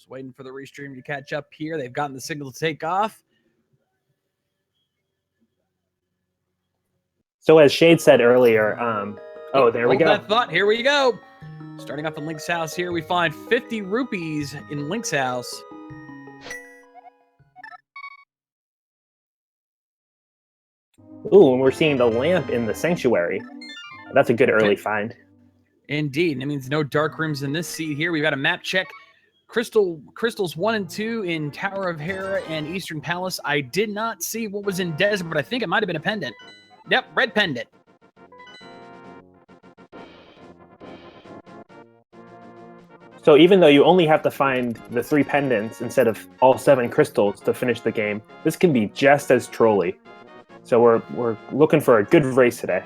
Just waiting for the restream to catch up here. They've gotten the signal to take off. So as Shade said earlier, there we go. Hold that thought. Here we go. Starting off in Link's house here, we find 50 rupees in Link's house. Ooh, and we're seeing the lamp in the sanctuary. That's a good early find. Indeed. That means no dark rooms in this seed here. We've got a map check. Crystals 1 and 2 in Tower of Hera and Eastern Palace. I did not see what was in Desert, but I think it might have been a pendant. Yep, red pendant. So even though you only have to find the 3 pendants instead of all 7 crystals to finish the game, this can be just as trolly. So we're looking for a good race today.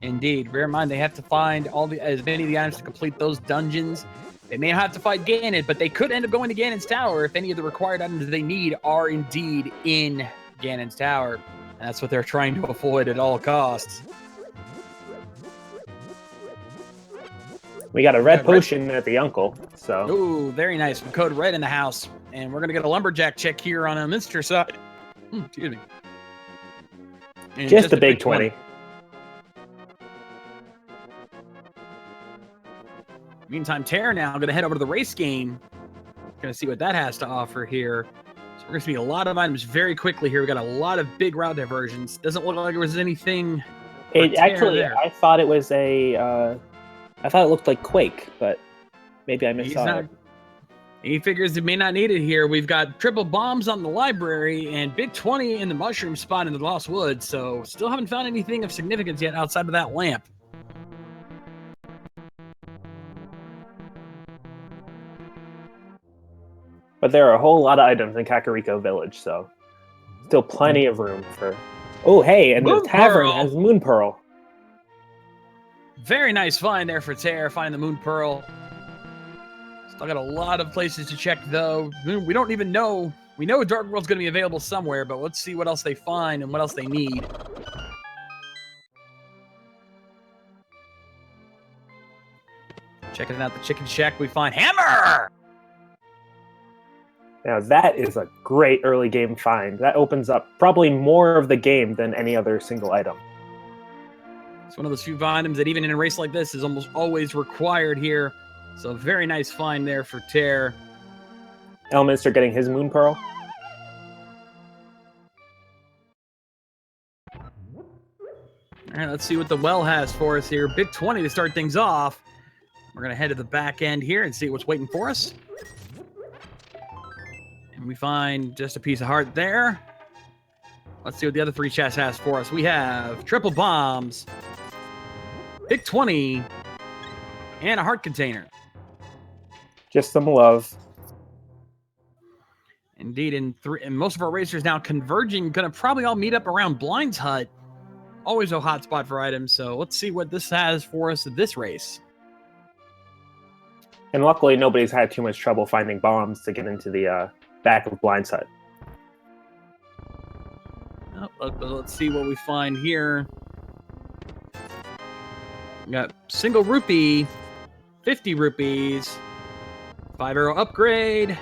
Indeed. Bear in mind, they have to find as many of the items to complete those dungeons. They may have to fight Ganon, but they could end up going to Ganon's Tower if any of the required items they need are indeed in Ganon's Tower. And that's what they're trying to avoid at all costs. We got a red potion at the uncle, so... Ooh, very nice. Code red in the house. And we're going to get a lumberjack check here on Elminster side. Excuse me. And just a big 20. Meantime, Tairr now going to head over to the race game. Going to see what that has to offer here. So we're going to see a lot of items very quickly here. We got a lot of big route diversions. Doesn't look like there was anything. I thought it was I thought it looked like Quake, but maybe I missed it. He figures it may not need it here. We've got triple bombs on the library and big 20 in the mushroom spot in the Lost Woods. So still haven't found anything of significance yet outside of that lamp. But there are a whole lot of items in Kakariko Village, so still plenty of room for... Oh, hey, and the tavern has Moon Pearl. Very nice find there for Tairr, finding the Moon Pearl. Still got a lot of places to check, though. We don't even know. We know Dark World's going to be available somewhere, but let's see what else they find and what else they need. Checking out the Chicken Shack, we find Hammer! Now that is a great early game find. That opens up probably more of the game than any other single item. It's one of those few items that even in a race like this is almost always required here. So a very nice find there for Tairr. Elminster getting his Moon Pearl. All right, let's see what the well has for us here. Big 20 to start things off. We're going to head to the back end here and see what's waiting for us. And we find just a piece of heart there. Let's see what the other 3 chests has for us. We have triple bombs, big 20, and a heart container. Just some love. Indeed, and most of our racers now converging, going to probably all meet up around Blind's Hut. Always a hot spot for items, so let's see what this has for us in this race. And luckily, nobody's had too much trouble finding bombs to get into the back of Blind's Hut. Let's see what we find here. We got single rupee, 50 rupees, 5-arrow upgrade,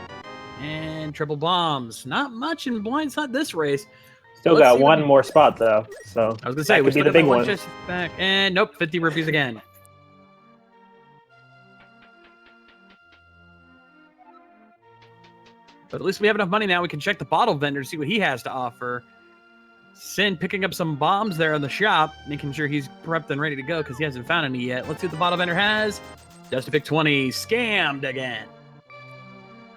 and triple bombs. Not much in Blind's Hut this race. Still got one more spot, though. So I was going to say, we could be the big one. Just back. And nope, 50 rupees again. But at least we have enough money now. We can check the bottle vendor to see what he has to offer. Sin picking up some bombs there in the shop, making sure he's prepped and ready to go because he hasn't found any yet. Let's see what the bottle vendor has. Just a big 20. Scammed again.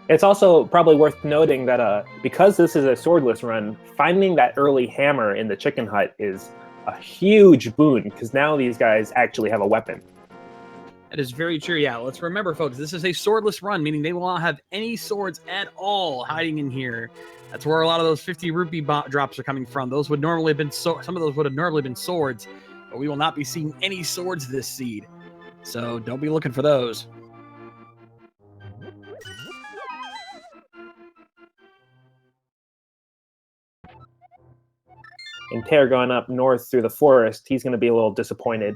It's also probably worth noting that because this is a swordless run, finding that early hammer in the chicken hut is a huge boon because now these guys actually have a weapon. That is very true. Yeah, let's remember, folks, this is a swordless run, meaning they will not have any swords at all hiding in here. That's where a lot of those 50 rupee drops are coming from. Those would normally have been some of those would have normally been swords, but we will not be seeing any swords this seed. So don't be looking for those. And Tairr going up north through the forest, he's going to be a little disappointed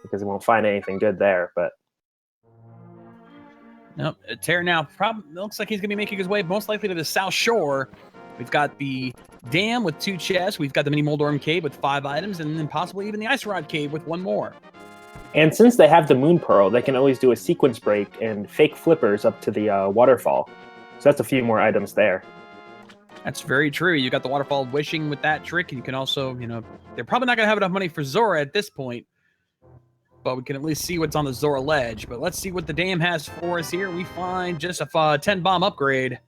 because he won't find anything good there. But Nope. Tairr now looks like he's going to be making his way most likely to the south shore. We've got the dam with 2 chests. We've got the mini Moldorm cave with 5 items, and then possibly even the ice rod cave with 1 more. And since they have the moon pearl, they can always do a sequence break and fake flippers up to the waterfall. So that's a few more items there. That's very true. You got the waterfall wishing with that trick, and you can also, they're probably not going to have enough money for Zora at this point, but we can at least see what's on the Zora ledge. But let's see what the dam has for us here. We find just a 10 bomb upgrade.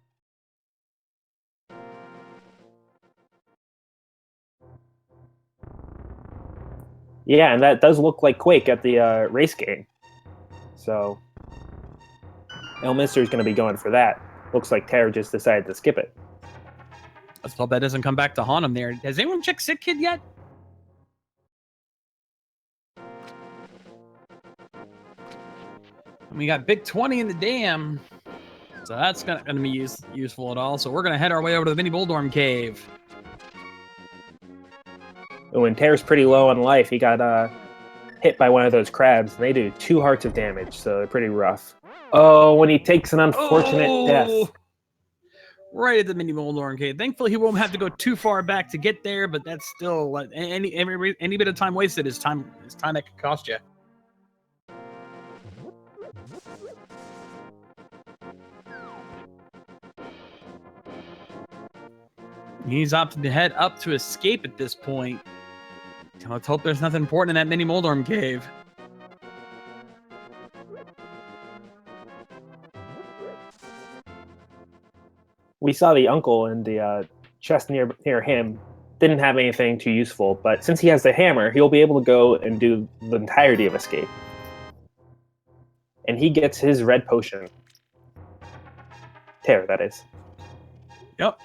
Yeah, and that does look like Quake at the race game. So Elminster is going to be going for that. Looks like Tairr just decided to skip it. Let's hope that doesn't come back to haunt him there. Has anyone checked Sick Kid yet? We got Big 20 in the dam. So that's not going to be useful at all. So we're going to head our way over to the mini Moldorm cave. When Tairr's pretty low on life, he got hit by one of those crabs, and they do 2 hearts of damage, so they're pretty rough. Oh, when he takes an unfortunate death. Right at the mini Moldorm cave. Thankfully, he won't have to go too far back to get there, but that's still any bit of time wasted is time that could cost you. He's opted to head up to escape at this point. Let's hope there's nothing important in that mini Moldorm cave. We saw the uncle in the chest near him. Didn't have anything too useful, but since he has the hammer, he'll be able to go and do the entirety of escape. And he gets his red potion. Tairr, that is. Yep.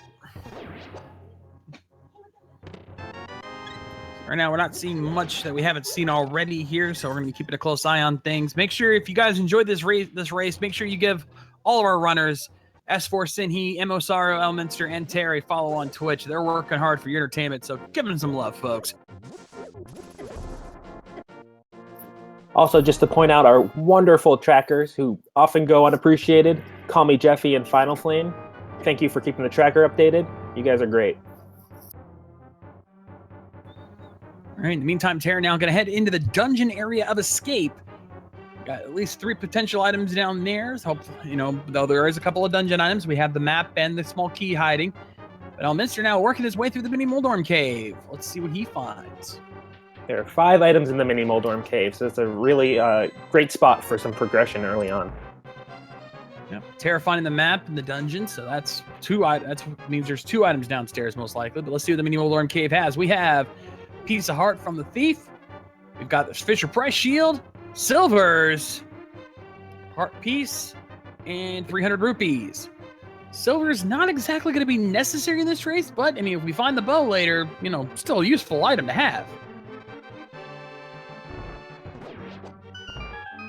Right now, we're not seeing much that we haven't seen already here, so we're going to be keeping a close eye on things. Make sure, if you guys enjoyed this race, make sure you give all of our runners, S4 Sinhe, EmoSaru, Elminster, and Tairr, a follow on Twitch. They're working hard for your entertainment, so give them some love, folks. Also, just to point out our wonderful trackers who often go unappreciated, Call Me Jeffy and Final Flame. Thank you for keeping the tracker updated. You guys are great. All right, in the meantime, Tairr now going to head into the dungeon area of escape. Got at least 3 potential items down there. So hopefully, though there is a couple of dungeon items, we have the map and the small key hiding. But Elminster now working his way through the mini Moldorm cave. Let's see what he finds. There are 5 items in the mini Moldorm cave, so it's a really great spot for some progression early on. Yep. Tairr finding the map in the dungeon, so that's 2. That means there's 2 items downstairs most likely. But let's see what the mini Moldorm cave has. We have Piece of Heart from the Thief. We've got the Fisher Price Shield, Silvers, Heart Piece, and 300 rupees. Silver's not exactly going to be necessary in this race, but, if we find the bow later, still a useful item to have.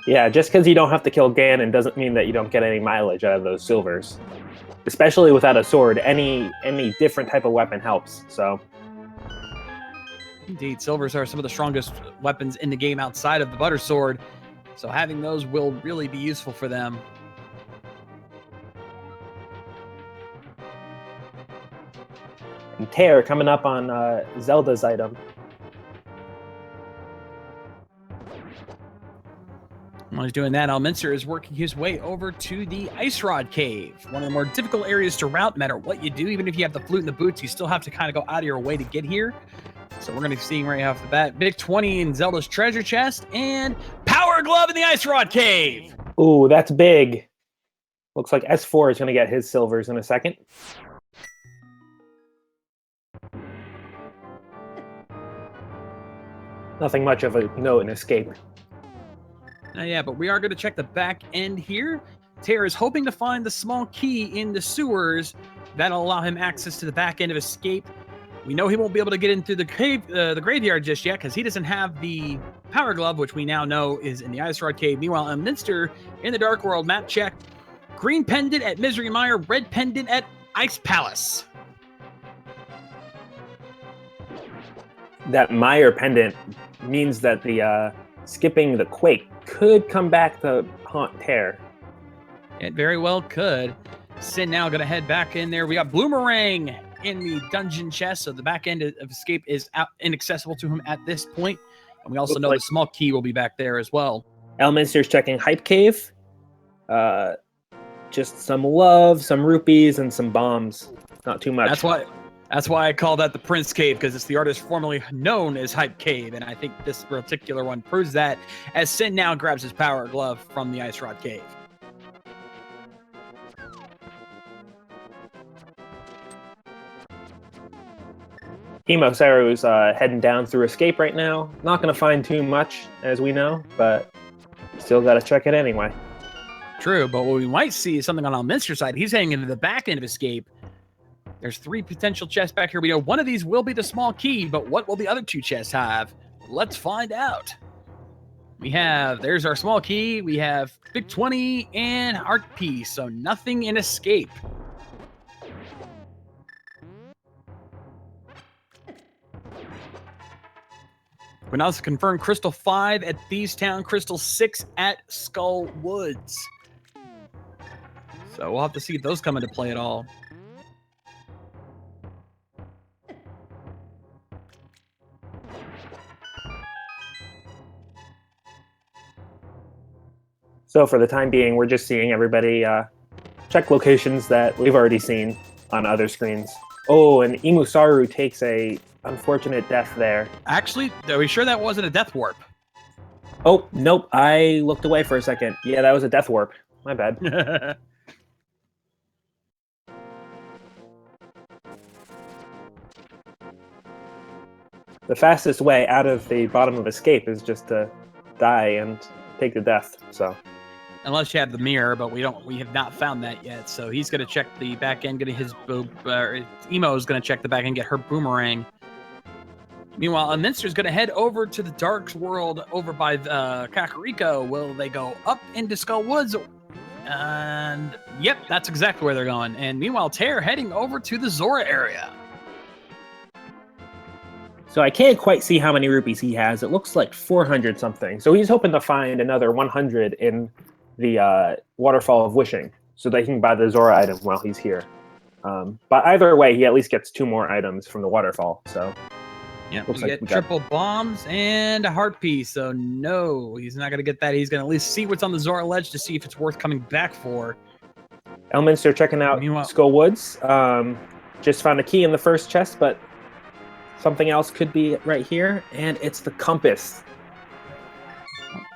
Yeah, just because you don't have to kill Ganon doesn't mean that you don't get any mileage out of those silvers. Especially without a sword, any different type of weapon helps, so... Indeed, silvers are some of the strongest weapons in the game outside of the butter sword, so having those will really be useful for them. And Tairr coming up on Zelda's item. While he's doing that, Elminster is working his way over to the Ice Rod Cave, one of the more difficult areas to route no matter what you do. Even if you have the flute and the boots, you still have to kind of go out of your way to get here. So we're going to be seeing right off the bat, Big 20 in Zelda's treasure chest, and Power Glove in the Ice Rod Cave. Ooh, that's big. Looks like S4 is going to get his silvers in a second. Nothing much of a note in escape. Yeah, but we are going to check the back end here. Tairr is hoping to find the small key in the sewers. That'll allow him access to the back end of escape. We know he won't be able to get into the cave, the graveyard just yet, because he doesn't have the Power Glove, which we now know is in the Ice Rod Cave. Meanwhile, Elminster in the Dark World map check. Green pendant at Misery Mire, red pendant at Ice Palace. That Mire pendant means that the skipping the Quake could come back to haunt Tairr. It very well could. Sin now going to head back in there. We got Bloomerang in the dungeon chest, so the back end of escape is out inaccessible to him at this point. And we also know the small key will be back there as well. Elminster's checking Hype Cave. Just some love, some rupees, and some bombs. Not too much. That's why I call that the Prince Cave, because it's the artist formerly known as Hype Cave, and I think this particular one proves that, as Sin now grabs his power glove from the Ice Rod Cave. EmoSaru's heading down through escape right now. Not going to find too much, as we know, but still got to check it anyway. True, but what we might see is something on Elminster's side. He's heading into the back end of escape. There's 3 potential chests back here. We know one of these will be the small key, but what will the other 2 chests have? Let's find out. There's our small key. We have Big 20 and Heart Piece, so nothing in escape. We now confirm Crystal 5 at Thieves Town, Crystal 6 at Skull Woods. So we'll have to see if those come into play at all. So for the time being, we're just seeing everybody check locations that we've already seen on other screens. Oh, and EmoSaru takes a unfortunate death there. Actually, are we sure that wasn't a death warp? Oh, nope. I looked away for a second. Yeah, that was a death warp. My bad. The fastest way out of the bottom of escape is just to die and take the death, so... Unless you have the mirror, but we have not found that yet. So he's going to check the back end, getting his Emo's going to check the back end, get her boomerang. Meanwhile, Elminster's going to head over to the Dark World over by Kakariko. Will they go up into Skull Woods? And yep, that's exactly where they're going. And meanwhile, Tairr heading over to the Zora area. So I can't quite see how many rupees he has. It looks like 400 something. So he's hoping to find another 100 in the Waterfall of Wishing, so that he can buy the Zora item while he's here. But either way, he at least gets 2 more items from the waterfall. So yeah, we get triple bombs and a heart piece. So no, he's not going to get that. He's going to at least see what's on the Zora ledge to see if it's worth coming back for. Elminster checking out Skull Woods. Just found a key in the first chest, but something else could be right here, and it's the compass.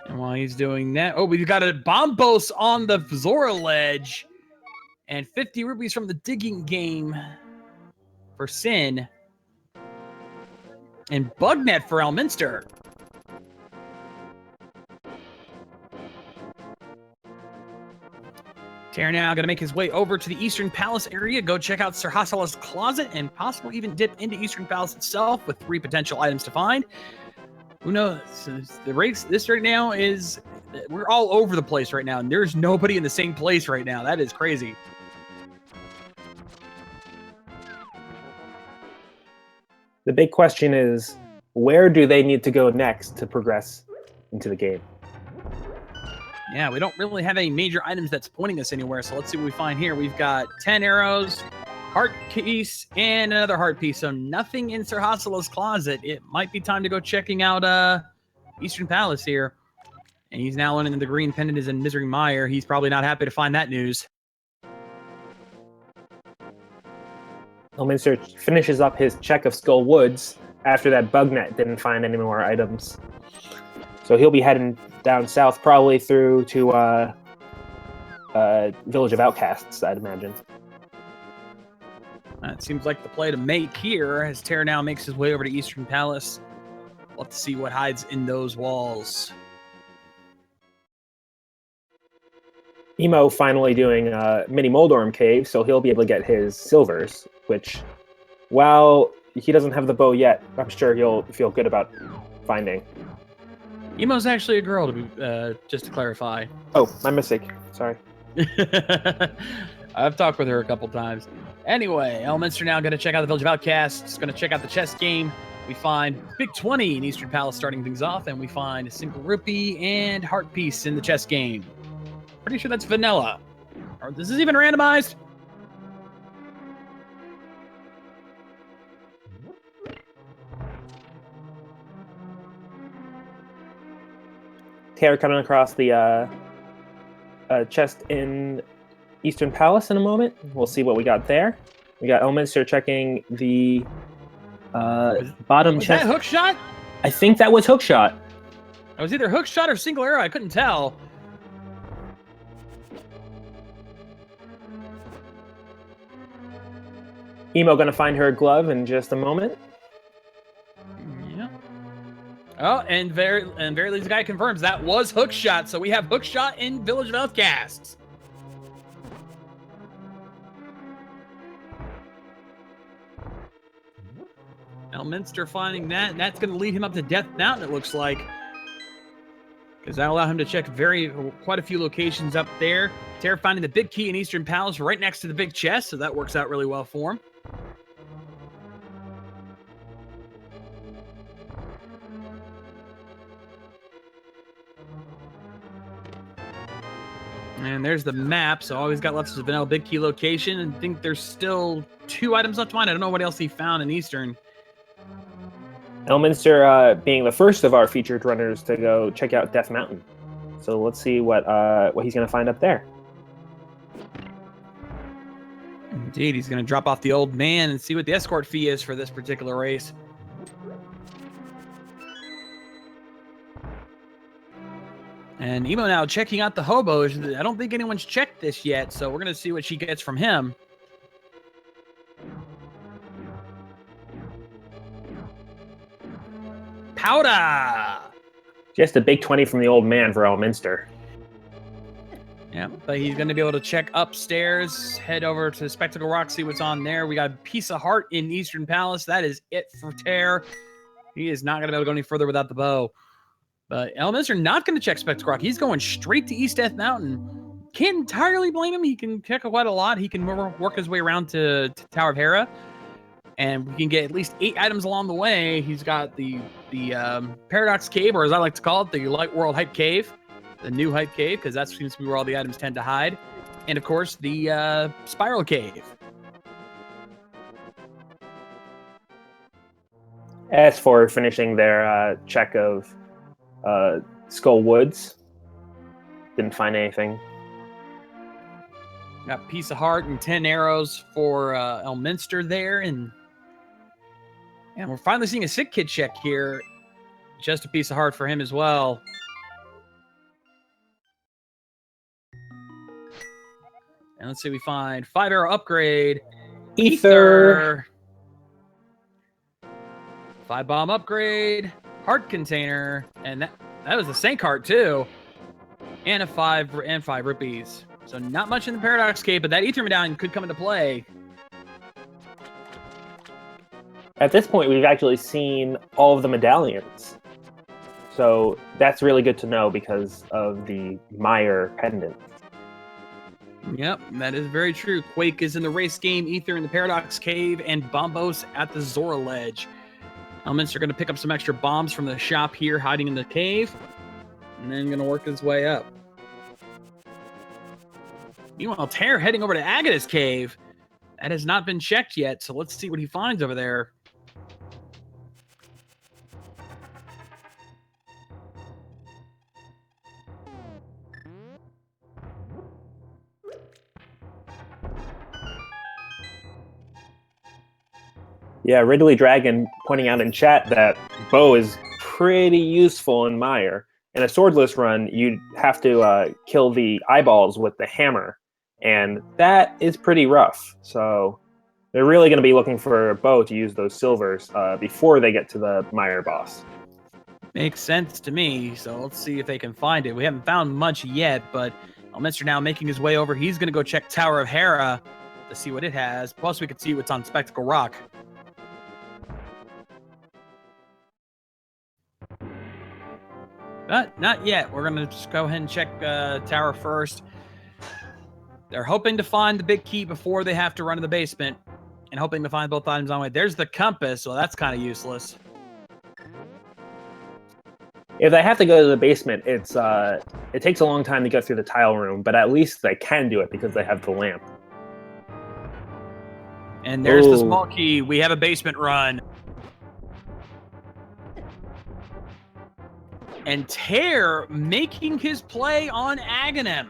And while he's doing that, we've got a Bombos on the Zora ledge, and 50 rupees from the digging game for Sin, and Bugnet for Elminster. Tairr now going to make his way over to the Eastern Palace area, go check out Sir Hasala's closet, and possibly even dip into Eastern Palace itself with 3 potential items to find. Who knows? This right now is... We're all over the place right now, and there's nobody in the same place right now. That is crazy. The big question is, where do they need to go next to progress into the game? Yeah, we don't really have any major items that's pointing us anywhere, so let's see what we find here. We've got 10 arrows, heart piece, and another heart piece, so nothing in Sir Hasala's closet. It might be time to go checking out Eastern Palace here. And he's now learning that the green pendant is in Misery Mire. He's probably not happy to find that news. Elminster finishes up his check of Skull Woods after that Bugnet didn't find any more items. So he'll be heading down south, probably through to Village of Outcasts, I'd imagine. It seems like the play to make here as Tairr now makes his way over to Eastern Palace. We'll have to see what hides in those walls. Emo finally doing Mini Moldorm Cave, so he'll be able to get his silvers, which, while he doesn't have the bow yet, I'm sure he'll feel good about finding. Emo's actually a girl, to be just to clarify. Oh, my mistake. Sorry. I've talked with her a couple times. Anyway, Elminster now going to check out the Village of Outcasts, going to check out the chess game. We find Big 20 in Eastern Palace starting things off, and we find a single rupee and heart piece in the chess game. Pretty sure that's vanilla. Or this is even randomized. Tairr coming across the chest in Eastern Palace in a moment. We'll see what we got there. We got Elminster checking the bottom Was chest. that hook shot? I think that was hook shot. It was either hook shot or single arrow. I couldn't tell. Emo gonna find her glove in just a moment. Yeah. Oh, and very least guy confirms that was hook shot. So we have hook shot in Village of Outcasts. Elminster finding that, and that's going to lead him up to Death Mountain, it looks like. Because that'll allow him to check quite a few locations up there. Tairr finding the big key in Eastern Palace right next to the big chest, so that works out really well for him. And there's the map, so all he's got left is the vanilla big key location, and I think there's still 2 items left to find. I don't know what else he found in Eastern. Elminster being the first of our featured runners to go check out Death Mountain. So let's see what he's going to find up there. Indeed, he's going to drop off the old man and see what the escort fee is for this particular race. And Emo now checking out the hobos. I don't think anyone's checked this yet, so we're going to see what she gets from him. Powder! Just a big 20 from the old man for Elminster. Yeah, but he's going to be able to check upstairs, head over to Spectacle Rock, see what's on there. We got a piece of heart in Eastern Palace. That is it for Tairr. He is not going to be able to go any further without the bow. But Elminster not going to check Spectacle Rock. He's going straight to East Death Mountain. Can't entirely blame him. He can check quite a lot. He can work his way around to Tower of Hera. And we can get at least 8 items along the way. He's got the Paradox Cave, or as I like to call it, the Light World Hype Cave. The new Hype Cave, because that seems to be where all the items tend to hide. And, of course, the Spiral Cave. As for finishing their check of Skull Woods, didn't find anything. Got a piece of heart and 10 arrows for Elminster there. And we're finally seeing a sick kid check here. Just a piece of heart for him as well. And let's see, we find 5 arrow upgrade. Ether. 5 bomb upgrade. Heart container. And that was the Sank heart too. And 5 rupees. So not much in the Paradox Cave, but that Ether medallion could come into play. At this point, we've actually seen all of the medallions. So that's really good to know because of the Meyer pendant. Yep, that is very true. Quake is in the race game, Ether in the Paradox Cave, and Bombos at the Zora Ledge. Elminster are going to pick up some extra bombs from the shop here, hiding in the cave, and then going to work his way up. Meanwhile, Tairr heading over to Agata's Cave. That has not been checked yet, so let's see what he finds over there. Yeah, Ridley Dragon pointing out in chat that bow is pretty useful in Meyer. In a swordless run, you'd have to kill the eyeballs with the hammer, and that is pretty rough. So they're really going to be looking for a bow to use those silvers before they get to the Meyer boss. Makes sense to me, so let's see if they can find it. We haven't found much yet, but Elminster now making his way over. He's going to go check Tower of Hera to see what it has. Plus, we can see what's on Spectacle Rock. Not yet. We're going to just go ahead and check Tower first. They're hoping to find the big key before they have to run to the basement, and hoping to find both items on the way. There's the compass, so that's kind of useless. If they have to go to the basement, it takes a long time to go through the tile room, but at least they can do it because they have the lamp. And there's the Ooh. small key. We have a basement run. And Tairr making his play on Aghanim.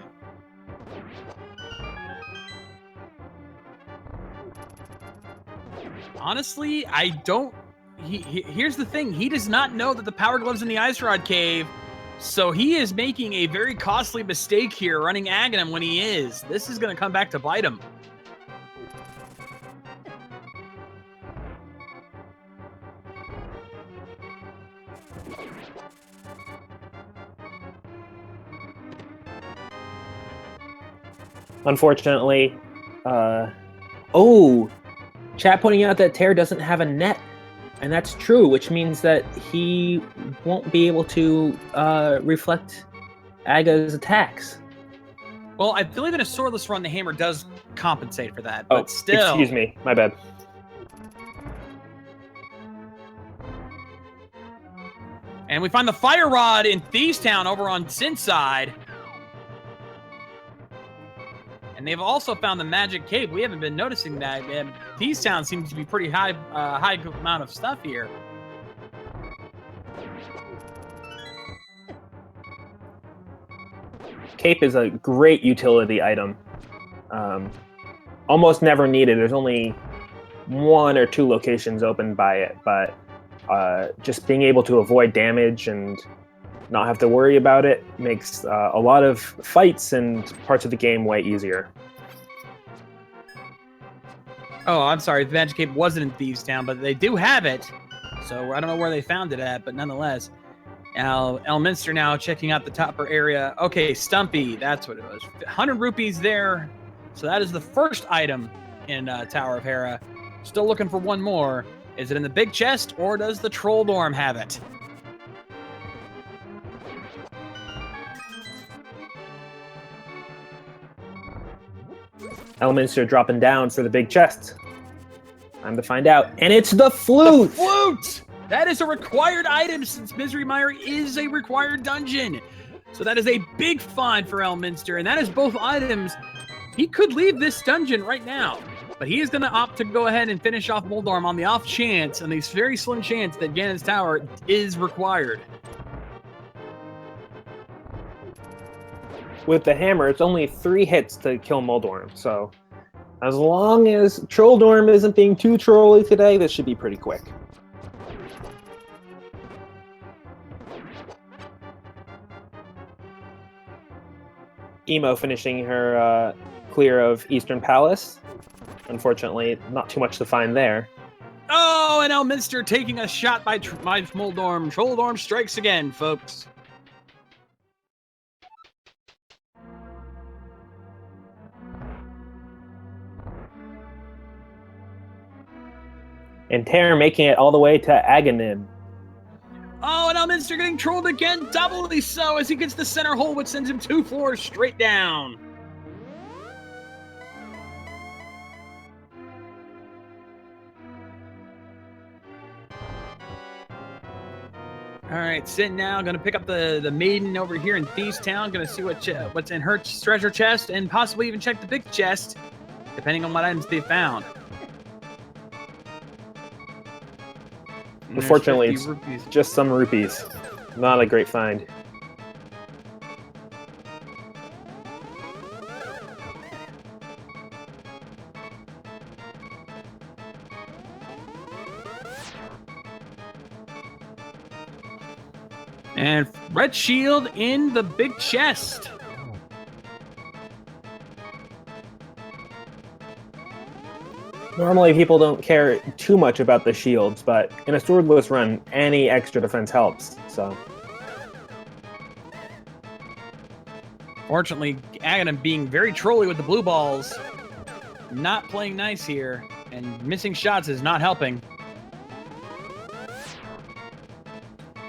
Honestly, I don't... Here's the thing. He does not know that the power glove's in the Ice Rod Cave, so he is making a very costly mistake here running Aghanim when he is. This is going to come back to bite him. Unfortunately, chat pointing out that Tairr doesn't have a net, and that's true, which means that he won't be able to reflect Aga's attacks. Well, I believe in a swordless run, the hammer does compensate for that, but still... Excuse me, my bad. And we find the fire rod in Thieves Town over on Sin's side. And they've also found the magic cape. We haven't been noticing that. And Thieves Town seems to be pretty high amount of stuff here. Cape is a great utility item. Almost never needed. There's only 1 or 2 locations opened by it, but just being able to avoid damage and not have to worry about it makes a lot of fights and parts of the game way easier. Oh, I'm sorry. The magic cape wasn't in Thieves Town, but they do have it. So I don't know where they found it at, but nonetheless. Now, Elminster now checking out the topper area. Okay, Stumpy, that's what it was. 100 rupees there. So that is the first item in Tower of Hera. Still looking for one more. Is it in the big chest, or does the Troll Dorm have it? Elminster dropping down for the big chest. Time to find out. And it's the flute! The flute! That is a required item since Misery Mire is a required dungeon. So that is a big find for Elminster, and that is both items. He could leave this dungeon right now, but he is going to opt to go ahead and finish off Moldorm on the off chance, on the very slim chance that Ganon's Tower is required. With the hammer, it's only 3 hits to kill Moldorm, so as long as Trolldorm isn't being too trolly today, this should be pretty quick. Emo finishing her clear of Eastern Palace. Unfortunately, not too much to find there. Oh, and Elminster taking a shot by Moldorm. Trolldorm strikes again, folks. And Tairr making it all the way to Aghanim. Oh, and Elminster getting trolled again, doubly so, as he gets the center hole, which sends him 2 floors straight down. All right, Sin now going to pick up the maiden over here in Thieves Town. Going to see what's in her treasure chest, and possibly even check the big chest, depending on what items they found. Unfortunately, it's just some rupees. Not a great find. And red shield in the big chest. Normally, people don't care too much about the shields, but in a swordless run, any extra defense helps, so... Fortunately, Aghanim being very trolly with the blue balls, not playing nice here, and missing shots is not helping.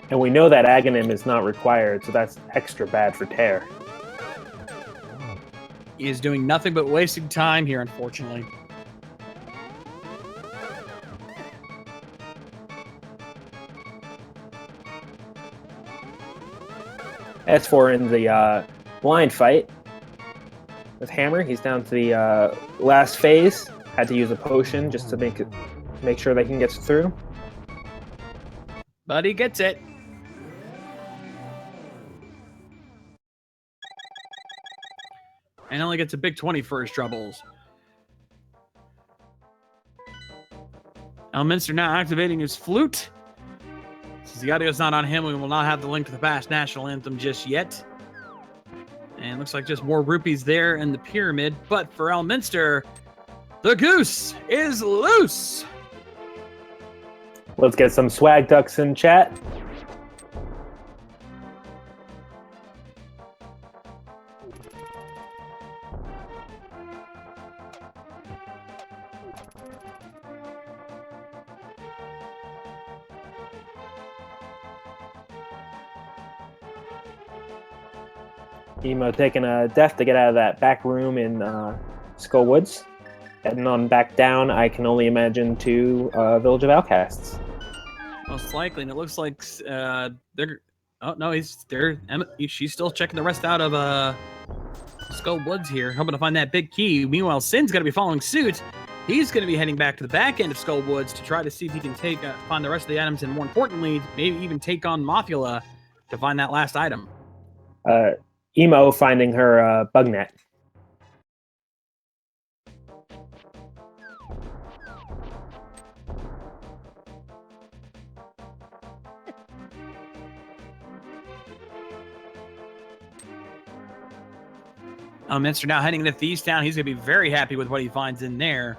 And we know that Aghanim is not required, so that's extra bad for Tairr. He is doing nothing but wasting time here, unfortunately. As for in the blind fight with Hammer, he's down to the last phase. Had to use a potion just to make sure that he can get through. But he gets it. And only gets a big 20 for his troubles. Elminster now activating his flute. Since the audio's not on him, we will not have the link to the past national anthem just yet. And looks like just more rupees there in the pyramid. But for Elminster, the goose is loose. Let's get some swag ducks in chat. Emo taking a death to get out of that back room in Skull Woods. Heading on back down, I can only imagine, to Village of Outcasts. Most likely, and it looks like they're. Oh no, he's there. She's still checking the rest out of Skull Woods here, hoping to find that big key. Meanwhile, Sin's going to be following suit. He's going to be heading back to the back end of Skull Woods to try to see if he can find the rest of the items, and more importantly, maybe even take on Mothula to find that last item. Emo finding her bug net. Elminster now heading into Thieves Town. He's going to be very happy with what he finds in there.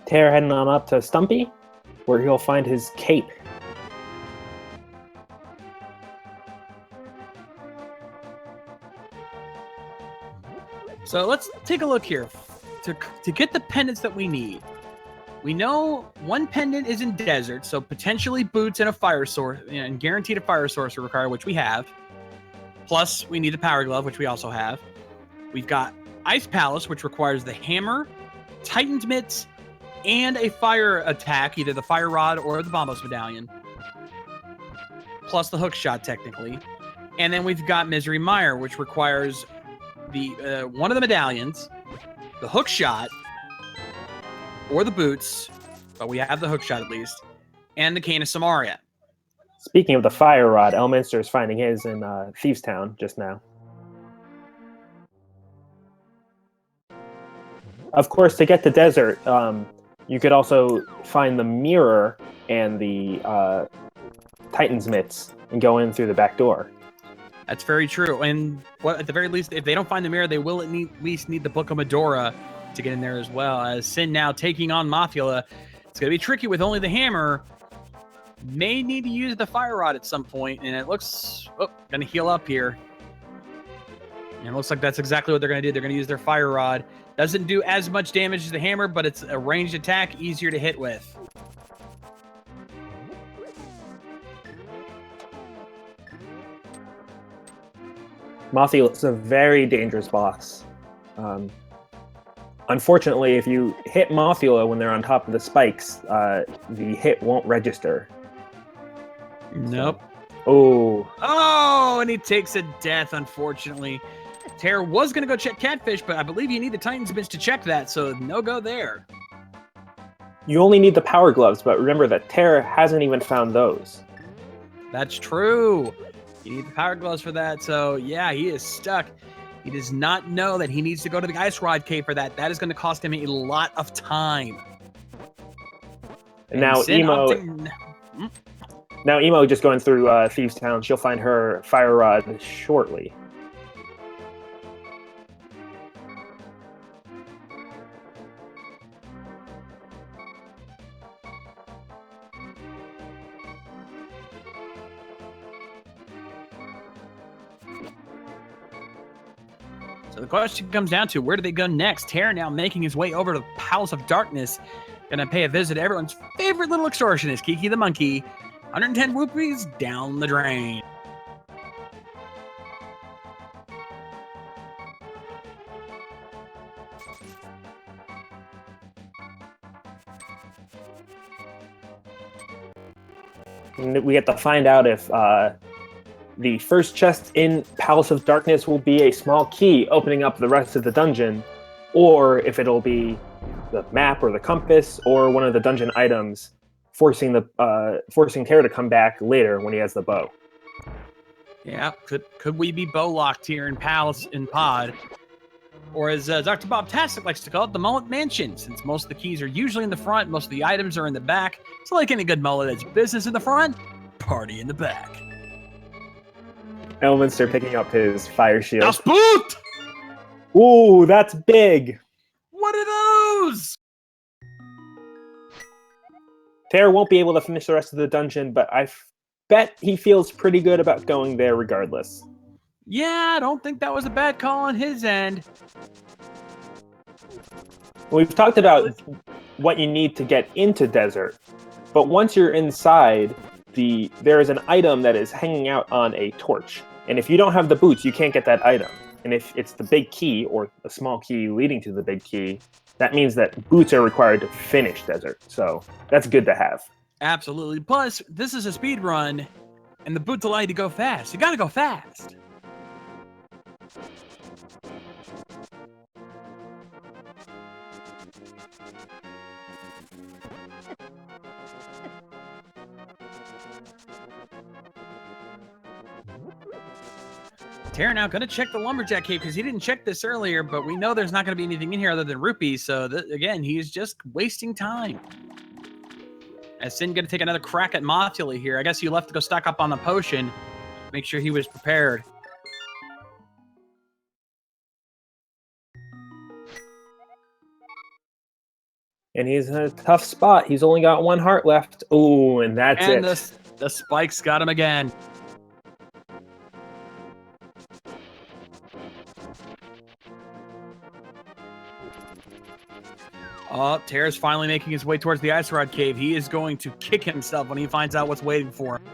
Tairr heading on up to Stumpy, where he'll find his cape. So let's take a look here. To get the pendants that we need, we know one pendant is in desert, so potentially boots and a fire source, and guaranteed a fire source are required, which we have. Plus, we need the power glove, which we also have. We've got Ice Palace, which requires the hammer, Titan's mitts, and a fire attack, either the fire rod or the Bombos medallion. Plus the hook shot, technically. And then we've got Misery Mire, which requires the one of the medallions, the hook shot, or the boots, but we have the hook shot at least, and the Cane of Samaria. Speaking of the fire rod, Elminster is finding his in Thieves Town just now. Of course, to get to desert, you could also find the mirror and the Titan's mitts and go in through the back door. That's very true. And at the very least, if they don't find the mirror, they will at least need the Book of Medora to get in there as well. As Sin now taking on Mothula. It's going to be tricky with only the hammer. May need to use the fire rod at some point, and it looks... Oh, going to heal up here. And it looks like that's exactly what they're going to do. They're going to use their fire rod. Doesn't do as much damage as the hammer, but it's a ranged attack, easier to hit with. Mothula is a very dangerous boss. Unfortunately, if you hit Mothula when they're on top of the spikes, the hit won't register. Nope. Oh, and he takes a death, unfortunately. Tairr was going to go check Catfish, but I believe you need the Titan's mitts to check that, so no go there. You only need the power gloves, but remember that Tairr hasn't even found those. That's true. You need the power gloves for that, so yeah, he is stuck. He does not know that he needs to go to the Ice Rod Cave for that. That is going to cost him a lot of time. And now Emo just going through Thieves Town. She'll find her fire rod shortly. So the question comes down to, where do they go next? Tairr now making his way over to the Palace of Darkness. Gonna pay a visit to everyone's favorite little extortionist, Kiki the Monkey. 110 rupees down the drain. we get to find out if the first chest in Palace of Darkness will be a small key opening up the rest of the dungeon, or if it'll be the map or the compass or one of the dungeon items, forcing Tairr to come back later when he has the bow. Yeah, could we be bow locked here in Palace in Pod? Or as Dr. Bob Tastic likes to call it, the Mullet Mansion, since most of the keys are usually in the front, most of the items are in the back. So like any good mullet, it's business in the front, party in the back. Elminster picking up his fire shield. Das Boot! Ooh, that's big! What are those? Tairr won't be able to finish the rest of the dungeon, but I bet he feels pretty good about going there regardless. Yeah, I don't think that was a bad call on his end. We've talked about what you need to get into Desert, but once you're inside, there is an item that is hanging out on a torch. And if you don't have the boots, you can't get that item. And if it's the big key or a small key leading to the big key, that means that boots are required to finish Desert. So that's good to have. Absolutely. Plus, this is a speed run, and the boots allow you to go fast. You gotta go fast. Tairr now going to check the Lumberjack Cave because he didn't check this earlier, but we know there's not going to be anything in here other than rupees. So, again, he's just wasting time. As Sin going to take another crack at Mothula here. I guess he left to go stock up on the potion. Make sure he was prepared. And he's in a tough spot. He's only got one heart left. Ooh, and that's it. And the spikes got him again. Oh, Tairr's finally making his way towards the Ice Rod Cave. He is going to kick himself when he finds out what's waiting for him.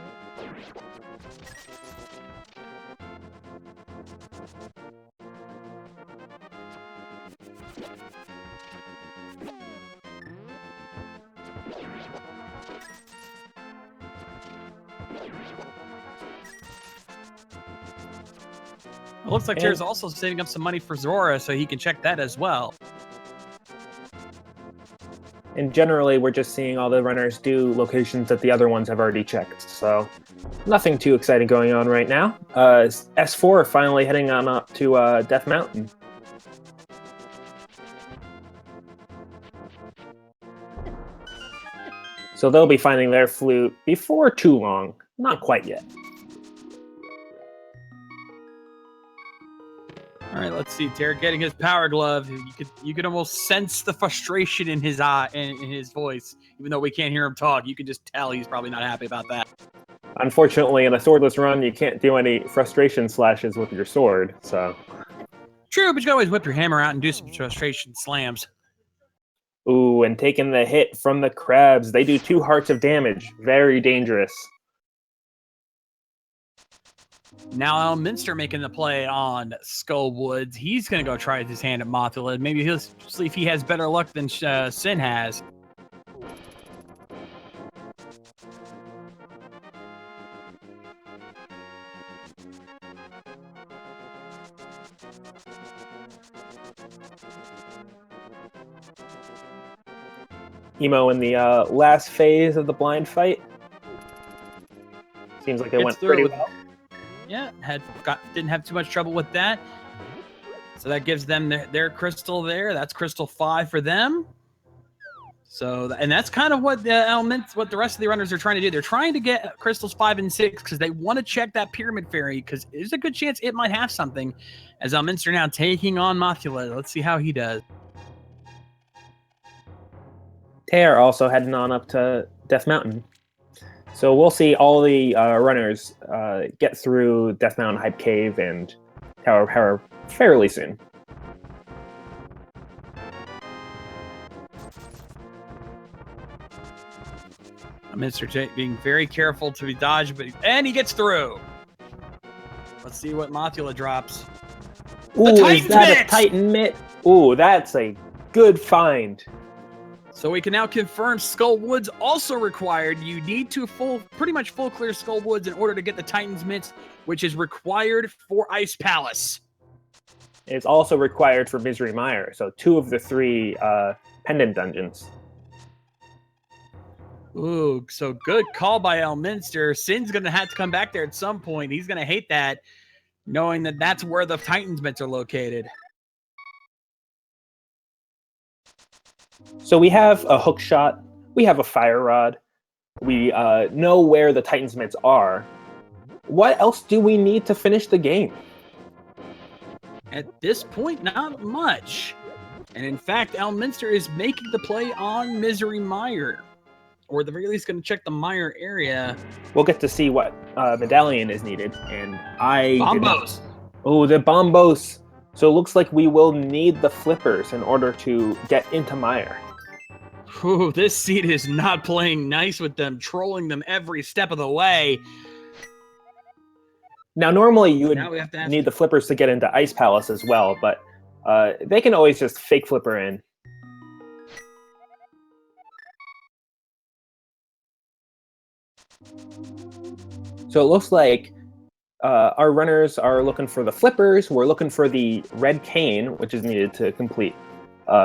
It looks like Tairr's also saving up some money for Zora, so he can check that as well. And generally, we're just seeing all the runners do locations that the other ones have already checked. So nothing too exciting going on right now. S4 finally heading on up to Death Mountain. So they'll be finding their flute before too long. Not quite yet. All right, let's see. Tairr getting his power glove. You could almost sense the frustration in his eye and in his voice, even though we can't hear him talk. You can just tell he's probably not happy about that. Unfortunately, in a swordless run, you can't do any frustration slashes with your sword. So true, but you can always whip your hammer out and do some frustration slams. Ooh, and taking the hit from the crabs. They do 2 hearts of damage. Very dangerous. Now Elminster making the play on Skull Woods. He's going to go try his hand at Mothula. Maybe he'll see if he has better luck than Sin has. Emo in the last phase of the blind fight. Seems like it went pretty well. Yeah, didn't have too much trouble with that. So that gives them their crystal there. That's crystal 5 for them. So, and that's kind of what what the rest of the runners are trying to do. They're trying to get crystals 5 and 6 because they want to check that Pyramid Fairy because there's a good chance it might have something. As Elminster now taking on Mothula. Let's see how he does. Tairr also heading on up to Death Mountain. So we'll see all the runners get through Death Mountain, Hype Cave, and Tower of Hera fairly soon. Mr. being very careful to be dodged, and he gets through. Let's see what Mothula drops. Ooh, is that a Titan Mitt? Ooh, that's a good find. So we can now confirm Skull Woods also required. You need to pretty much full clear Skull Woods in order to get the Titan's Mitts, which is required for Ice Palace. It's also required for Misery Mire, so 2 of the 3 pendant dungeons. Ooh, so good call by Elminster. Sin's going to have to come back there at some point. He's going to hate that, knowing that that's where the Titan's Mitts are located. So we have a hook shot, we have a fire rod, we know where the Titan's Mitts are. What else do we need to finish the game? At this point, not much. And in fact, Elminster is making the play on Misery Mire. Or at the very least, going to check the Mire area. We'll get to see what medallion is needed. And Bombos! Oh, the bombos! So it looks like we will need the flippers in order to get into Mire. Ooh, this seed is not playing nice with them, trolling them every step of the way. Now, normally you would need the flippers to get into Ice Palace as well, but they can always just fake flipper in. So it looks like our runners are looking for the flippers. We're looking for the red cane, which is needed to complete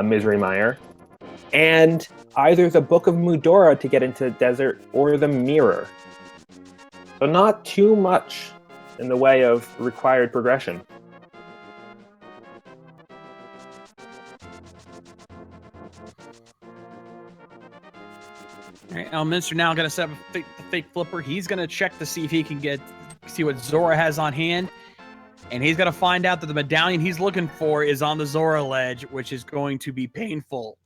Misery Mire, and either the Book of Mudora to get into the desert or the mirror. So not too much in the way of required progression. All right, Elminster now going to set up a fake flipper. He's going to check to see if he can see what Zora has on hand. And he's going to find out that the medallion he's looking for is on the Zora ledge, which is going to be painful.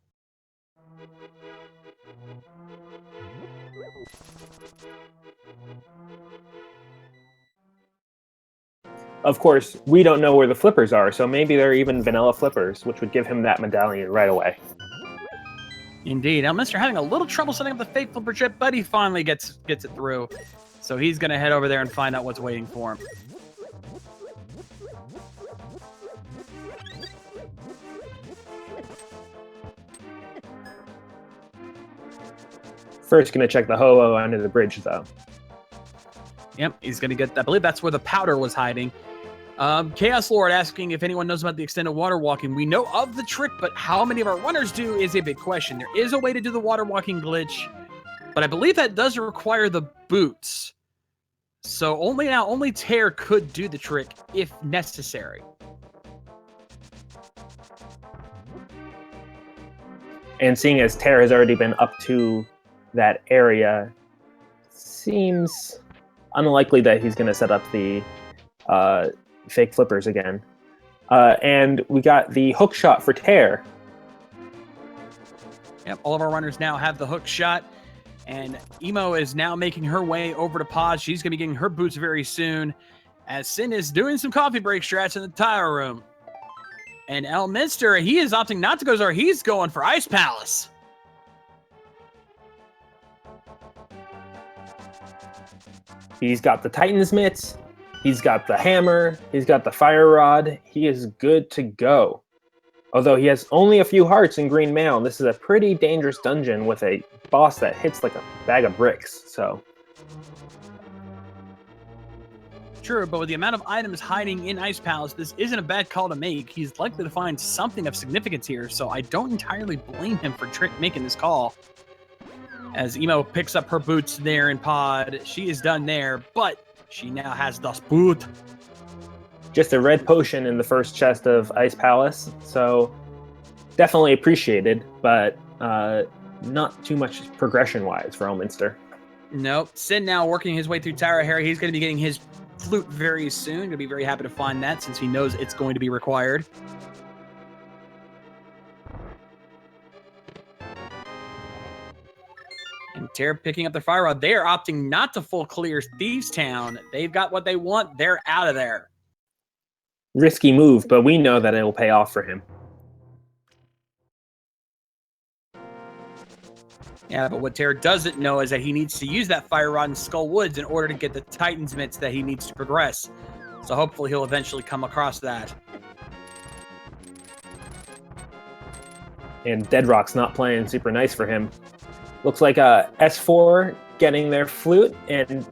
Of course, we don't know where the flippers are, so maybe they're even vanilla flippers, which would give him that medallion right away. Indeed. Elminster having a little trouble setting up the fake flipper chip, but he finally gets it through. So he's going to head over there and find out what's waiting for him. First, going to check the Ho-Oh under the bridge, though. Yep, he's going to get that. I believe that's where the powder was hiding. Chaos Lord asking if anyone knows about the extended water walking. We know of the trick, but how many of our runners do is a big question. There is a way to do the water walking glitch, but I believe that does require the boots. So only Tairr could do the trick if necessary. And seeing as Tairr has already been up to that area, seems unlikely that he's going to set up the fake flippers again. And we got the hook shot for Tairr. Yep, all of our runners now have the hook shot. And Emo is now making her way over to pause. She's going to be getting her boots very soon, as Sin is doing some coffee break strats in the Tairr room. And Elminster, he is opting not to go Zora. He's going for Ice Palace. He's got the Titan's Mitts. He's got the hammer. He's got the fire rod. He is good to go. Although he has only a few hearts in green mail, this is a pretty dangerous dungeon with a boss that hits like a bag of bricks, so. True, but with the amount of items hiding in Ice Palace, this isn't a bad call to make. He's likely to find something of significance here, so I don't entirely blame him for making this call. As Emo picks up her boots there in pod, she is done there, but she now has Das Boot. Just a red potion in the first chest of Ice Palace, so definitely appreciated, but not too much progression-wise for Elminster. Nope. Sin now working his way through Tairr. Hera. He's going to be getting his flute very soon. Going to be very happy to find that since he knows it's going to be required. And Tairr picking up their fire rod. They are opting not to full clear Thieves Town. They've got what they want. They're out of there. Risky move, but we know that it will pay off for him. Yeah, but what Tairr doesn't know is that he needs to use that fire rod in Skull Woods in order to get the Titan's Mitts that he needs to progress. So hopefully he'll eventually come across that. And Deadrock's not playing super nice for him. Looks like S4 getting their flute and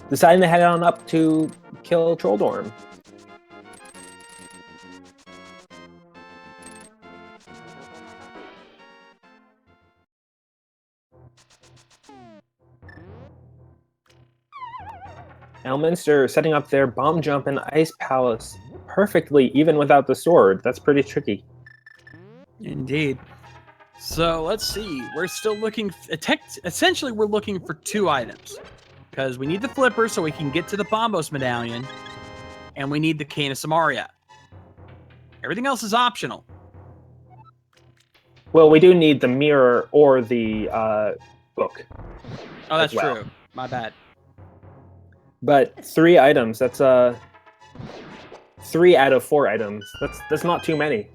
deciding to head on up to kill Trolldorm. Elminster setting up their bomb jump and ice palace perfectly, even without the sword. That's pretty tricky. Indeed. So let's see. We're still looking. Essentially, we're looking for 2 items because we need the flipper so we can get to the Bombos medallion, and we need the Cane of Samaria. Everything else is optional. Well, we do need the mirror or the book. Oh, that's true. My bad. But 3 items. That's 3 out of 4 items. That's not too many.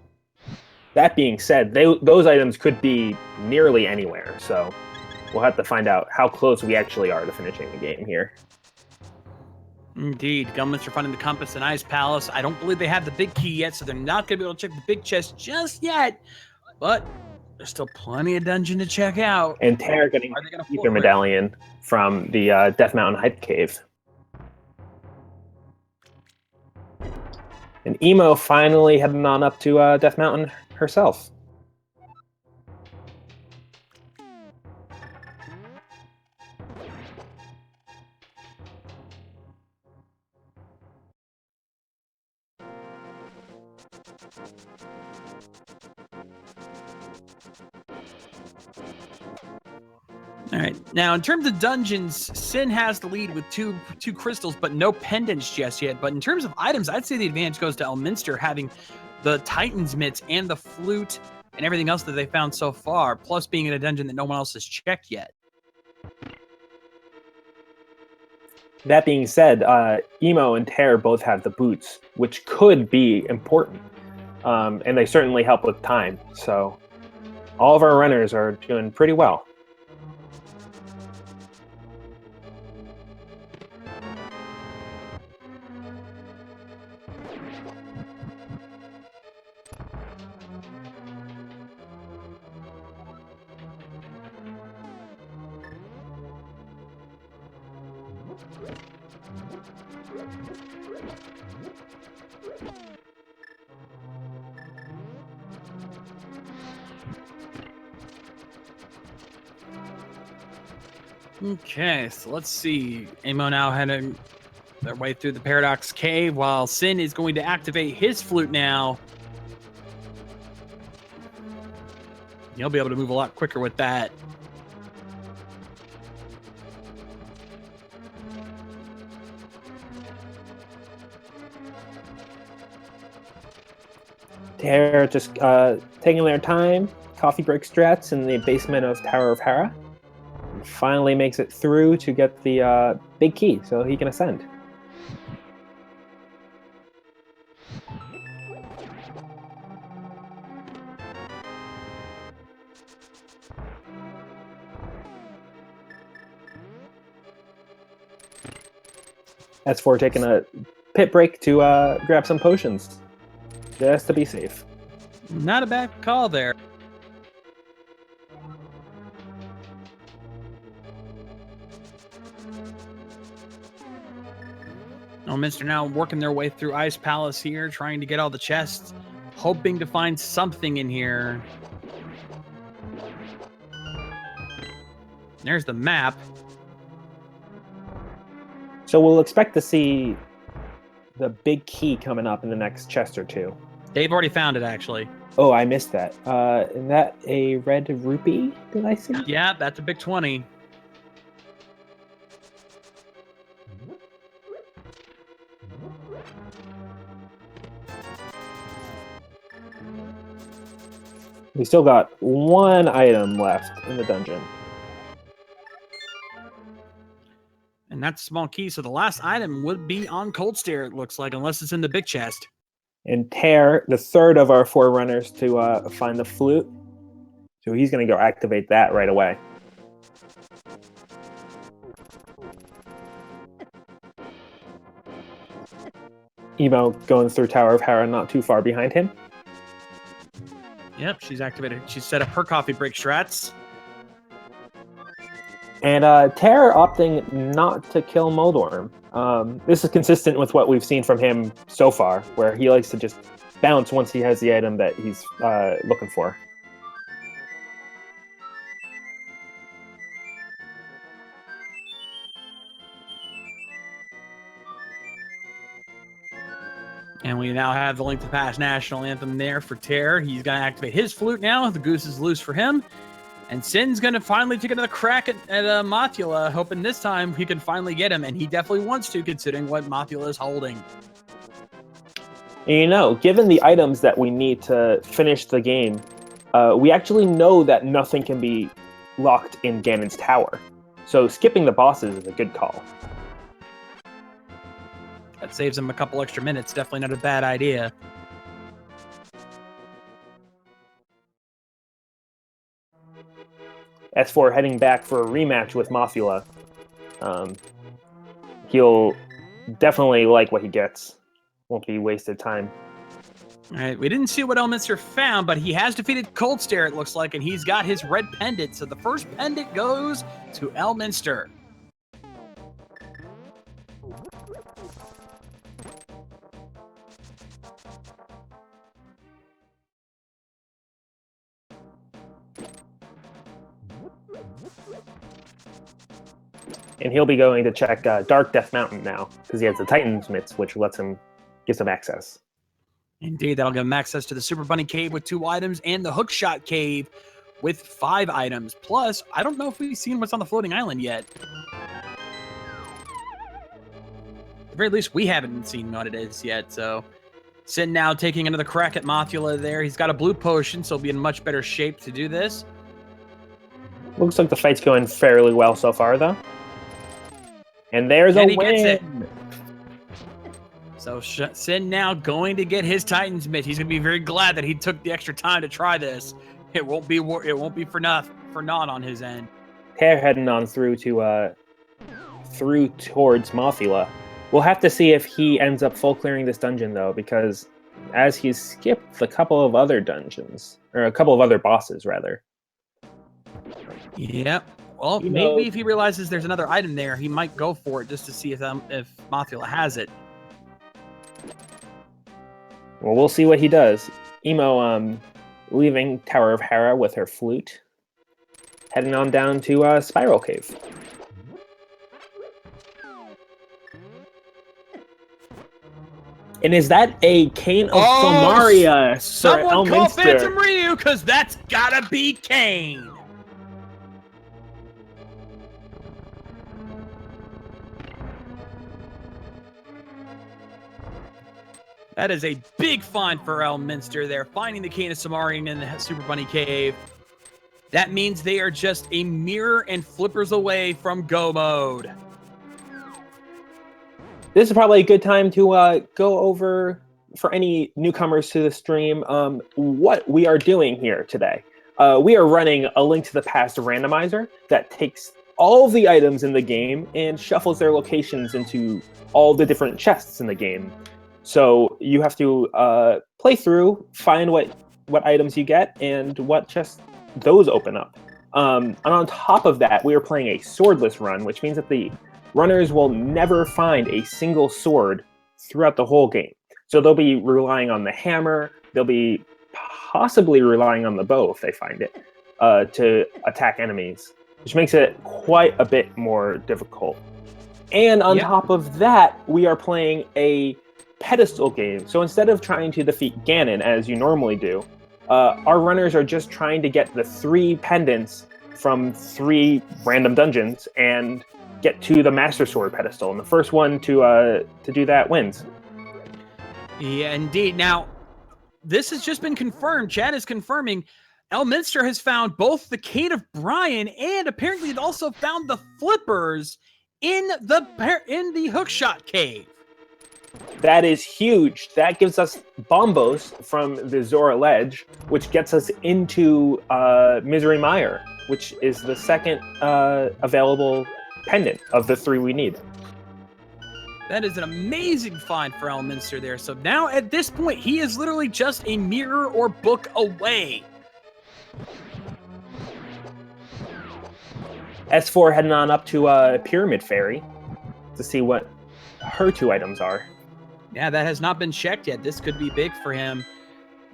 That being said, those items could be nearly anywhere, so we'll have to find out how close we actually are to finishing the game here. Indeed. Elminster finding the compass and Ice Palace. I don't believe they have the big key yet, so they're not going to be able to check the big chest just yet. But there's still plenty of dungeon to check out. And Tairr getting Ether Medallion from the Death Mountain Hype Cave. And Emo finally heading on up to Death Mountain herself. All right. Now, in terms of dungeons, Sin has the lead with two crystals, but no pendants just yet. But in terms of items, I'd say the advantage goes to Elminster having the Titan's mitts and the flute and everything else that they found so far, plus being in a dungeon that no one else has checked yet. That being said, Emo and Tairr both have the boots, which could be important. And they certainly help with time. So all of our runners are doing pretty well. Okay, so let's see. Emo now heading their way through the Paradox Cave, while Sin is going to activate his flute now. He'll be able to move a lot quicker with that. Tairr just taking their time, coffee break strats in the basement of Tower of Hera. And finally makes it through to get the big key so he can ascend. S4 taking a pit break to grab some potions, just to be safe. Not a bad call there. Elminster now working their way through Ice Palace here, trying to get all the chests, hoping to find something in here. There's the map. So we'll expect to see the big key coming up in the next chest or 2. They've already found it, actually. Oh, I missed that. Is that a red rupee, did I see? Yeah, that's a big 20. We still got 1 item left in the dungeon. And that's a small key, so the last item would be on Cold Stare, it looks like, unless it's in the big chest. And Tairr, the third of our 4 runners to find the flute. So he's going to go activate that right away. Emo going through Tower of Hera, not too far behind him. Yep, she's activated. She's set up her coffee break strats. And Tairr opting not to kill Moldorm. This is consistent with what we've seen from him so far, where he likes to just bounce once he has the item that he's looking for. And we now have the Link to the Past National Anthem there for Tairr. He's going to activate his flute now. The goose is loose for him. And Sin's going to finally take another crack at Mothula, hoping this time he can finally get him. And he definitely wants to, considering what Mothula is holding. And you know, given the items that we need to finish the game, we actually know that nothing can be locked in Ganon's tower. So skipping the bosses is a good call. That saves him a couple extra minutes. Definitely not a bad idea. As for heading back for a rematch with Mothula, he'll definitely like what he gets. Won't be wasted time. All right, we didn't see what Elminster found, but he has defeated Cold Stare, it looks like, and he's got his red pendant. So the first pendant goes to Elminster. And he'll be going to check Dark Death Mountain now, because he has the Titan's Mitts, which lets him get some access. Indeed, that'll give him access to the Super Bunny Cave with 2 items and the Hookshot Cave with 5 items. Plus, I don't know if we've seen what's on the floating island yet. At the very least, we haven't seen what it is yet, so... Sin now taking another crack at Mothula there. He's got a blue potion, so he'll be in much better shape to do this. Looks like the fight's going fairly well so far, though. And there's a win! Gets it. So Sin now going to get his Titan's Mitt. He's going to be very glad that he took the extra time to try this. It won't be for naught on his end. Tairr heading on through towards Mothula. We'll have to see if he ends up full clearing this dungeon, though, because as he's skipped a couple of other dungeons, or a couple of other bosses, rather. Yep. Well, maybe if he realizes there's another item there, he might go for it just to see if Mothula has it. Well, we'll see what he does. Emo, leaving Tower of Hera with her flute, heading on down to Spiral Cave. And is that a Cane of Somaria? Someone call Phantom Ryu, because that's gotta be Kane. That is a big find for Elminster there, finding the Cane of Samarian in the Super Bunny Cave. That means they are just a mirror and flippers away from go mode. This is probably a good time to go over, for any newcomers to the stream, what we are doing here today. We are running a Link to the Past randomizer that takes all of the items in the game and shuffles their locations into all the different chests in the game. So you have to play through, find what items you get, and what chests those open up. And on top of that, we are playing a swordless run, which means that the runners will never find a single sword throughout the whole game. So they'll be relying on the hammer, they'll be possibly relying on the bow if they find it, to attack enemies, which makes it quite a bit more difficult. And on top of that, we are playing a pedestal game. So instead of trying to defeat Ganon, as you normally do, our runners are just trying to get the 3 pendants from 3 random dungeons and get to the Master Sword pedestal. And the first one to do that wins. Yeah, indeed. Now, this has just been confirmed. Chad is confirming Elminster has found both the Cane of Brian and apparently it also found the flippers in the Hookshot Cave. That is huge. That gives us Bombos from the Zora Ledge, which gets us into Misery Mire, which is the second available pendant of the 3 we need. That is an amazing find for Elminster there. So now at this point, he is literally just a mirror or book away. S4 heading on up to Pyramid Fairy to see what her 2 items are. Yeah, that has not been checked yet. This could be big for him.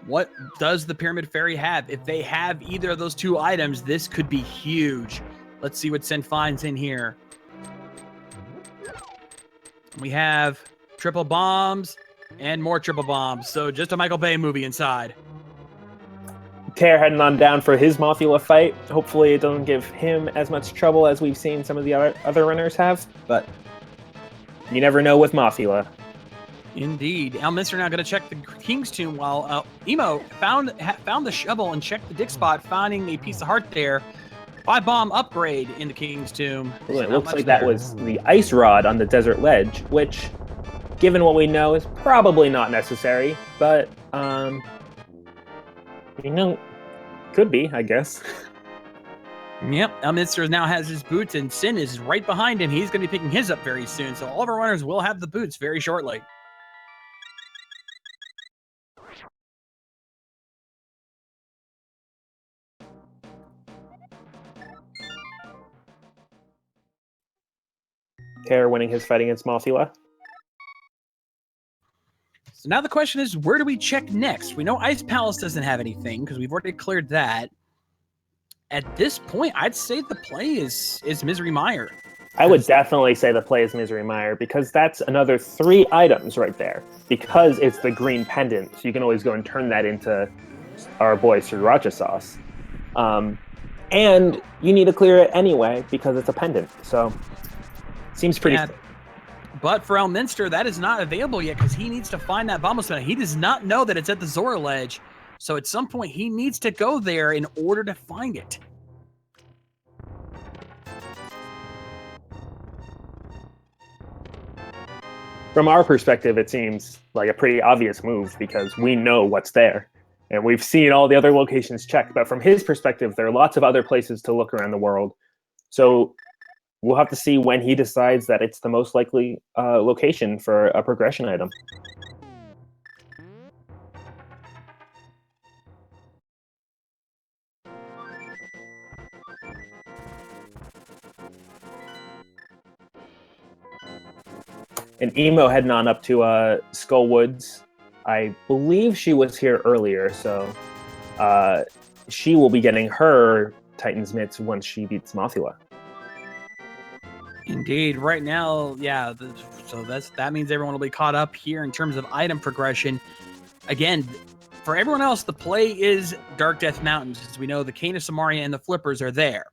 What does the Pyramid Fairy have? If they have either of those 2 items, this could be huge. Let's see what Sin finds in here. We have triple bombs and more triple bombs. So just a Michael Bay movie inside. Tairr heading on down for his Mothula fight. Hopefully it doesn't give him as much trouble as we've seen some of the other runners have, but you never know with Mothula. Indeed. Elminster now going to check the King's Tomb while Emo found the shovel and checked the dig spot, finding a piece of heart there. 5-bomb upgrade in the King's Tomb. Ooh, it looks like that was the ice rod on the desert ledge, which, given what we know, is probably not necessary, but, could be, I guess. Yep, Elminster now has his boots, and Sin is right behind him. He's going to be picking his up very soon, so all of our runners will have the boots very shortly. Tairr winning his fight against Mothula. So now the question is, where do we check next? We know Ice Palace doesn't have anything because we've already cleared that. At this point, I'd say the play is Misery Mire. I would definitely say the play is Misery Mire because that's another 3 items right there. Because it's the green pendant, so you can always go and turn that into our boy Sriracha sauce. And you need to clear it anyway because it's a pendant. So seems pretty. Yeah, but for Elminster, that is not available yet because he needs to find that Bombo Stone. He does not know that it's at the Zora ledge. So at some point, he needs to go there in order to find it. From our perspective, it seems like a pretty obvious move because we know what's there. And we've seen all the other locations checked. But from his perspective, there are lots of other places to look around the world. So we'll have to see when he decides that it's the most likely location for a progression item. And Emo heading on up to Skull Woods. I believe she was here earlier, so she will be getting her Titan's Mitts once she beats Mothula. Indeed. Right now, yeah, so that means everyone will be caught up here in terms of item progression. Again, for everyone else, the play is Dark Death Mountains. As we know, the Cane of Samaria and the Flippers are there.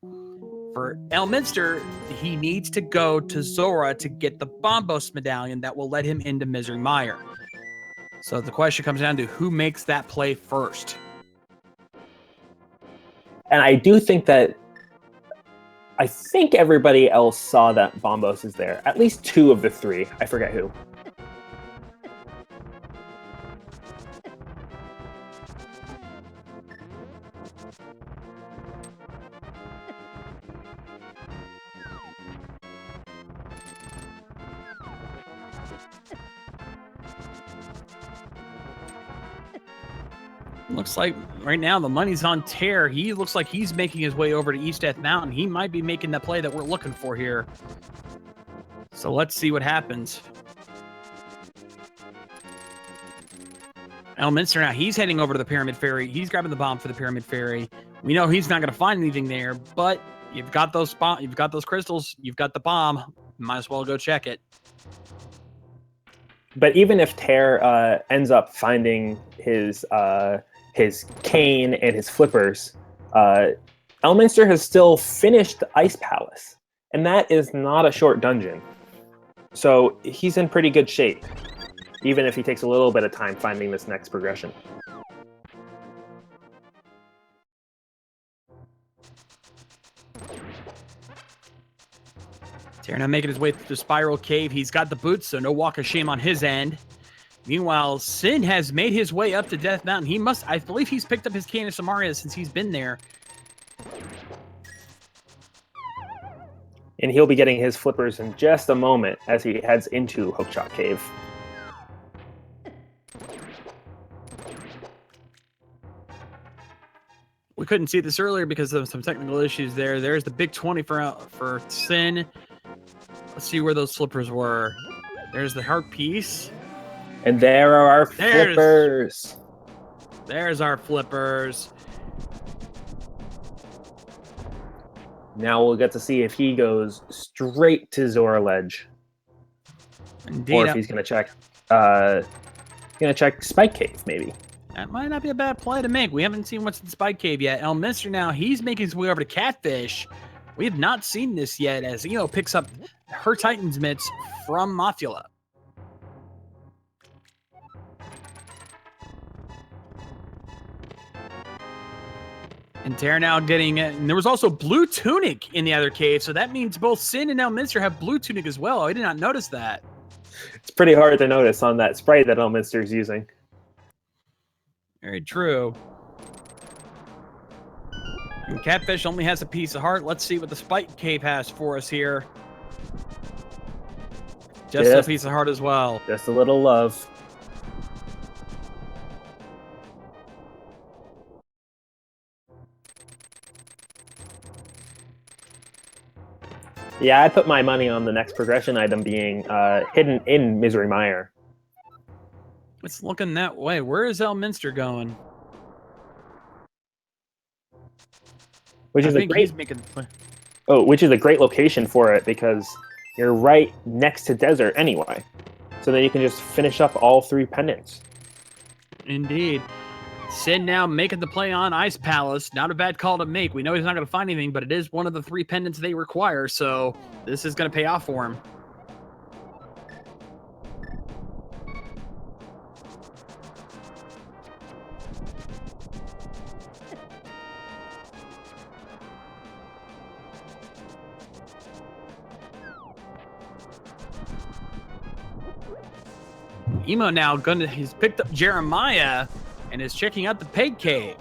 For Elminster, he needs to go to Zora to get the Bombos medallion that will let him into Misery Mire. So the question comes down to who makes that play first. And I do think that I think everybody else saw that Bombos is there. At least 2 of the 3. I forget who. Looks like right now the money's on Tairr. He looks like he's making his way over to East Death Mountain. He might be making the play that we're looking for here. So let's see what happens. Elminster now, he's heading over to the Pyramid Fairy. He's grabbing the bomb for the Pyramid Fairy. We know he's not going to find anything there, but you've got those crystals, you've got the bomb. Might as well go check it. But even if Tairr ends up finding his cane and his flippers, Elminster has still finished Ice Palace, and that is not a short dungeon. So he's in pretty good shape, even if he takes a little bit of time finding this next progression. Tairr now making his way through the Spiral Cave. He's got the boots, so no walk of shame on his end. Meanwhile, Sin has made his way up to Death Mountain. I believe he's picked up his Cane of Samaria since he's been there. And he'll be getting his flippers in just a moment as he heads into Hookshot Cave. We couldn't see this earlier because of some technical issues there. There's the big 20 for Sin. Let's see where those flippers were. There's the heart piece. And there are our flippers. There's our flippers. Now we'll get to see if he goes straight to Zora Ledge. Indeed. Or if he's gonna check Spike Cave, maybe. That might not be a bad play to make. We haven't seen what's in Spike Cave yet. Elminster now, he's making his way over to Catfish. We have not seen this yet as Emo picks up her Titan's mitts from Mothula. And Tairr now getting it. And there was also blue tunic in the other cave, so that means both Sin and Elminster have blue tunic as well. I did not notice that. It's pretty hard to notice on that spray that Elminster is using. Very true. And Catfish only has a piece of heart. Let's see what the Spike Cave has for us here. Just a piece of heart as well. Just a little love. Yeah, I put my money on the next progression item being hidden in Misery Mire. It's looking that way. Where is Elminster going? Which is a great location for it because you're right next to desert anyway. So then you can just finish up all 3 pendants. Indeed. Sin now making the play on Ice Palace. Not a bad call to make. We know he's not going to find anything, but it is one of the 3 pendants they require, so this is going to pay off for him. Emo now he's picked up Jeremiah and is checking out the Peg Cave.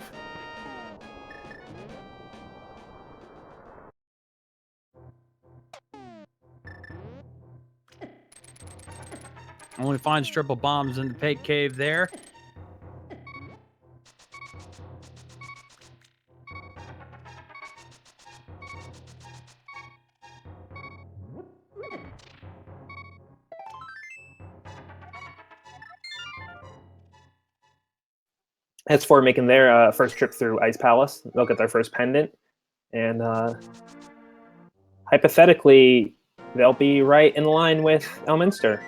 Only finds triple bombs in the Peg Cave there. As for making their first trip through Ice Palace, they'll get their first pendant. And hypothetically, they'll be right in line with Elminster.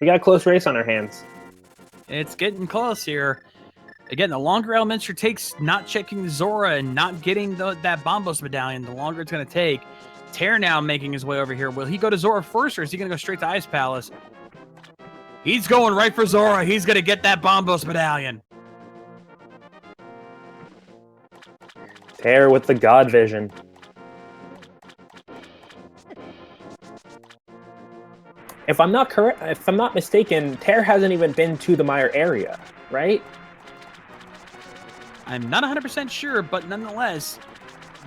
We got a close race on our hands. It's getting close here. Again, the longer Elminster takes not checking Zora and not getting that Bombos medallion, the longer it's going to take. Tairr now making his way over here. Will he go to Zora first, or is he going to go straight to Ice Palace? He's going right for Zora. He's going to get that Bombos medallion. Tairr with the God Vision. If I'm not mistaken, Tairr hasn't even been to the Mire area, right? I'm not 100% sure, but nonetheless,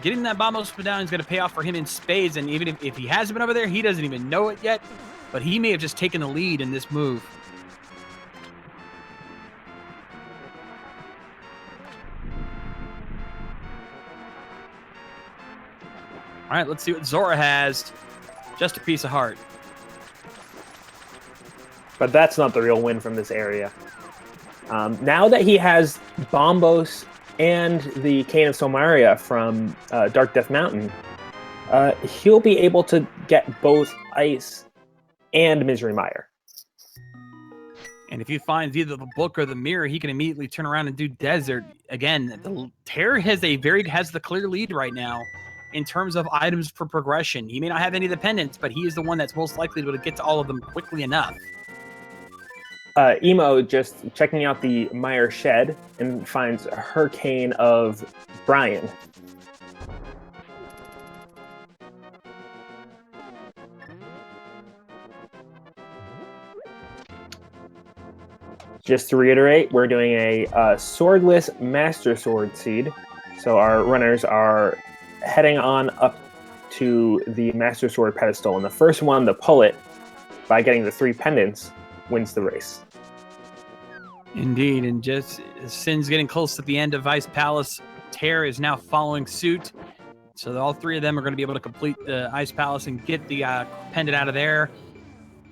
getting that Bombos medallion is going to pay off for him in spades. And even if he hasn't been over there, he doesn't even know it yet. But he may have just taken the lead in this move. All right, let's see what Zora has. Just a piece of heart. But that's not the real win from this area. Now that he has Bombos and the Cane of Somaria from Dark Death Mountain, he'll be able to get both Ice and Misery Mire. And if he finds either the book or the mirror, he can immediately turn around and do Desert. Again, Tairr has the clear lead right now in terms of items for progression. He may not have any dependents, but he is the one that's most likely to get to all of them quickly enough. Emo just checking out the Mire shed and finds a Hurricane of Brian. Just to reiterate, we're doing a Swordless Master Sword Seed. So our runners are heading on up to the Master Sword pedestal, and the first one to pull it by getting the 3 pendants wins the race. Indeed, and just as Sin's getting close to the end of Ice Palace, Tairr is now following suit. So all 3 of them are going to be able to complete the Ice Palace and get the pendant out of there.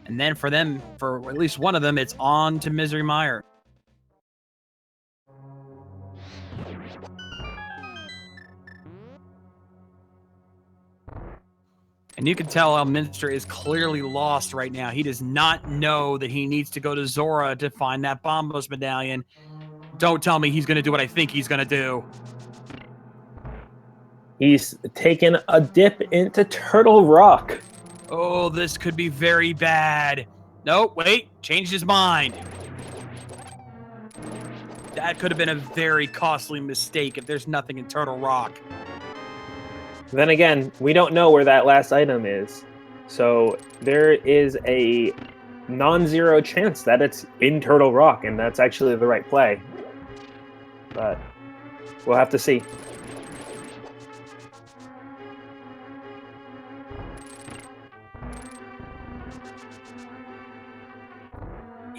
And then for them, for at least one of them, it's on to Misery Mire. And you can tell Elminster is clearly lost right now. He does not know that he needs to go to Zora to find that Bombos medallion. Don't tell me he's going to do what I think he's going to do. He's taken a dip into Turtle Rock. Oh, this could be very bad. No, wait, changed his mind. That could have been a very costly mistake if there's nothing in Turtle Rock. Then again, we don't know where that last item is. So there is a non-zero chance that it's in Turtle Rock, and that's actually the right play. But we'll have to see.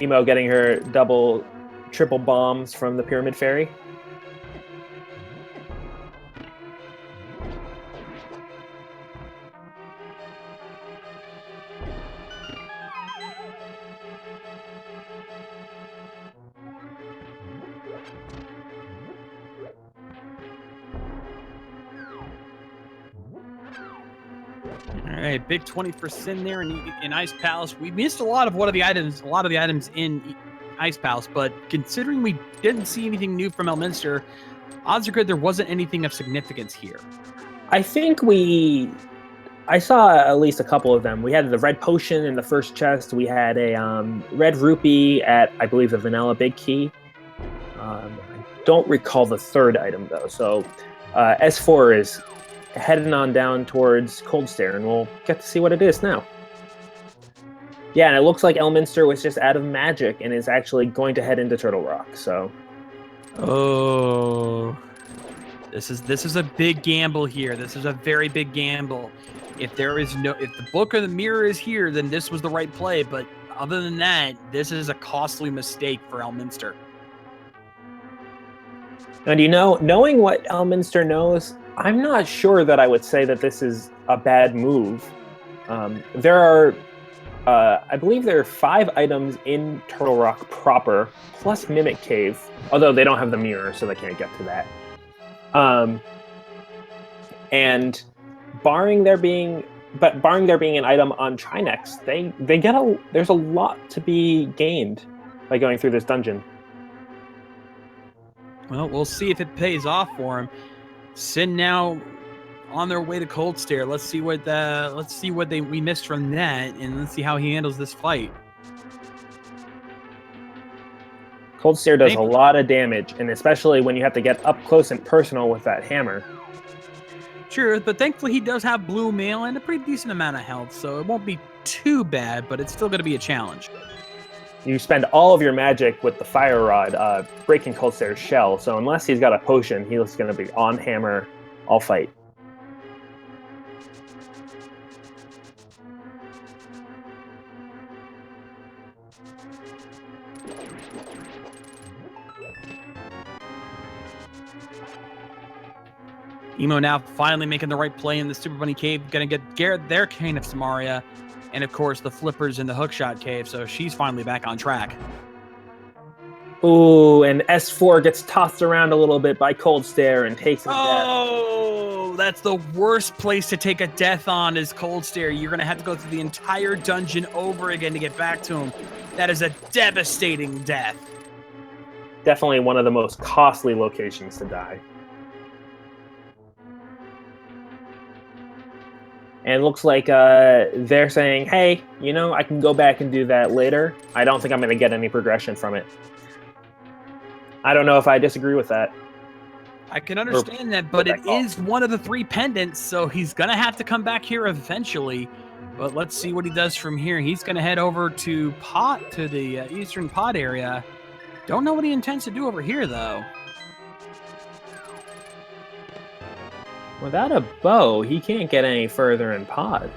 Emo getting her double, triple bombs from the Pyramid Fairy. All right, big 20 for Sin there in Ice Palace. We missed a lot of the items in Ice Palace, but considering we didn't see anything new from Elminster, odds are good there wasn't anything of significance here. I think I saw at least a couple of them. We had the red potion in the first chest. We had a red rupee at, I believe, the vanilla big key. I don't recall the third item, though. So S4 is heading on down towards Cold Stare, and we'll get to see what it is now. Yeah, and it looks like Elminster was just out of magic and is actually going to head into Turtle Rock. So, oh, this is a big gamble here. This is a very big gamble. If the book or the mirror is here, then this was the right play. But other than that, this is a costly mistake for Elminster. And knowing what Elminster knows, I'm not sure that I would say that this is a bad move. There are, I believe there are 5 items in Turtle Rock proper, plus Mimic Cave, although they don't have the mirror, so they can't get to that. And barring there being an item on Trinex, there's a lot to be gained by going through this dungeon. Well, we'll see if it pays off for him. Sin now on their way to Cold Stare. Let's see what we missed from that, and let's see how he handles this fight. Cold Stare does a lot of damage, and especially when you have to get up close and personal with that hammer. Sure, but thankfully he does have blue mail and a pretty decent amount of health, so it won't be too bad, but it's still going to be a challenge. You spend all of your magic with the Fire Rod breaking Cold Stare's shell, so unless he's got a potion, he's going to be on hammer all fight. Emo now finally making the right play in the Super Bunny Cave, going to get Garrett their Cane of Samaria, and of course the Flippers in the Hookshot Cave, so she's finally back on track. Ooh, and S4 gets tossed around a little bit by Cold Stare and takes a death. Oh, that's the worst place to take a death on is Cold Stare. You're going to have to go through the entire dungeon over again to get back to him. That is a devastating death. Definitely one of the most costly locations to die. And it looks like they're saying, hey, I can go back and do that later. I don't think I'm going to get any progression from it. I don't know if I disagree with that. I can understand that, but it is one of the 3 pendants, so he's going to have to come back here eventually. But let's see what he does from here. He's going to head over to the Eastern Pod area. Don't know what he intends to do over here, though. Without a bow, he can't get any further in pod.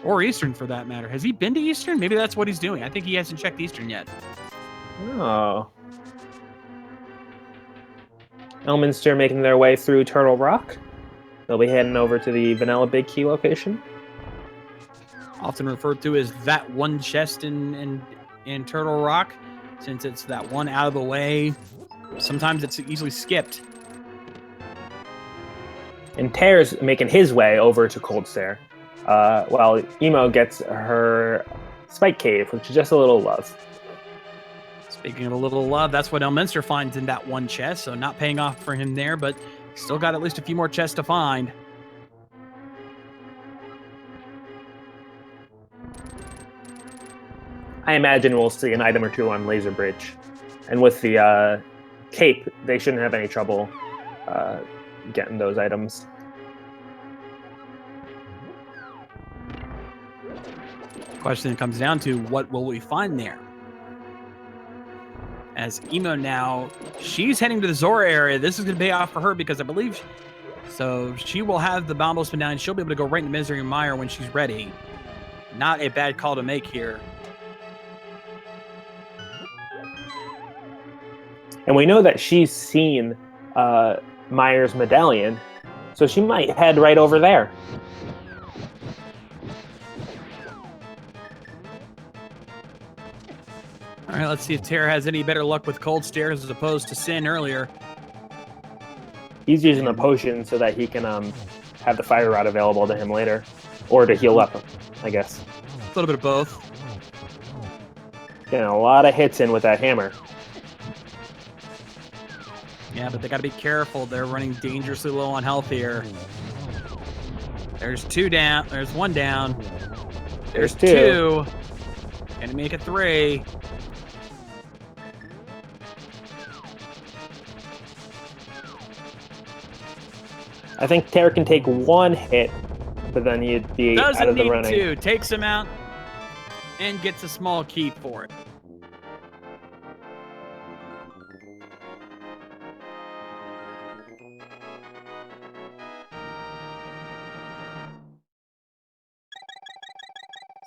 Or Eastern, for that matter. Has he been to Eastern? Maybe that's what he's doing. I think he hasn't checked Eastern yet. Oh. Elminster making their way through Turtle Rock. They'll be heading over to the Vanilla Big Key location. Often referred to as that one chest in Turtle Rock, since it's that one out of the way. Sometimes it's easily skipped. And Tairr's making his way over to Cold Stare, while Emo gets her Spike Cave, which is just a little love. Speaking of a little love, that's what Elminster finds in that one chest, so not paying off for him there, but still got at least a few more chests to find. I imagine we'll see an item or two on Laser Bridge. And with the cape, they shouldn't have any trouble getting those items. Question comes down to, what will we find there? As Emo now, she's heading to the Zora area. This is going to pay off for her because I believe... So she will have the Bombos Medallion. She'll be able to go right into Misery Mire when she's ready. Not a bad call to make here. And we know that she's seen Mire's medallion, so she might head right over there. All right, let's see if Tairr has any better luck with Cold Stairs as opposed to Sin earlier. He's using the potion so that he can have the fire rod available to him later, or to heal up, I guess. A little bit of both. Getting a lot of hits in with that hammer. Yeah, but they got to be careful. They're running dangerously low on health here. There's two down. There's one down. There's two. Gonna make it 3. I think Tairr can take one hit, but then you'd be out of the running. Doesn't need to. Takes him out and gets a small keep for it.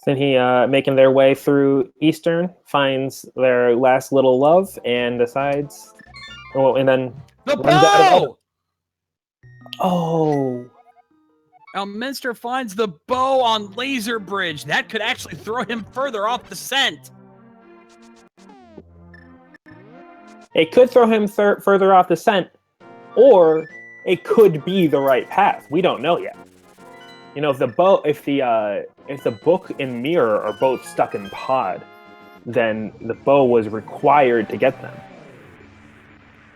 Sinhe making their way through Eastern, finds their last little love, and decides... Oh, and then... The bow! Oh! Elminster finds the bow on Laser Bridge. That could actually throw him further off the scent. It could throw him further off the scent, or it could be the right path. We don't know yet. You know, if the book and mirror are both stuck in pod, then the bow was required to get them.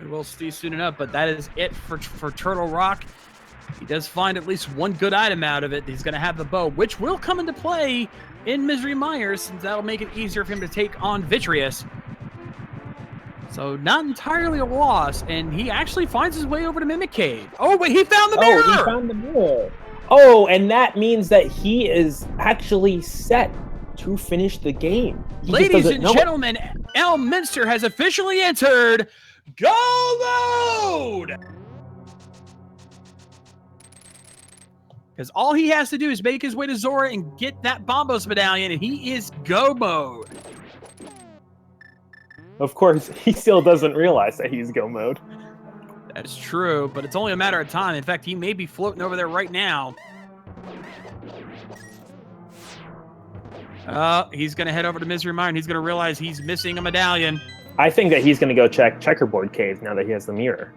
We'll see soon enough, but that is it for Turtle Rock. He does find at least one good item out of it. He's going to have the bow, which will come into play in Misery Mire, since that'll make it easier for him to take on Vitreous. So not entirely a loss, and he actually finds his way over to Mimic Cave. Oh, wait, he found the mirror! Oh, he found the mirror. Oh, and that means that he is actually set to finish the game. Ladies and gentlemen, Elminster has officially entered Go Mode! Because all he has to do is make his way to Zora and get that Bombos Medallion, and he is Go Mode. Of course, he still doesn't realize that he's Go Mode. That is true, but it's only a matter of time. In fact, he may be floating over there right now. He's going to head over to Misery Mire, and he's going to realize he's missing a medallion. I think that he's going to go check Checkerboard Cave now that he has the mirror.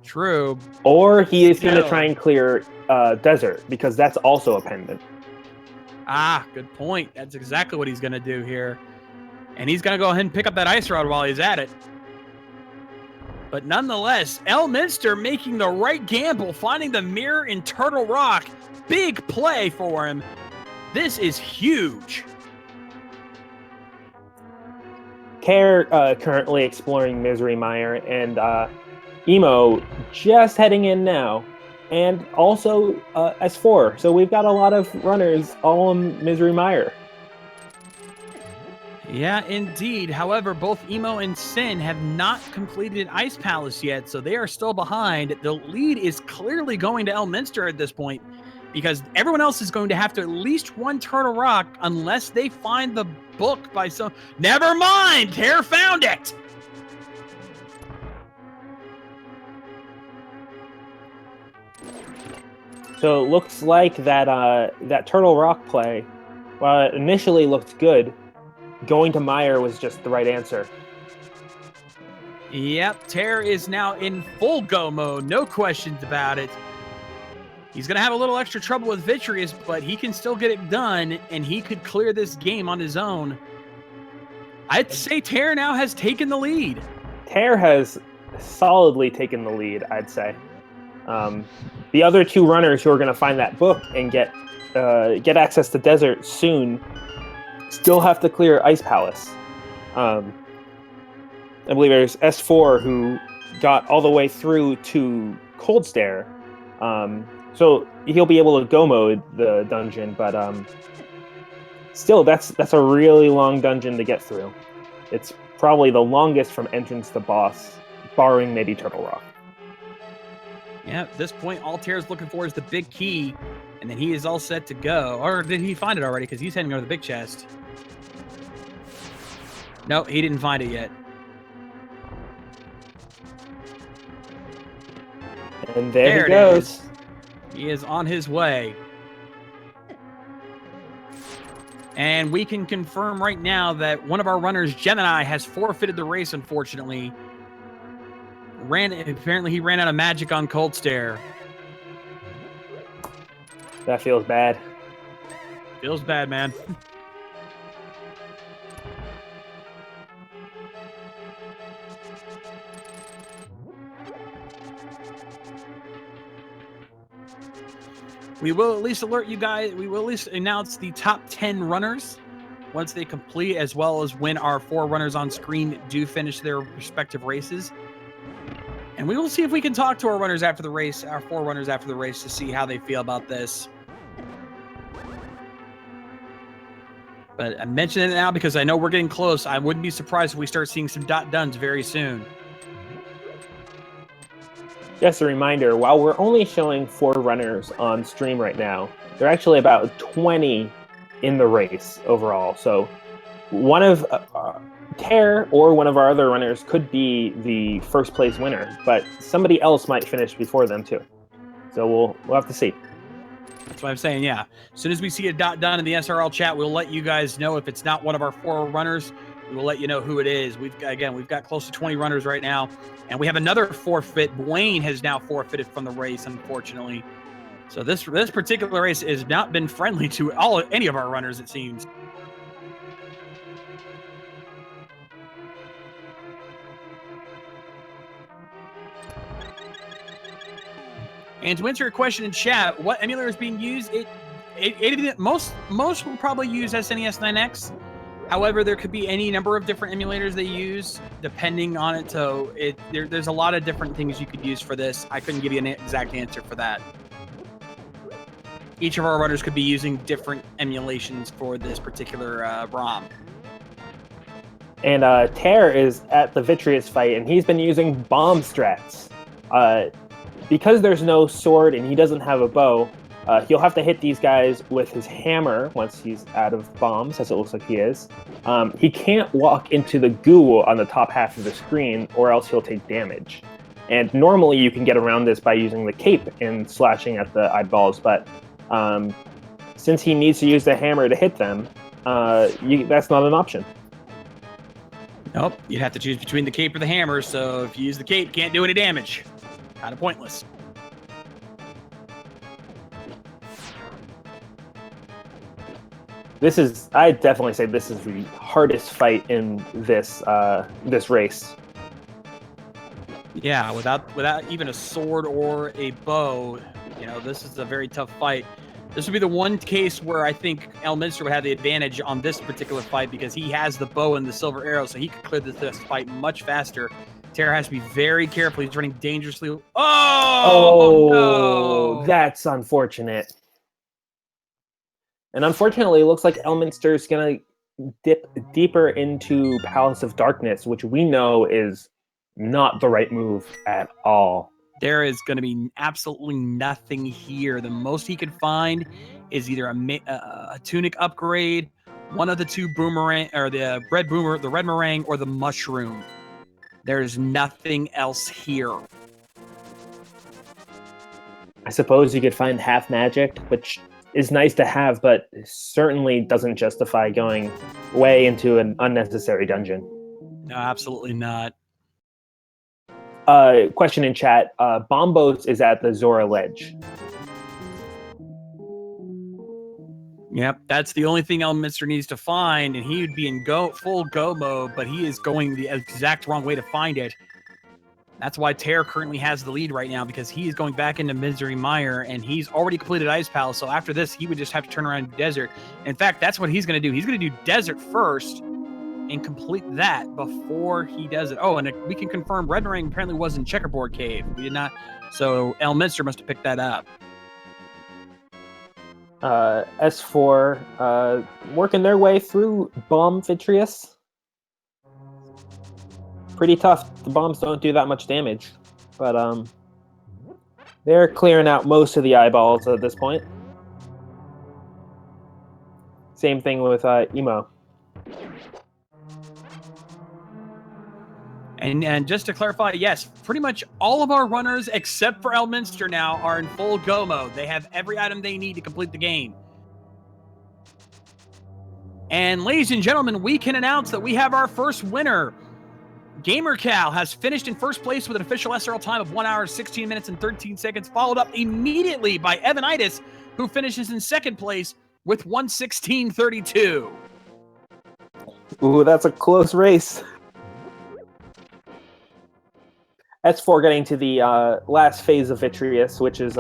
True. Or he is going to try and clear Desert, because that's also a pendant. Ah, good point. That's exactly what he's going to do here. And he's going to go ahead and pick up that Ice Rod while he's at it. But nonetheless, Elminster making the right gamble, finding the mirror in Turtle Rock. Big play for him. This is huge. Tairr currently exploring Misery Mire, and Emo just heading in now. And also S4. So we've got a lot of runners all in Misery Mire. Yeah, indeed. However, both Emo and Sin have not completed Ice Palace yet, so they are still behind. The lead is clearly going to Elminster at this point because everyone else is going to have to at least one Turtle Rock unless they find the book by some. Never mind! Tairr found it! So it looks like that Turtle Rock play, while it initially looked good, going to Meyer was just the right answer. Yep, Tairr is now in full go mode, no questions about it. He's going to have a little extra trouble with Vitreous, but he can still get it done, and he could clear this game on his own. I'd say Tairr now has taken the lead. Tairr has solidly taken the lead, I'd say. The other two runners who are going to find that book and get access to Desert soon still have to clear Ice Palace. I believe there's S4 who got all the way through to Cold Stare. So he'll be able to go mode the dungeon, but still, that's a really long dungeon to get through. It's probably the longest from entrance to boss, barring maybe Turtle Rock. Yeah, at this point, all Tairr's looking for is the big key, and then he is all set to go. Or did he find it already? Because he's heading over to the big chest. No, he didn't find it yet. And there he goes. He is on his way. And we can confirm right now that one of our runners, Gemini, has forfeited the race, unfortunately. Apparently he ran out of magic on Cold Stare. That feels bad. Feels bad, man. We will at least alert you guys. We will at least announce the top 10 runners once they complete, as well as when our 4 runners on screen do finish their respective races. And we will see if we can talk to our runners after the race, our 4 runners after the race, to see how they feel about this. But I'm mentioning it now because I know we're getting close. I wouldn't be surprised if we start seeing some .duns very soon. Just a reminder, while we're only showing 4 runners on stream right now, there are actually about 20 in the race overall. So one of Tairr or one of our other runners could be the first place winner, but somebody else might finish before them too. So we'll have to see. That's what I'm saying, yeah. As soon as we see a .done in the SRL chat, we'll let you guys know. If it's not one of our 4 runners, we will let you know who it is. We've got close to 20 runners right now, and we have another forfeit. Blaine has now forfeited from the race, unfortunately. So this particular race has not been friendly to any of our runners, it seems. And to answer your question in chat, what emulator is being used? Most will probably use SNES 9X. However, there could be any number of different emulators they use depending on it. So there's a lot of different things you could use for this. I couldn't give you an exact answer for that. Each of our runners could be using different emulations for this particular ROM. And Tairr is at the Vitreous fight, and he's been using bomb strats. Because there's no sword and he doesn't have a bow, he'll have to hit these guys with his hammer once he's out of bombs, as it looks like he is. He can't walk into the goo on the top half of the screen, or else he'll take damage. And normally you can get around this by using the cape and slashing at the eyeballs, but since he needs to use the hammer to hit them, that's not an option. Nope, you'd have to choose between the cape or the hammer, so if you use the cape, can't do any damage. Kind of pointless. I'd definitely say this is the hardest fight in this race. Yeah, without even a sword or a bow, this is a very tough fight. This would be the one case where I think Elminster would have the advantage on this particular fight because he has the bow and the silver arrow, so he could clear this fight much faster. Tairr has to be very careful. He's running dangerously. Oh, no! That's unfortunate. And unfortunately, it looks like Elminster's going to dip deeper into Palace of Darkness, which we know is not the right move at all. There is going to be absolutely nothing here. The most he could find is either a tunic upgrade, one of the two boomerang, or the red meringue, or the mushroom. There's nothing else here. I suppose you could find half magic, which is nice to have, but certainly doesn't justify going way into an unnecessary dungeon. No, absolutely not. Question in chat. Bombos is at the Zora Ledge. Yep, that's the only thing Elminster needs to find, and he would be in full go mode, but he is going the exact wrong way to find it. That's why Tairr currently has the lead right now, because he is going back into Misery Mire, and he's already completed Ice Palace, so after this, he would just have to turn around and do Desert. In fact, that's what he's going to do. He's going to do Desert first and complete that before he does it. Oh, and we can confirm Red Meringue apparently was in Checkerboard Cave. We did not, so Elminster must have picked that up. S4 working their way through Bomb Vitreous. Pretty tough. The bombs don't do that much damage, but they're clearing out most of the eyeballs at this point. Same thing with Emo. And just to clarify, yes, pretty much all of our runners, except for Elminster now, are in full go mode. They have every item they need to complete the game. And ladies and gentlemen, we can announce that we have our first winner. GamerCal has finished in first place with an official SRL time of 1 hour, 16 minutes, and 13 seconds, followed up immediately by Evanitis, who finishes in second place with 1:16:32. Ooh, that's a close race. S4 getting to the last phase of Vitreous, which is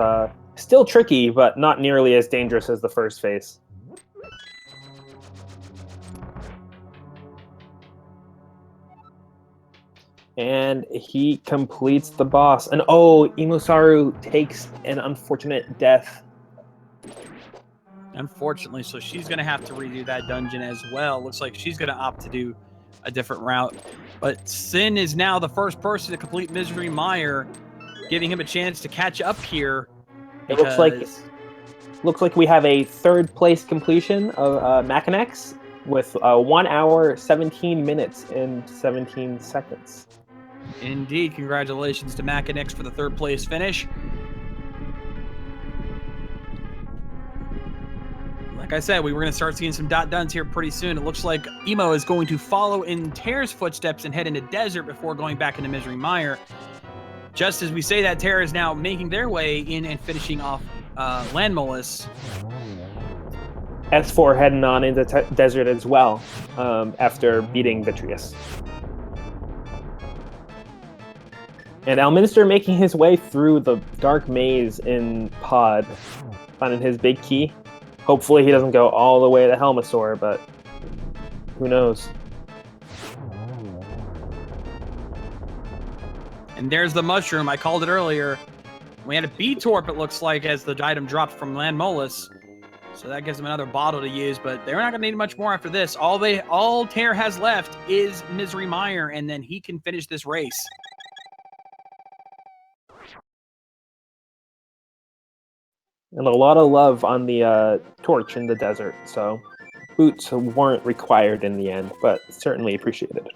still tricky, but not nearly as dangerous as the first phase. And he completes the boss. And oh, EmoSaru takes an unfortunate death. Unfortunately, so she's going to have to redo that dungeon as well. Looks like she's going to opt to do a different route. But Sin is now the first person to complete Misery Mire, giving him a chance to catch up here. It looks like we have a third place completion of Machinex with 1 hour, 17 minutes, and 17 seconds. Indeed, congratulations to Machinex for the third place finish. Like I said, we were going to start seeing some dot-duns here pretty soon. It looks like Emo is going to follow in Tairr's footsteps and head into Desert before going back into Misery Mire. Just as we say that, Tairr is now making their way in and finishing off Landmolus. S4 heading on into Desert as well after beating Vitreous. And Elminster making his way through the dark maze in Pod, finding his big key. Hopefully he doesn't go all the way to Helmasaur, but who knows? And there's the mushroom. I called it earlier. We had a B-Torp, it looks like, as the item dropped from Landmolus. So that gives him another bottle to use, but they're not going to need much more after this. All Tairr has left is Misery Mire, and then he can finish this race. And a lot of love on the torch in the desert, so boots weren't required in the end, but certainly appreciated.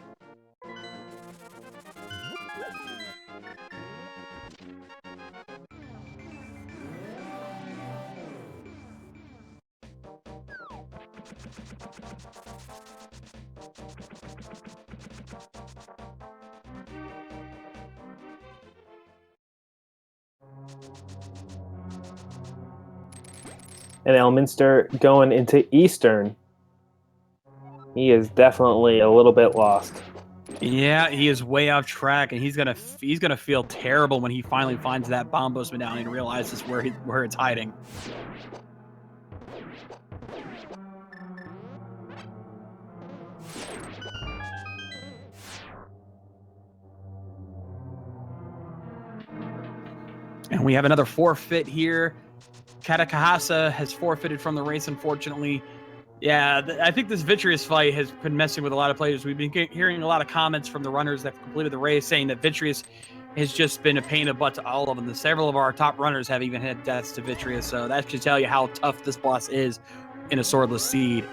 And Elminster going into Eastern. He is definitely a little bit lost. Yeah, he is way off track, and he's gonna feel terrible when he finally finds that Bombos medallion and realizes where it's hiding. And we have another forfeit here. Katakahasa has forfeited from the race, unfortunately. Yeah, I think this Vitreous fight has been messing with a lot of players. We've been hearing a lot of comments from the runners that have completed the race saying that Vitreous has just been a pain in the butt to all of them. Several of our top runners have even had deaths to Vitreous, so that should tell you how tough this boss is in a Swordless Seed.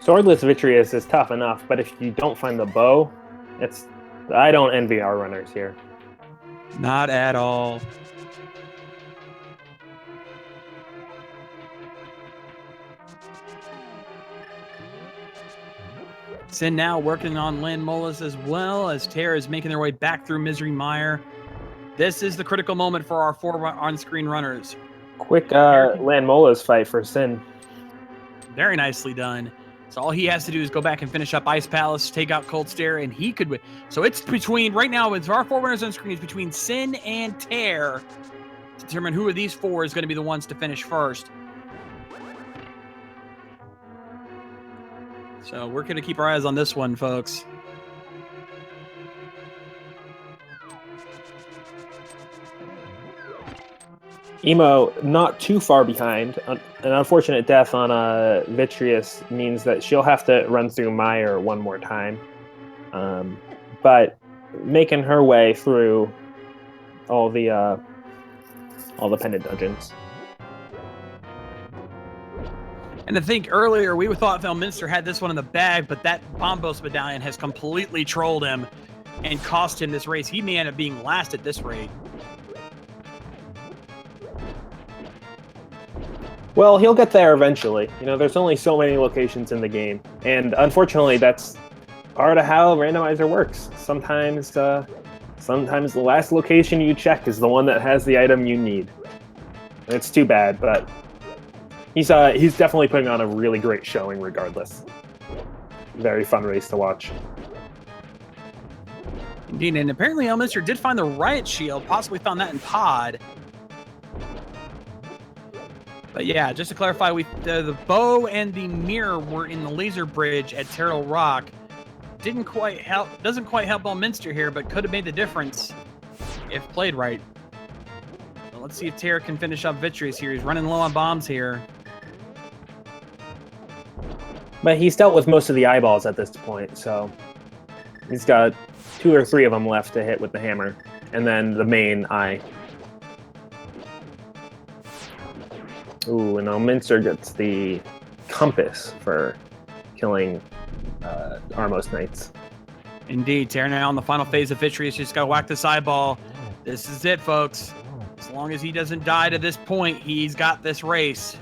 Swordless Vitreous is tough enough, but if you don't find the bow, I don't envy our runners here. Not at all. Sin now working on Land Molas as well as Tairr is making their way back through Misery Mire. This is the critical moment for our 4 on-screen runners. Quick Land Molas fight for Sin. Very nicely done. So all he has to do is go back and finish up Ice Palace, take out Cold Stare, and he could win. So it's between, right now, it's our 4 winners on screen. It's between Sin and Tairr to determine who of these 4 is going to be the ones to finish first. So we're going to keep our eyes on this one, folks. Emo not too far behind. An unfortunate death on Vitreous means that she'll have to run through Mire one more time. But making her way through all the pendant dungeons. And to think earlier, we thought Elminster had this one in the bag, but that Bombos Medallion has completely trolled him and cost him this race. He may end up being last at this rate. Well, he'll get there eventually. You know, there's only so many locations in the game. And unfortunately, that's part of how Randomizer works. Sometimes the last location you check is the one that has the item you need. And it's too bad, but he's definitely putting on a really great showing regardless. Very fun race to watch. Indeed, and apparently Elminster did find the Riot Shield, possibly found that in Pod. But yeah, just to clarify, the bow and the mirror were in the laser bridge at Turtle Rock. Doesn't quite help Elminster here, but could have made the difference if played right. So let's see if Tairr can finish up Vitreous here. He's running low on bombs here. But he's dealt with most of the eyeballs at this point, so he's got 2 or 3 of them left to hit with the hammer, and then the main eye. Ooh, and Elminster gets the compass for killing Armos Knights. Indeed, Tairr now in the final phase of Vitreous. Just got to whack this eyeball. This is it, folks. As long as he doesn't die to this point, he's got this race.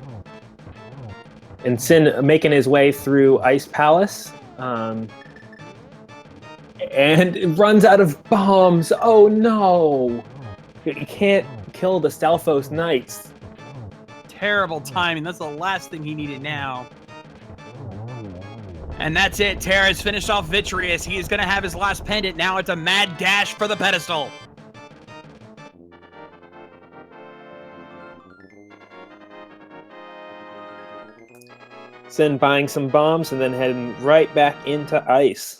And Sin making his way through Ice Palace. And runs out of bombs. Oh no! You can't kill the Stalfos Knights. Terrible timing. That's the last thing he needed now. And that's it. Tairr has finished off Vitreous. He is going to have his last pendant. Now it's a mad dash for the pedestal. Sin buying some bombs and then heading right back into ice.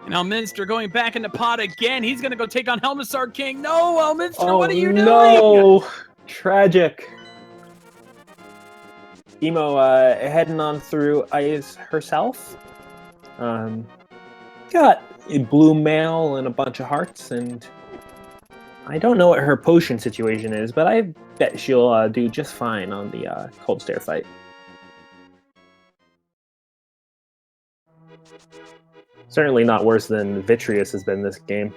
And Elminster going back into Pod again. He's going to go take on Helmsar King. No, Elminster, what are you doing? No! Tragic. Emo heading on through ice herself. Got a blue mail and a bunch of hearts, and I don't know what her potion situation is, but I bet she'll do just fine on the Cold Stare fight. Certainly not worse than Vitreous has been this game.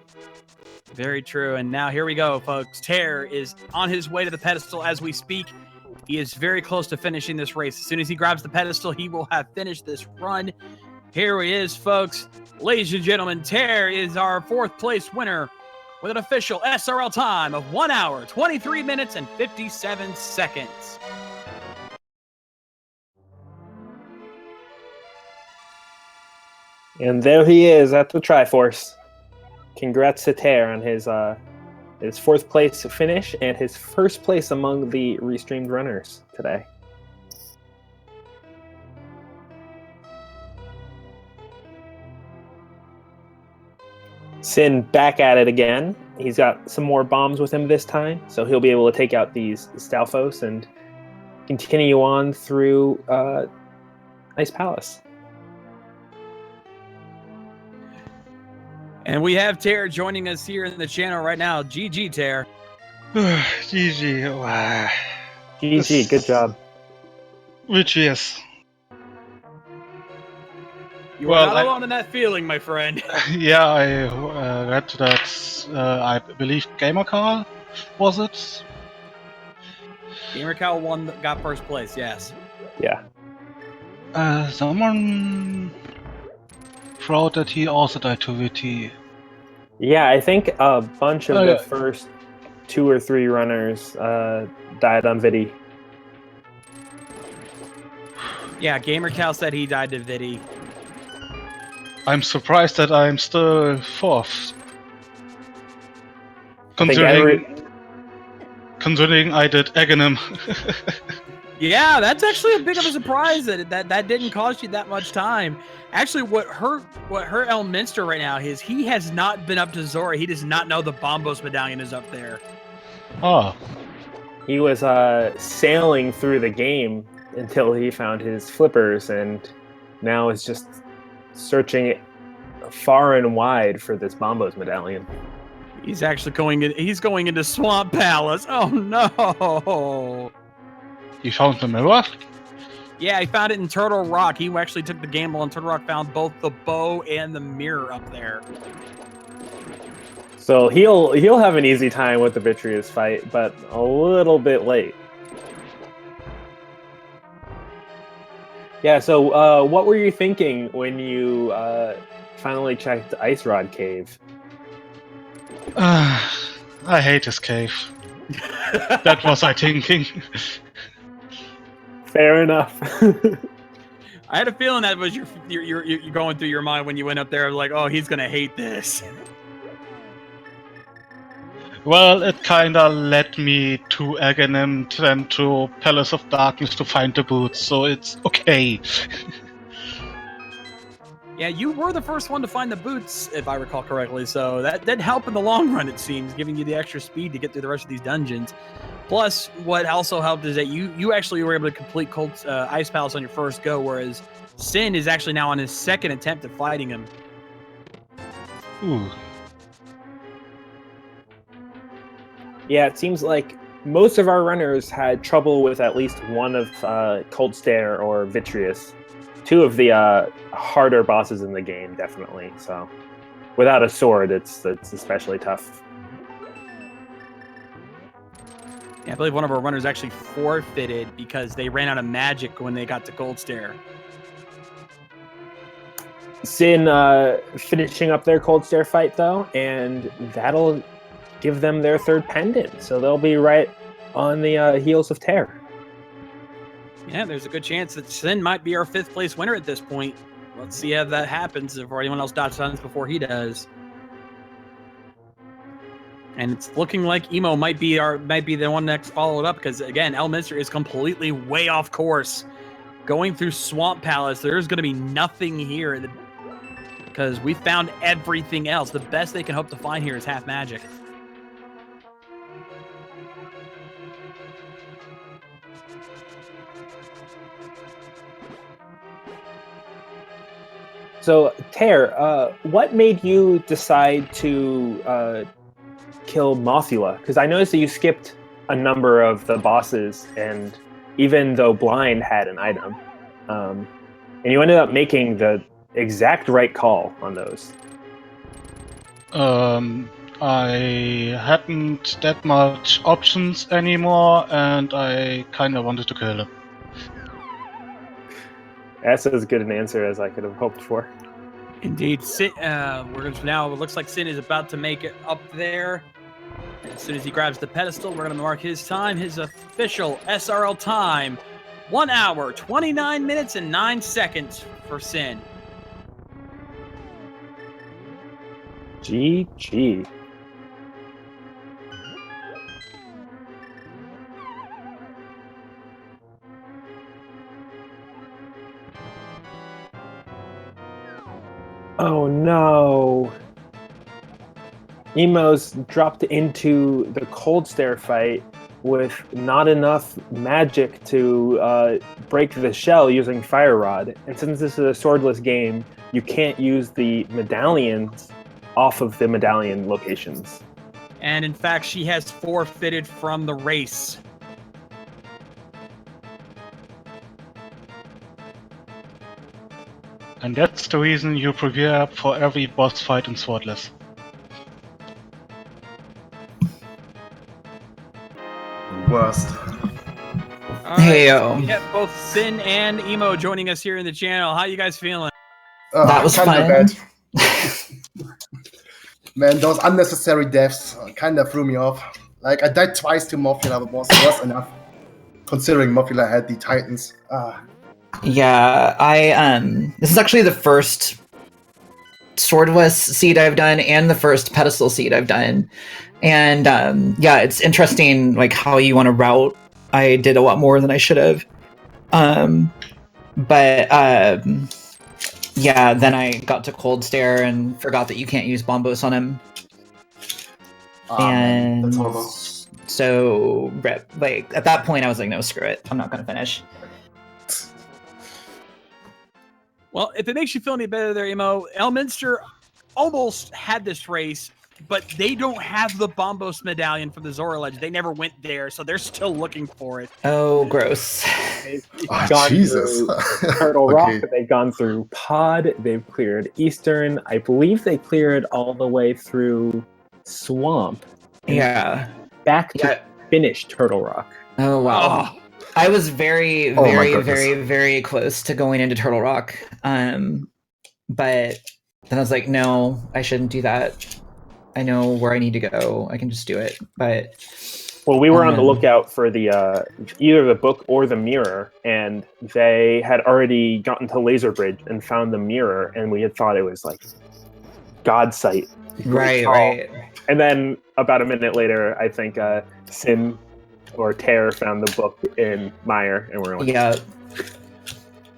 Very true. And now here we go, folks. Tairr is on his way to the pedestal as we speak. He is very close to finishing this race. As soon as he grabs the pedestal, he will have finished this run. Here he is, folks. Ladies and gentlemen, Tairr is our 4th place winner with an official SRL time of 1 hour, 23 minutes, and 57 seconds. And there he is at the Triforce. Congrats to Tairr on his his 4th place finish and his 1st place among the restreamed runners today. Sin back at it again. He's got some more bombs with him this time, so he'll be able to take out these Stalfos and continue on through Ice Palace. And we have Tairr joining us here in the channel right now. GG, Tairr. GG. Wow. GG, good job. Vitreous. You are not alone in that feeling, my friend. Yeah, I read that. I believe Gamercar was it? GamerCal got 1st place. Yes. Yeah. Someone wrote that he also died to VT. Yeah, I think a bunch of the first 2 or 3 runners died on Vidi. Yeah, GamerCal said he died to Vidi. I'm surprised that I'm still 4th. Considering I did Aghanim. Yeah, that's actually a big of a surprise that didn't cost you that much time. Actually, what hurt Elminster right now is he has not been up to Zora. He does not know the Bombos medallion is up there. Oh. He was sailing through the game until he found his flippers, and now is just searching far and wide for this Bombos medallion. He's actually going into Swamp Palace. Oh no! You found the mirror? Yeah, he found it in Turtle Rock. He actually took the gamble, and Turtle Rock found both the bow and the mirror up there. So he'll have an easy time with the Vitreous fight, but a little bit late. Yeah, so what were you thinking when you finally checked Ice Rod Cave? I hate this cave. That was I thinking. Fair enough. I had a feeling that was you're going through your mind when you went up there, like, oh, he's gonna hate this. Well, it kinda led me to Aghanim and to Palace of Darkness to find the boots, so it's okay. Yeah, you were the first one to find the boots, if I recall correctly, so that did help in the long run, it seems, giving you the extra speed to get through the rest of these dungeons. Plus, what also helped is that you actually were able to complete Ice Palace on your first go, whereas Sin is actually now on his 2nd attempt at fighting him. Ooh. Yeah, it seems like most of our runners had trouble with at least one of Cold Stare or Vitreous. 2 of the harder bosses in the game, definitely. So, without a sword, it's especially tough. Yeah, I believe one of our runners actually forfeited because they ran out of magic when they got to Gold Stare. Sin finishing up their Cold Stare fight, though, and that'll give them their 3rd pendant. So they'll be right on the heels of Tairr. Yeah, there's a good chance that Sin might be our 5th place winner at this point. Let's see how that happens if anyone else dodges on before he does. And it's looking like Emo might be the one next followed up, because again, Elminster is completely way off course. Going through Swamp Palace, there's going to be nothing here because we found everything else. The best they can hope to find here is half magic. So, Tairr, what made you decide to kill Mothula? Because I noticed that you skipped a number of the bosses, and even though Blind had an item, and you ended up making the exact right call on those. I hadn't that much options anymore, and I kind of wanted to kill him. That's as good an answer as I could have hoped for. Indeed. Sin, now it looks like Sin is about to make it up there. As soon as he grabs the pedestal, we're going to mark his time, his official SRL time. 1 hour, 29 minutes, and 9 seconds for Sin. GG. Oh no. Emo's dropped into the Cold Stare fight with not enough magic to break the shell using Fire Rod. And since this is a swordless game, you can't use the medallions off of the medallion locations. And in fact, she has forfeited from the race. And that's the reason you prepare for every boss fight in Swordless. Worst. All Hey, right, yo. so we have both Sin and Emo joining us here in the channel. How you guys feeling? That was kinda fun. bad. Man, those unnecessary deaths kind of threw me off. Like, I died twice to Mothula, but was enough. Considering Mothula had the Titans. Yeah, this is actually the first Swordless seed I've done and the first Pedestal seed I've done. And yeah, it's interesting like how you want to route. I did a lot more than I should have. Yeah, then I got to Cold Stare and forgot that you can't use Bombos on him. Man, And that's horrible. so like at that point I was like, no, screw it. I'm not gonna finish. Well, if it makes you feel any better there, Emo, Elminster almost had this race, but they don't have the Bombos medallion from the Zora Ledge. They never went there, so they're still looking for it. Oh, gross. They've Oh, gone Jesus. through Turtle Rock, Okay. they've gone through Pod, they've cleared Eastern. I believe they cleared all the way through Swamp. and Yeah. Back to Yeah. finish Turtle Rock. Oh, wow. Oh, I was very, Oh my very, goodness. very, very close to going into Turtle Rock. But then I was like, no, I shouldn't do that. I know where I need to go. I can just do it. But Well, we were on the Um, lookout for the either the book or the mirror, and they had already gotten to Laser Bridge and found the mirror, and we had thought it was like God sight. right, tall. right. And then about a minute later, I think Sin or Tairr found the book in Meyer, and we're like, Yeah.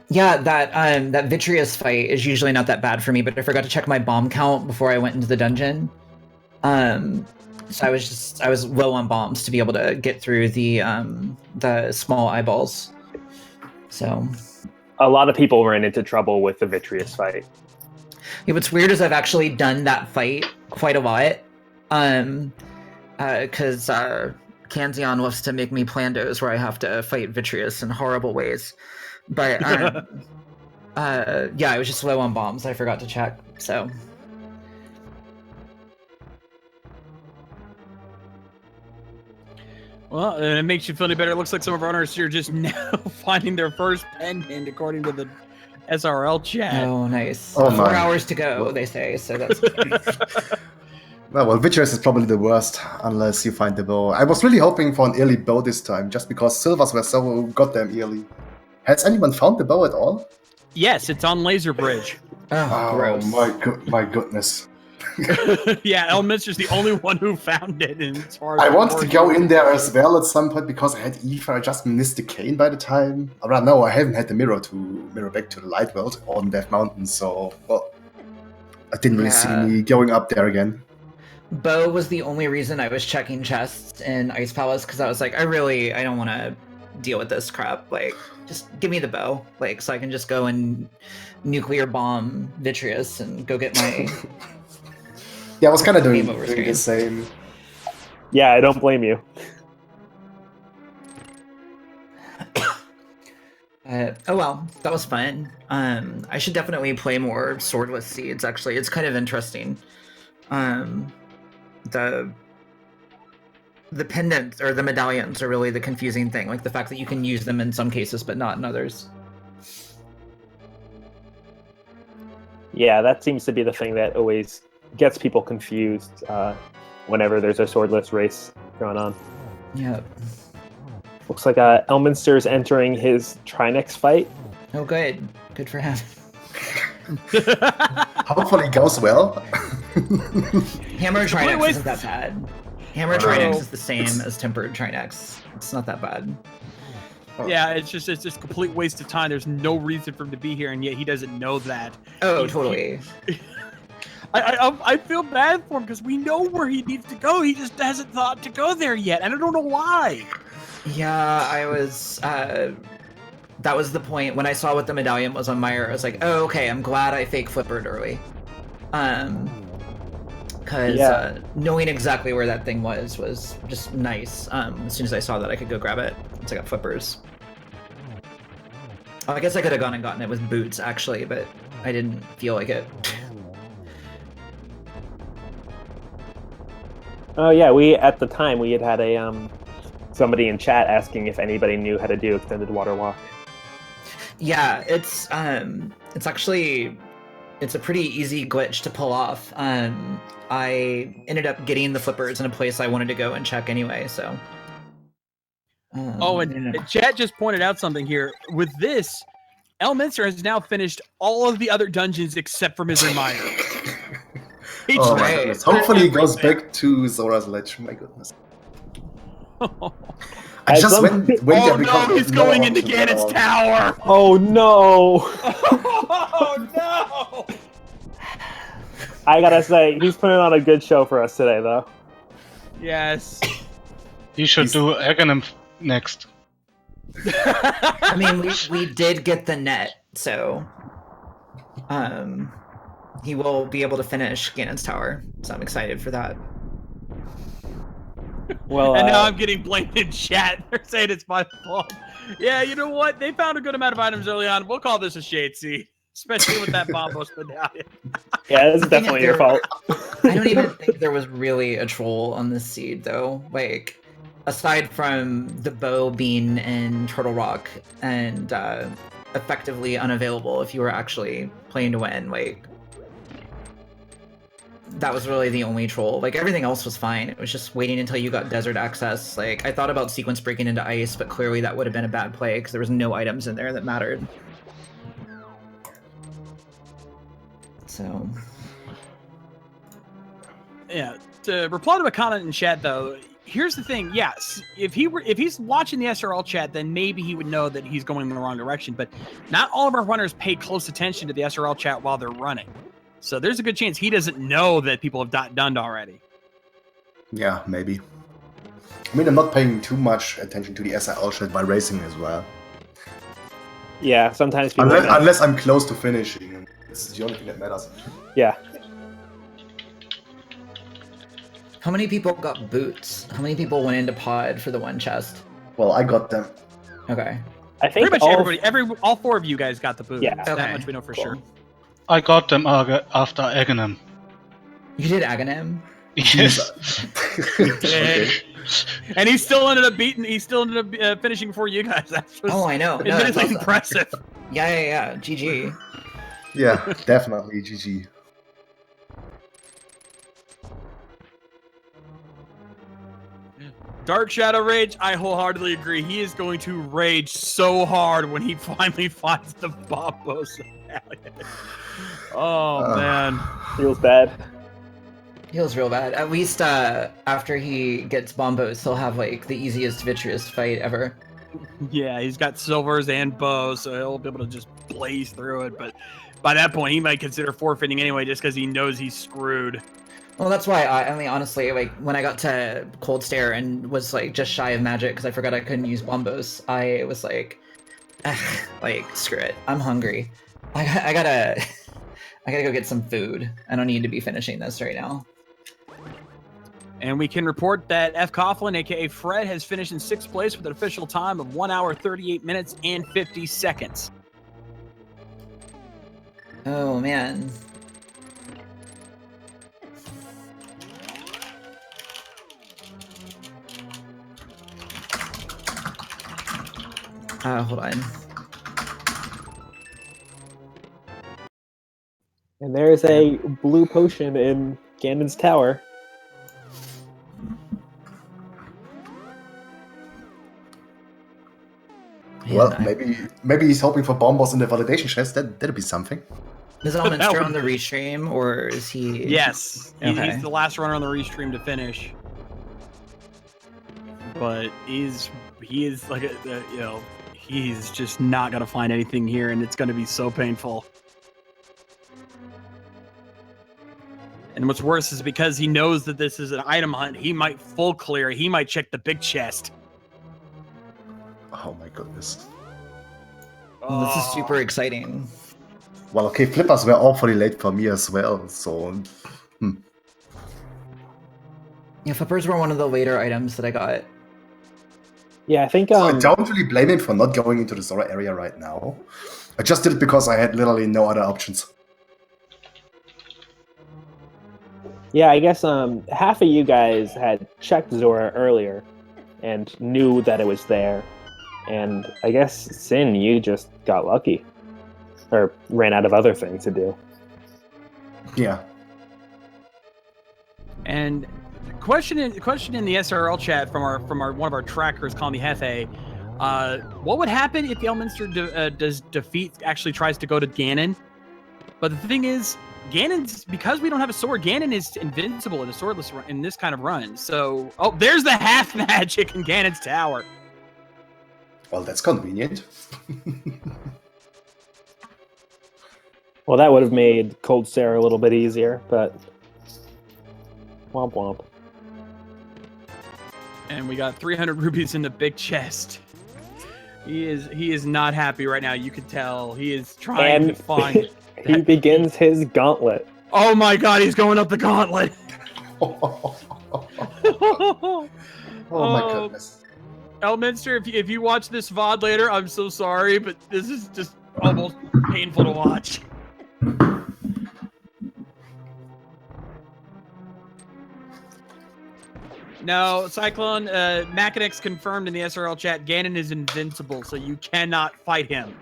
Yeah, that Vitreous fight is usually not that bad for me, but I forgot to check my bomb count before I went into the dungeon. So I was low on bombs to be able to get through the small eyeballs. So a lot of people ran into trouble with the Vitreous fight. yeah, what's weird is I've actually done that fight quite a lot. Because Kanzion loves to make me plandos where I have to fight Vitreous in horrible ways. But yeah, I was just low on bombs. I forgot to check. So well, and it makes you feel any better. It looks like some of our runners here just now finding their first pendant, according to the SRL chat. oh, nice. Oh 4 my. hours to go, they say. So that's Well, Vitreous is probably the worst unless you find the bow. I was really hoping for an early bow this time, just because silvers were so goddamn early. Has anyone found the bow at all? Yes, it's on Laser Bridge. oh, gross. My goodness. Yeah, Elminster's the only one who found it. And as far as I I'm wanted to worried- go in there as well at some point because I had Aether. I just missed the cane by the time. Right now, I haven't had the mirror to mirror back to the light world on Death Mountain, so well, I didn't really see Yeah. me going up there again. Bow was the only reason I was checking chests in Ice Palace because I was like, I don't want to deal with this crap. Like, just give me the bow, like, so I can just go and nuclear bomb Vitreous and go get my. Yeah, I was kind of doing Game over the same. Yeah, I don't blame you. Oh well, that was fun. I should definitely play more Swordless Seeds. Actually, it's kind of interesting. The pendants or the medallions are really the confusing thing, like the fact that you can use them in some cases but not in others. Yeah, that seems to be the thing that always gets people confused whenever there's a swordless race going on. Yeah. Looks like Elminster's entering his Trinex fight. Oh, good. Good for him. Hopefully, it goes well. Hammer Trinex wait. isn't that bad. Hammer Oh. Trinex is the same as Tempered Trinex. It's not that bad. Yeah, it's just a complete waste of time. There's no reason for him to be here, and yet he doesn't know that. Oh, totally. I feel bad for him because we know where he needs to go. He just hasn't thought to go there yet, and I don't know why. Yeah, I was. That was the point when I saw what the medallion was on Meyer. I was like, oh, okay. I'm glad I fake flippered early. Because knowing exactly where that thing was just nice. As soon as I saw that, I could go grab it once I got flippers. Oh, I guess I could have gone and gotten it with boots, actually, but I didn't feel like it. Oh yeah, at the time we had a somebody in chat asking if anybody knew how to do extended water walk. Yeah, it's actually a pretty easy glitch to pull off. I ended up getting the flippers in a place I wanted to go and check anyway, so. And chat just pointed out something here. With this, Elminster has now finished all of the other dungeons except for Misery Mire. Oh my goodness. Hopefully he goes back to Zora's Ledge. My goodness. I just went there because no, he's going into Ganon's tower. Oh no! Oh no! I gotta say, he's putting on a good show for us today, though. Yes. He should do Aghanim next. I mean, we did get the net, so he will be able to finish Ganon's tower. So I'm excited for that. Well, and now I'm getting blamed in chat. They're saying it's my fault. Yeah, you know what? They found a good amount of items early on. We'll call this a shade seed, especially with that Bombos medallion. Yeah, this is definitely your fault. I don't even think there was really a troll on this seed, though. Like, aside from the bow being in Turtle Rock and effectively unavailable if you were actually playing to win, like, that was really the only troll. Like, everything else was fine. It was just waiting until you got desert access. Like, I thought about sequence breaking into ice, but clearly that would have been a bad play because there was no items in there that mattered. So, yeah. To reply to a comment in chat, though, here's the thing. Yes, if he's watching the SRL chat, then maybe he would know that he's going in the wrong direction. But not all of our runners pay close attention to the SRL chat while they're running, so there's a good chance he doesn't know that people have done already. Yeah, maybe. I mean, I'm not paying too much attention to the SRL chat by racing as well. Yeah, sometimes people unless I'm close to finishing. This is the only thing that matters. Yeah. how many people got boots? How many people went into pod for the one chest? Well, I got them. Okay. I think pretty much everybody, all four of you guys got the boots. Yeah. That Okay. much we know for Cool. sure. I got them after Aghanim. You did Aghanim? Yes. Okay. And he still ended up finishing before you guys. That's Oh, I know. No, that's admittedly awesome. impressive. Yeah. GG. Yeah, definitely GG. Dark Shadow Rage, I wholeheartedly agree. He is going to rage so hard when he finally finds the Bombos medallion. Oh, man. Feels bad. Feels real bad. At least after he gets Bombos, he'll have like the easiest Vitreous fight ever. Yeah, he's got silvers and bows, so he'll be able to just blaze through it. But by that point, he might consider forfeiting anyway, just because he knows he's screwed. Well, that's why I mean, honestly, like when I got to Cold Stare and was like just shy of magic because I forgot I couldn't use Bombos, I was like, screw it, I'm hungry. I gotta go get some food. I don't need to be finishing this right now. And we can report that F. Coughlin, aka Fred, has finished in 6th place with an official time of 1 hour, 38 minutes, and 50 seconds. Oh man. Hold on. And there's a blue potion in Ganon's tower. Well, maybe he's hoping for Bombos in the validation chest. That'd be something. Is Elminster on the restream, or is he? Yes, Okay. he's the last runner on the restream to finish. But he is like he's just not gonna find anything here, and it's gonna be so painful. And what's worse is because he knows that this is an item hunt, he might full clear. He might check the big chest. Oh my goodness. This is super exciting. Well, okay, flippers were awfully late for me as well, so... Yeah, flippers were one of the later items that I got. Yeah, I think. So I don't really blame him for not going into the Zora area right now. I just did it because I had literally no other options. Yeah, I guess half of you guys had checked Zora earlier and knew that it was there. And I guess, Sin, you just got lucky. Or ran out of other things to do. Yeah. And question in the SRL chat from our one of our trackers, Call Me Hefe. What would happen if the Elminster does defeat actually tries to go to Ganon? But the thing is, Ganon's, because we don't have a sword, Ganon is invincible in a swordless run, in this kind of run. So, oh, there's the half magic in Ganon's tower. Well, that's convenient. Well, that would have made Cold Sarah a little bit easier, but womp womp. And we got 300 rupees in the big chest. He is not happy right now. You can tell he is trying to find. He begins his gauntlet. Oh my God, he's going up the gauntlet. Oh my goodness. Elminster, if you watch this VOD later, I'm so sorry, but this is just almost painful to watch. No, Cyclone, Machinix confirmed in the SRL chat, Ganon is invincible, so you cannot fight him.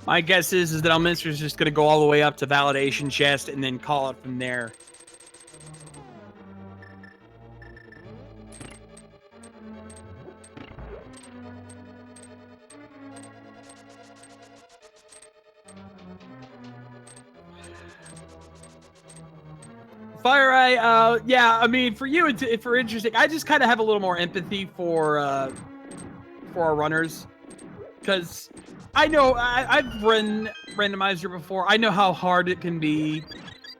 My guess is that Elminster is just going to go all the way up to Validation Chest and then call it from there. Fire Eye, yeah, I mean, for you, for interesting, I just kind of have a little more empathy for our runners, because I know I've run Randomizer before. I know how hard it can be,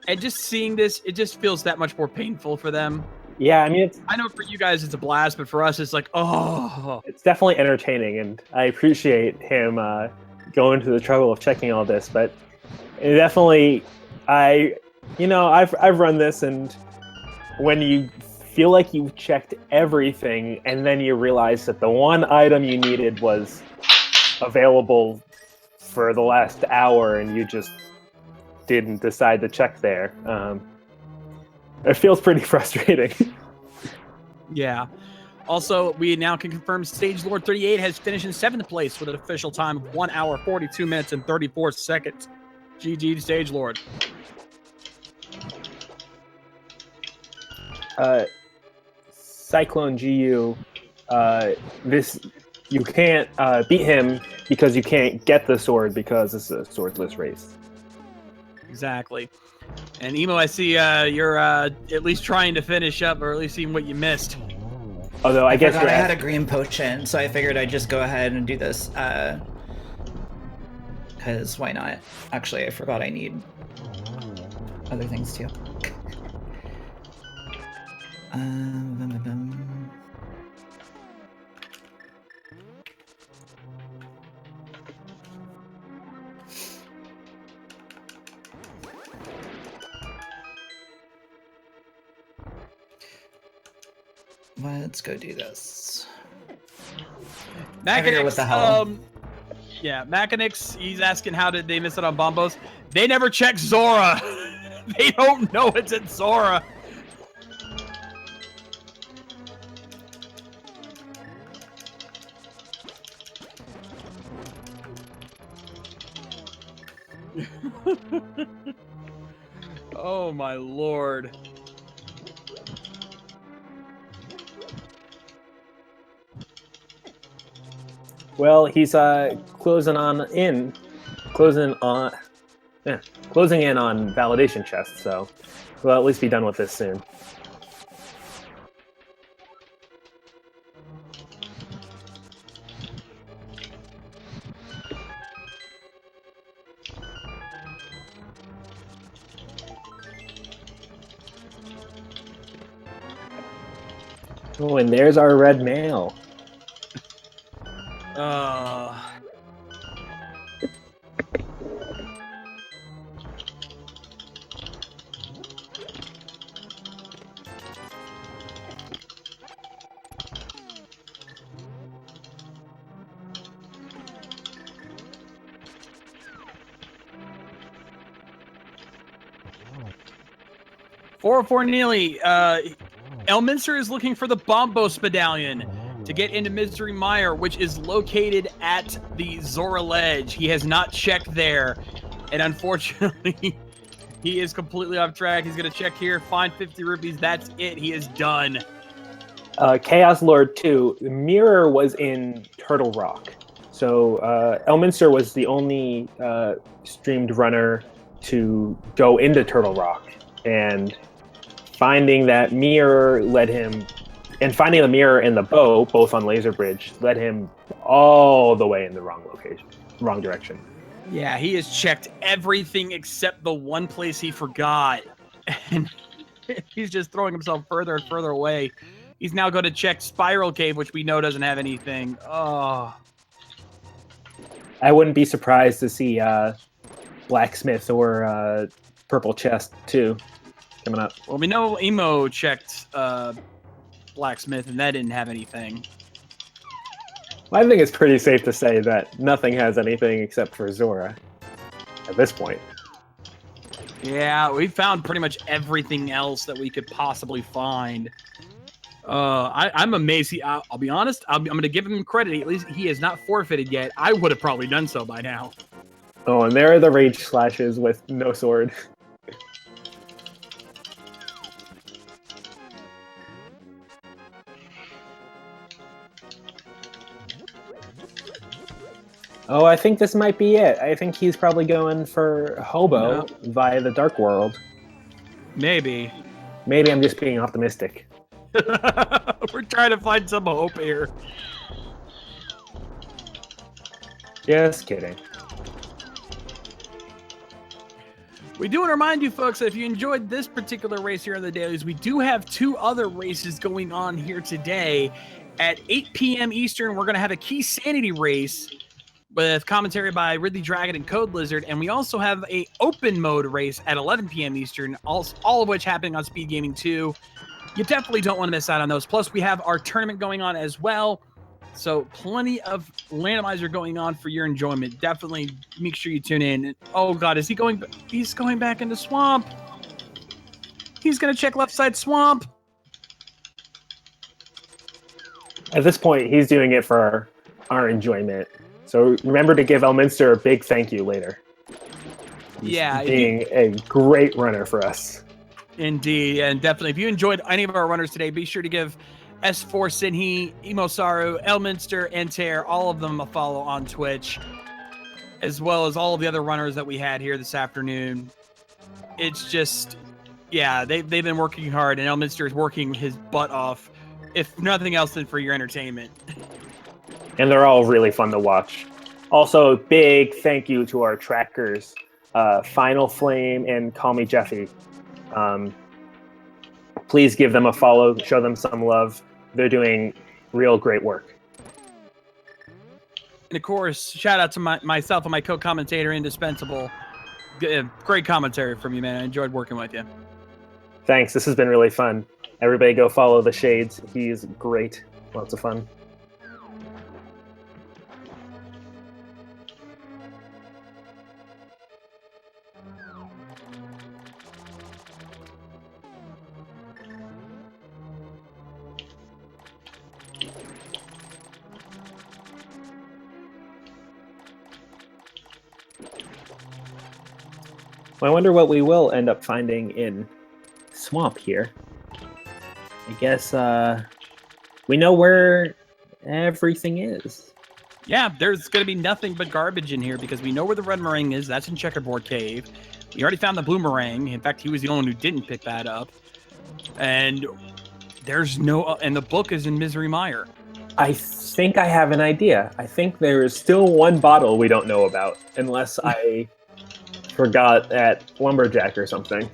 and just seeing this, it just feels that much more painful for them. Yeah, I mean, I know for you guys it's a blast, but for us, it's like, oh. It's definitely entertaining, and I appreciate him going to the trouble of checking all this, but it definitely, I've run this, and when you feel like you've checked everything, and then you realize that the one item you needed was available for the last hour, and you just didn't decide to check there. It feels pretty frustrating. Yeah. Also, we now can confirm Stage Lord 38 has finished in 7th place with an official time of 1 hour, 42 minutes, and 34 seconds. GG to Stage Lord. Cyclone GU, you can't beat him because you can't get the sword because it's a swordless race. Exactly. And Emo, I see you're at least trying to finish up, or at least seeing what you missed. Although I guess I had a green potion, so I figured I'd just go ahead and do this. Because why not? Actually, I forgot I need other things too. Let's go do this. Machinix, what the hell? Yeah, Machinix, he's asking how did they miss it on Bombos. They never check Zora. They don't know it's in Zora. Oh my lord. Well, he's closing in on validation chests, so we'll at least be done with this soon. Oh, and there's our red mail. Uh, 404 Neely, Elminster is looking for the Bombos Medallion to get into Misery Mire, which is located at the Zora Ledge. He has not checked there, and unfortunately, he is completely off track. He's going to check here, find 50 rupees. That's it. He is done. Chaos Lord 2, the mirror was in Turtle Rock. So Elminster was the only streamed runner to go into Turtle Rock. And finding that mirror led him, and finding the mirror and the bow, both on Laser Bridge, led him all the way in the wrong location, wrong direction. Yeah, he has checked everything except the one place he forgot. And he's just throwing himself further and further away. He's now going to check Spiral Cave, which we know doesn't have anything. Oh. I wouldn't be surprised to see Blacksmith or Purple Chest, too, coming up. Well, we know Emo checked Blacksmith, and that didn't have anything. I think it's pretty safe to say that nothing has anything except for Zora at this point. Yeah, we found pretty much everything else that we could possibly find. I'm amazed. I'll be honest. I'm going to give him credit. At least he has not forfeited yet. I would have probably done so by now. Oh, and there are the Rage Slashes with no sword. Oh, I think this might be it. I think he's probably going for Hobo via the Dark World. Maybe. Maybe I'm just being optimistic. We're trying to find some hope here. Just kidding. We do want to remind you folks that if you enjoyed this particular race here on the dailies, we do have 2 other races going on here today. At 8 p.m. Eastern, we're going to have a Key Sanity race with commentary by Ridley Dragon and Code Lizard, and we also have a open mode race at 11 p.m. Eastern, all of which happening on Speed Gaming 2. You definitely don't want to miss out on those. Plus, we have our tournament going on as well. So plenty of randomizer going on for your enjoyment. Definitely make sure you tune in. Oh, God, is he going? He's going back into Swamp. He's going to check left side Swamp. At this point, he's doing it for our enjoyment. So remember to give Elminster a big thank you later. He's being a great runner for us. Indeed, and definitely, if you enjoyed any of our runners today, be sure to give S4 Sinhe, EmoSaru, Elminster, and Tairr, all of them a follow on Twitch, as well as all of the other runners that we had here this afternoon. It's just, yeah, they've been working hard, and Elminster is working his butt off, if nothing else than for your entertainment. And they're all really fun to watch. Also, big thank you to our trackers, Final Flame and Call Me Jeffy. Please give them a follow, show them some love. They're doing real great work. And of course, shout out to myself and my co-commentator, Indispensable. Great commentary from you, man. I enjoyed working with you. Thanks. This has been really fun. Everybody go follow the Shades. He's great. Lots of fun. Well, I wonder what we will end up finding in Swamp here. I guess we know where everything is. Yeah, there's going to be nothing but garbage in here because we know where the red meringue is. That's in Checkerboard Cave. We already found the blue meringue. In fact, he was the only one who didn't pick that up. And there's no... and the book is in Misery Mire. I think I have an idea. I think there is still one bottle we don't know about, unless I forgot at Lumberjack or something.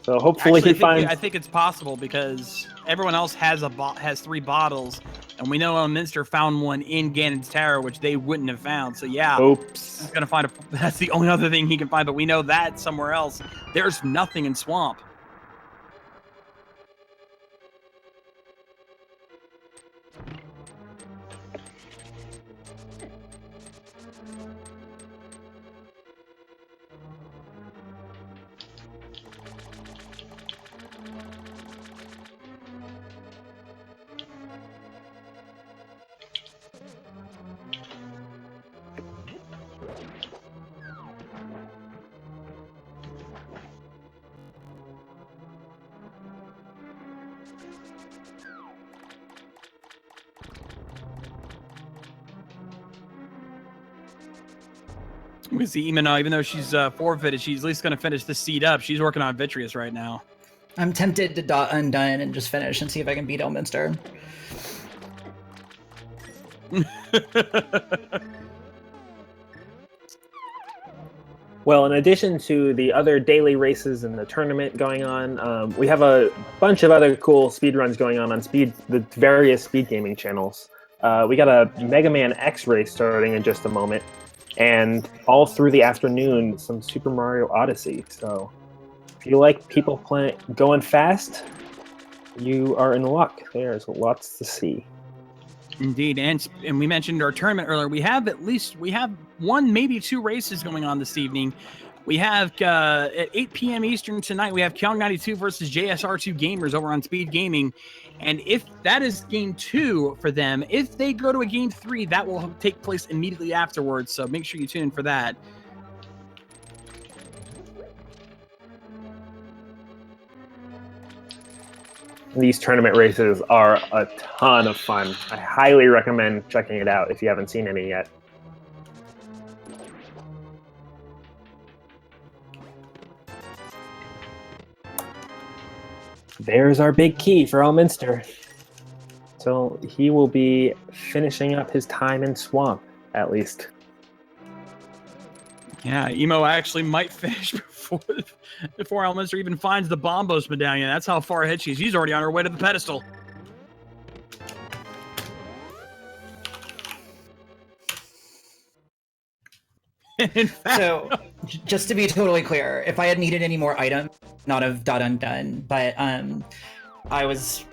So hopefully Actually, he finds. I think it's possible because everyone else has has 3 bottles, and we know Elminster found one in Ganon's Tower, which they wouldn't have found. So yeah, Oops. he's gonna find that's the only other thing he can find. But we know that somewhere else, there's nothing in Swamp. We see Ema, even though she's forfeited, she's at least going to finish the seed up. She's working on Vitreous right now. I'm tempted to dot undone and just finish and see if I can beat Elminster. Well, in addition to the other daily races and the tournament going on, we have a bunch of other cool speedruns going on the various speed gaming channels. We got a Mega Man X race starting in just a moment, and all through the afternoon, some Super Mario Odyssey. So if you like people going fast, you are in luck. There's lots to see. Indeed, and we mentioned our tournament earlier. We have 1, maybe 2 races going on this evening. We have at 8 p.m. Eastern tonight. We have Kyong 92 versus JSR2 Gamers over on Speed Gaming, and if that is game 2 for them, if they go to a game 3, that will take place immediately afterwards. So make sure you tune in for that. These tournament races are a ton of fun. I highly recommend checking it out if you haven't seen any yet. There's our big key for Elminster. So he will be finishing up his time in Swamp, at least. Yeah, Emo actually might finish before Elminster even finds the Bombos medallion. That's how far ahead she is. She's already on her way to the pedestal. In fact, So, just to be totally clear, if I had needed any more items, not have dot undone, but I was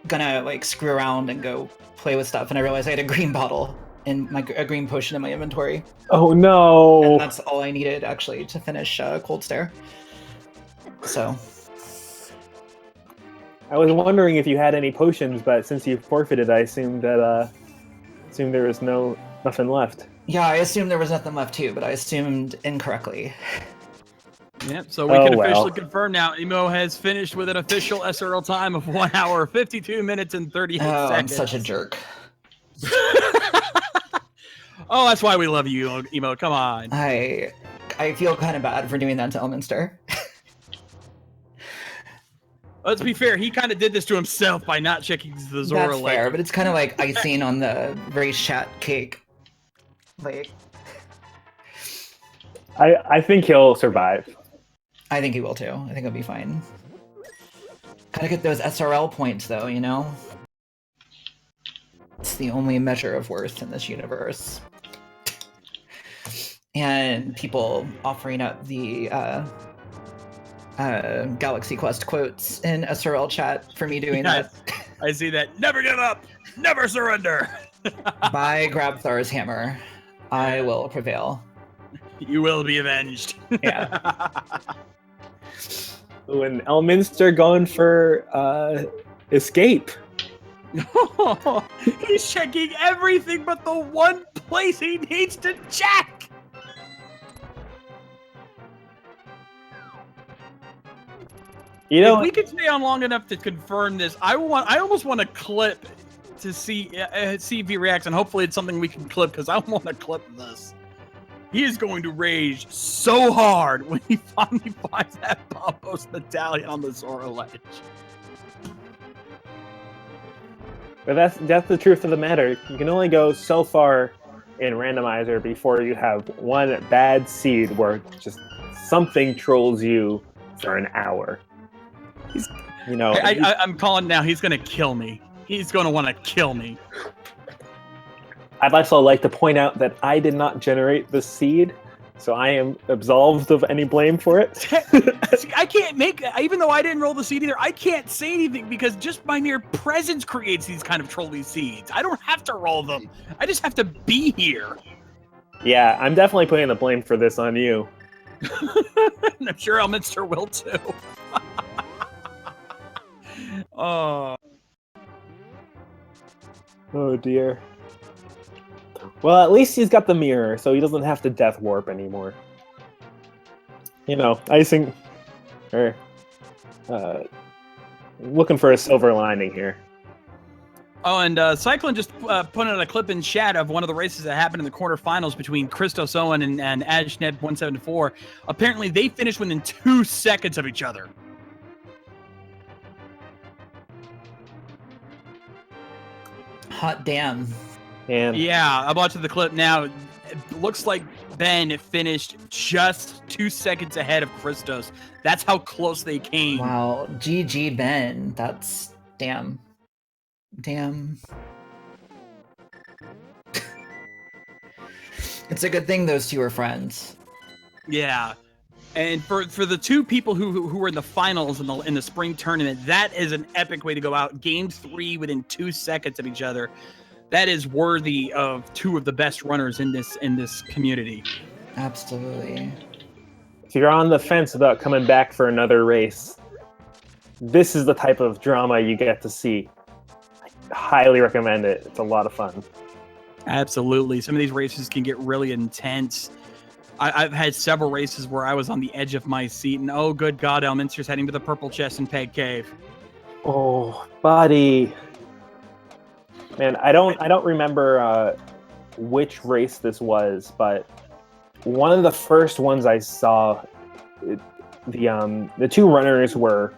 gonna like screw around and go play with stuff, and I realized I had a green bottle in a green potion in my inventory, Oh no! and that's all I needed actually to finish Cold Stare. So, I was wondering if you had any potions, but since you forfeited, I assumed that there was nothing left. yeah, I assumed there was nothing left too, but I assumed incorrectly. Yep, so we can well. officially confirm now Emo has finished with an official SRL time of 1 hour, 52 minutes, and 38 Oh, I'm seconds. such a jerk. Oh, that's why we love you, Emo. Come on. I feel kind of bad for doing that to Elminster. Let's be fair. He kind of did this to himself by not checking the Zora That's fair, but it's kind of like icing on the very chat cake. Like, I think he'll survive. I think he will too. I think he'll be fine. Gotta get those SRL points though, you know? It's the only measure of worth in this universe. And people offering up the Galaxy Quest quotes in SRL chat for me doing that. I see that. Never give up. Never surrender. By Grabthar's hammer, I will prevail. You will be avenged. Yeah. When Elminster going for escape. He's checking everything but the one place he needs to check. You know, if we could stay on long enough to confirm this, I almost want to clip to see if he reacts, and hopefully it's something we can clip because I want to clip this. He is going to rage so hard when he finally finds that Bombos medallion on the Zora ledge. but that's the truth of the matter. You can only go so far in Randomizer before you have one bad seed where just something trolls you for an hour. You know, I'm calling now. He's gonna kill me. He's gonna want to kill me. I'd also like to point out that I did not generate the seed, so I am absolved of any blame for it. See, I can't make, even though I didn't roll the seed either, I can't say anything because just my mere presence creates these kind of trolly seeds. I don't have to roll them. I just have to be here. Yeah, I'm definitely putting the blame for this on you. And I'm sure Elminster will too. Oh. Oh dear. Well, at least he's got the mirror, so he doesn't have to death warp anymore. You know, icing, or looking for a silver lining here. Oh, and Cyclone just put out a clip in chat of one of the races that happened in the quarterfinals between Christos Owen and Ajneb 174. Apparently, they finished within 2 seconds of each other. Hot damn. And Yeah, I'm watching the clip now. It looks like Ben finished just 2 seconds ahead of Christos. That's how close they came. Wow. GG Ben. That's damn. Damn. It's a good thing those two are friends. Yeah. And for the two people who were in the finals in the spring tournament, that is an epic way to go out. Game 3 within 2 seconds of each other. That is worthy of two of the best runners in this community. Absolutely. if you're on the fence about coming back for another race, this is the type of drama you get to see. I highly recommend it. It's a lot of fun. Absolutely. Some of these races can get really intense. I've had several races where I was on the edge of my seat, and oh, good God, Elminster's heading to the purple chest in Peg Cave. Oh, buddy. Man, I don't remember which race this was, but one of the first ones I saw, the two runners were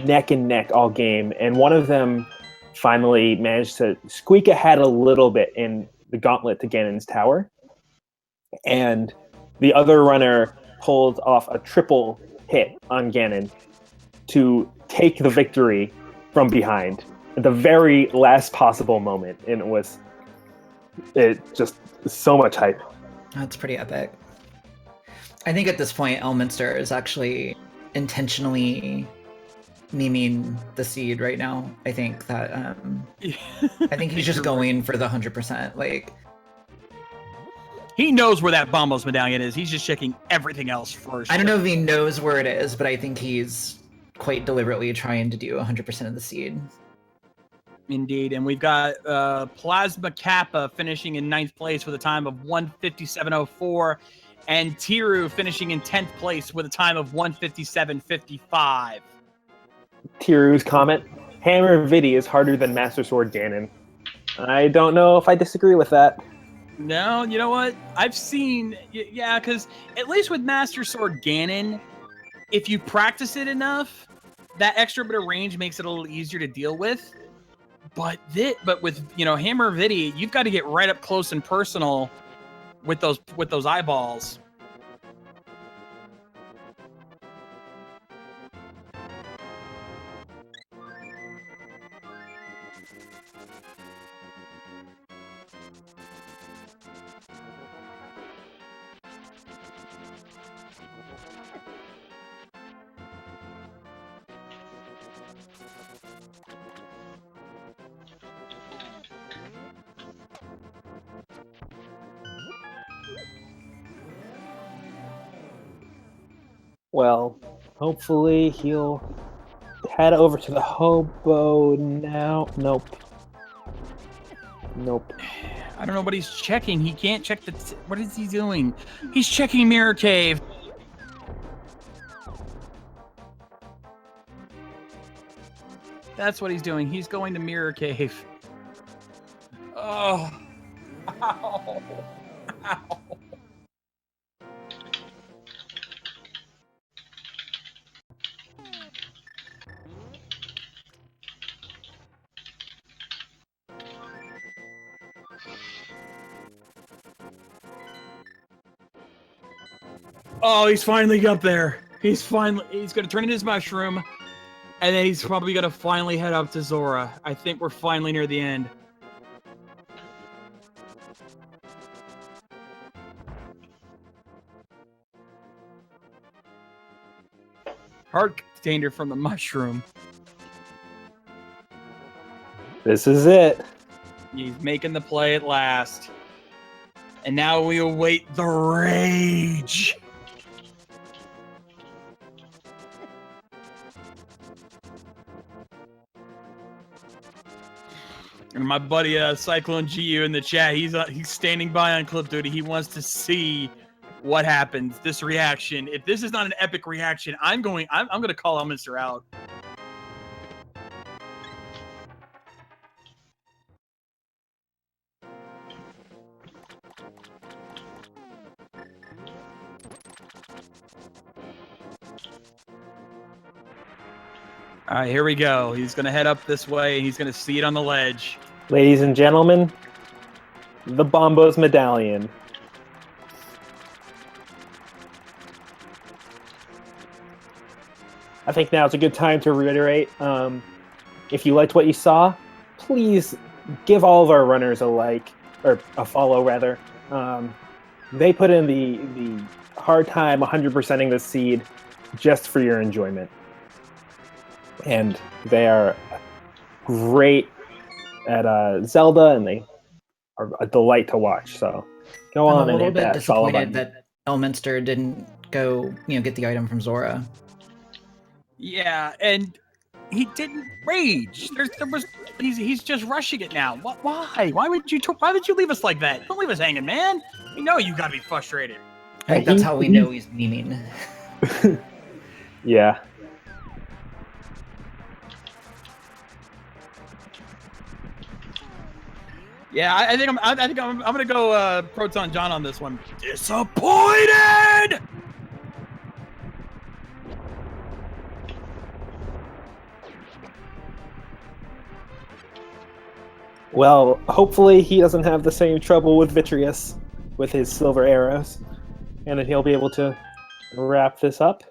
neck and neck all game, and one of them finally managed to squeak ahead a little bit in the gauntlet to Ganon's tower, and the other runner pulled off a triple hit on Ganon to take the victory from behind at the very last possible moment, and it just so much hype. That's pretty epic. I think at this point, Elminster is actually intentionally memeing the seed right now. I think that I think he's just going for the 100%. Like, he knows where that Bombos medallion is. He's just checking everything else first. I don't know if he knows where it is, but I think he's quite deliberately trying to do 100% of the seed. Indeed, and we've got Plasma Kappa finishing in 9th place with a time of 1:57.04, and Tiru finishing in 10th place with a time of 1:57.55. Tiru's comment: Hammer Vidi is harder than Master Sword Ganon. I don't know if I disagree with that. No, you know what? I've seen, yeah, because at least with Master Sword Ganon, if you practice it enough, that extra bit of range makes it a little easier to deal with. But with Hammer Vidi, you've got to get right up close and personal with those eyeballs. Well, hopefully he'll head over to the hobo now. Nope. I don't know what he's checking. He can't check what is he doing? He's checking Mirror Cave. That's what he's doing. He's going to Mirror Cave. Oh. Ow. Ow. Oh, he's finally up there. He's gonna turn into his mushroom. And then he's probably gonna finally head up to Zora. I think we're finally near the end. Hard danger from the mushroom. This is it. He's making the play at last. And now we await the rage. And my buddy Cyclone GU in the chat, he's standing by on clip duty. He wants to see what happens. This reaction. If this is not an epic reaction, I'm going to call Elminster out. All right, here we go. He's going to head up this way. He's going to see it on the ledge. Ladies and gentlemen, the Bombos Medallion. I think now's a good time to reiterate. If you liked what you saw, please give all of our runners a like, or a follow rather. They put in the hard time 100%ing the seed just for your enjoyment. And they are great at Zelda, and they are a delight to watch. So go on I'm a and little hit bit that follow disappointed button. that Elminster didn't go, get the item from Zora. Yeah, and he didn't rage. He's just rushing it now. Why? Why would you leave us like that? Don't leave us hanging, man. We know you gotta be frustrated. I think that's how we know he's memeing. Yeah. Yeah, I think I'm gonna go Proton John on this one. Disappointed. Well, hopefully he doesn't have the same trouble with Vitreous with his silver arrows, and then he'll be able to wrap this up.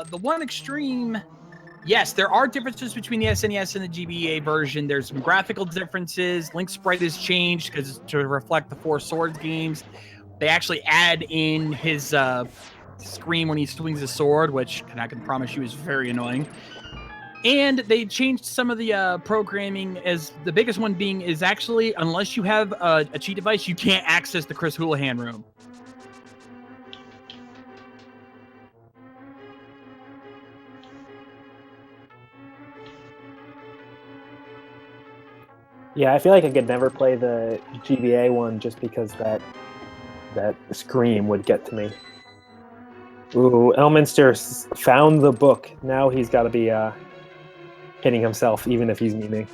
The one extreme. Yes, there are differences between the SNES and the GBA version. There's some graphical differences. Link's sprite has changed because to reflect the Four Swords games. They actually add in his scream when he swings his sword, which I can promise you is very annoying. And they changed some of the programming, as the biggest one being is actually, unless you have a cheat device, you can't access the Chris Houlihan room. Yeah, I feel like I could never play the GBA one just because that scream would get to me. Ooh, Elminster found the book. Now he's got to be hitting himself, even if he's memeing.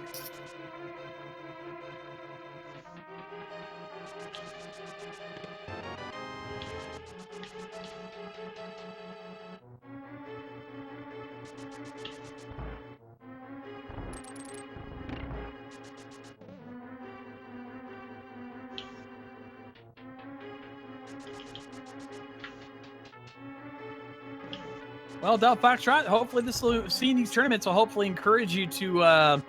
Well, Del Foxtrot, hopefully seeing these tournaments will hopefully encourage you to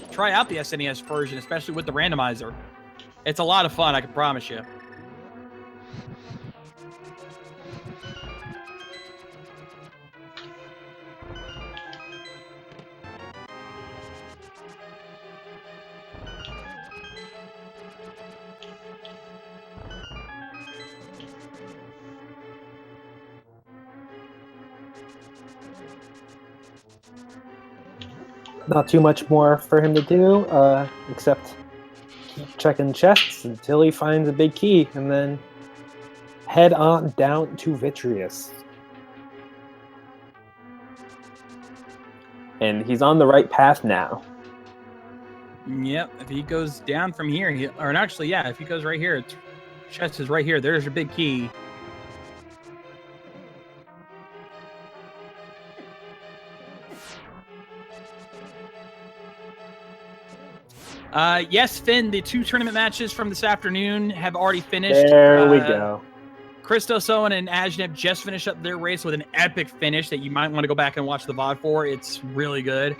try out the SNES version, especially with the randomizer. It's a lot of fun, I can promise you. Not too much more for him to do, except keep checking chests until he finds a big key, and then head on down to Vitreous. And he's on the right path now. Yep, if he goes down from here, if he goes right here, chest is right here. There's your big key. Yes, Finn, the 2 tournament matches from this afternoon have already finished. There we go. Christos Owen and Ajneb just finished up their race with an epic finish that you might want to go back and watch the VOD for. It's really good.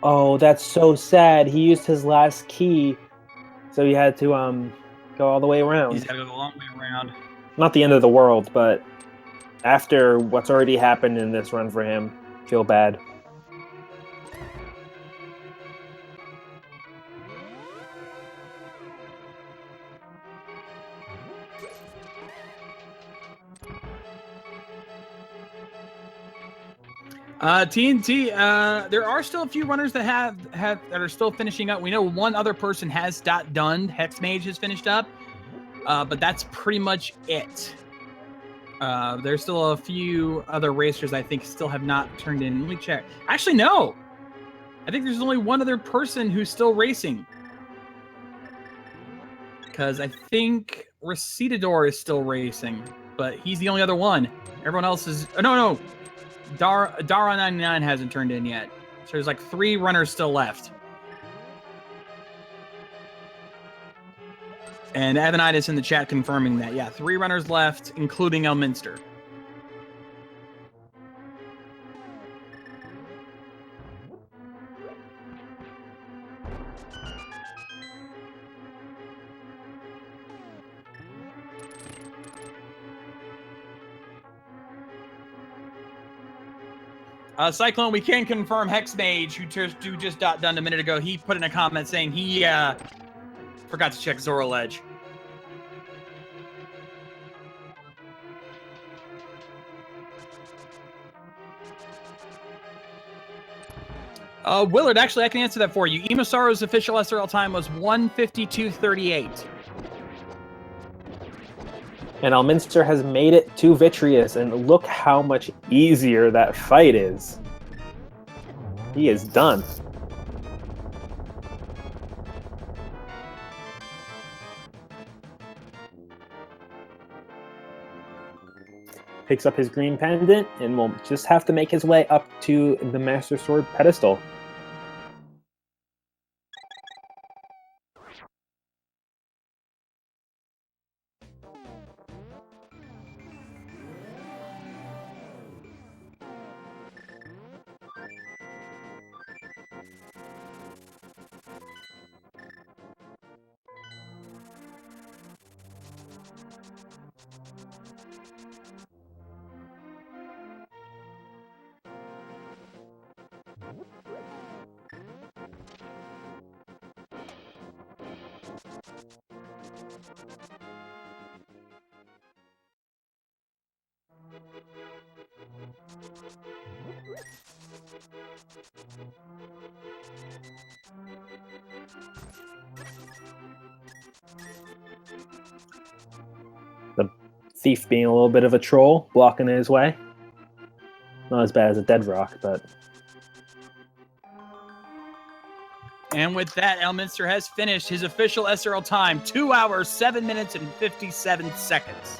Oh, that's so sad. He used his last key, so he had to go all the way around. He's got to go the long way around. Not the end of the world, but after what's already happened in this run for him, feel bad. TNT, there are still a few runners that that are still finishing up. We know one other person has done. Hexmage has finished up, but that's pretty much it. There's still a few other racers I think still have not turned in. Let me check. Actually, no. I think there's only one other person who's still racing. Because I think Recitador is still but he's the only other one. Everyone else is... Oh, no. Dara 99 hasn't turned in yet. So there's like 3 runners still left. And Avenitis in the chat confirming that. Yeah, 3 runners left, including Elminster. Cyclone, we can confirm Hexmage, who just got done a minute ago. He put in a comment saying he forgot to check Zora Ledge. Willard, actually, I can answer that for you. EmoSaru's official SRL time was 1:52:38. And Elminster has made it to Vitreous, and look how much easier that fight is. He is done. Picks up his green pendant, and will just have to make his way up to the Master Sword pedestal. The thief being a little bit of a troll, blocking his way. Not as bad as a dead rock, but... And with that, Elminster has finished his official SRL time, 2 hours, 7 minutes, and 57 seconds.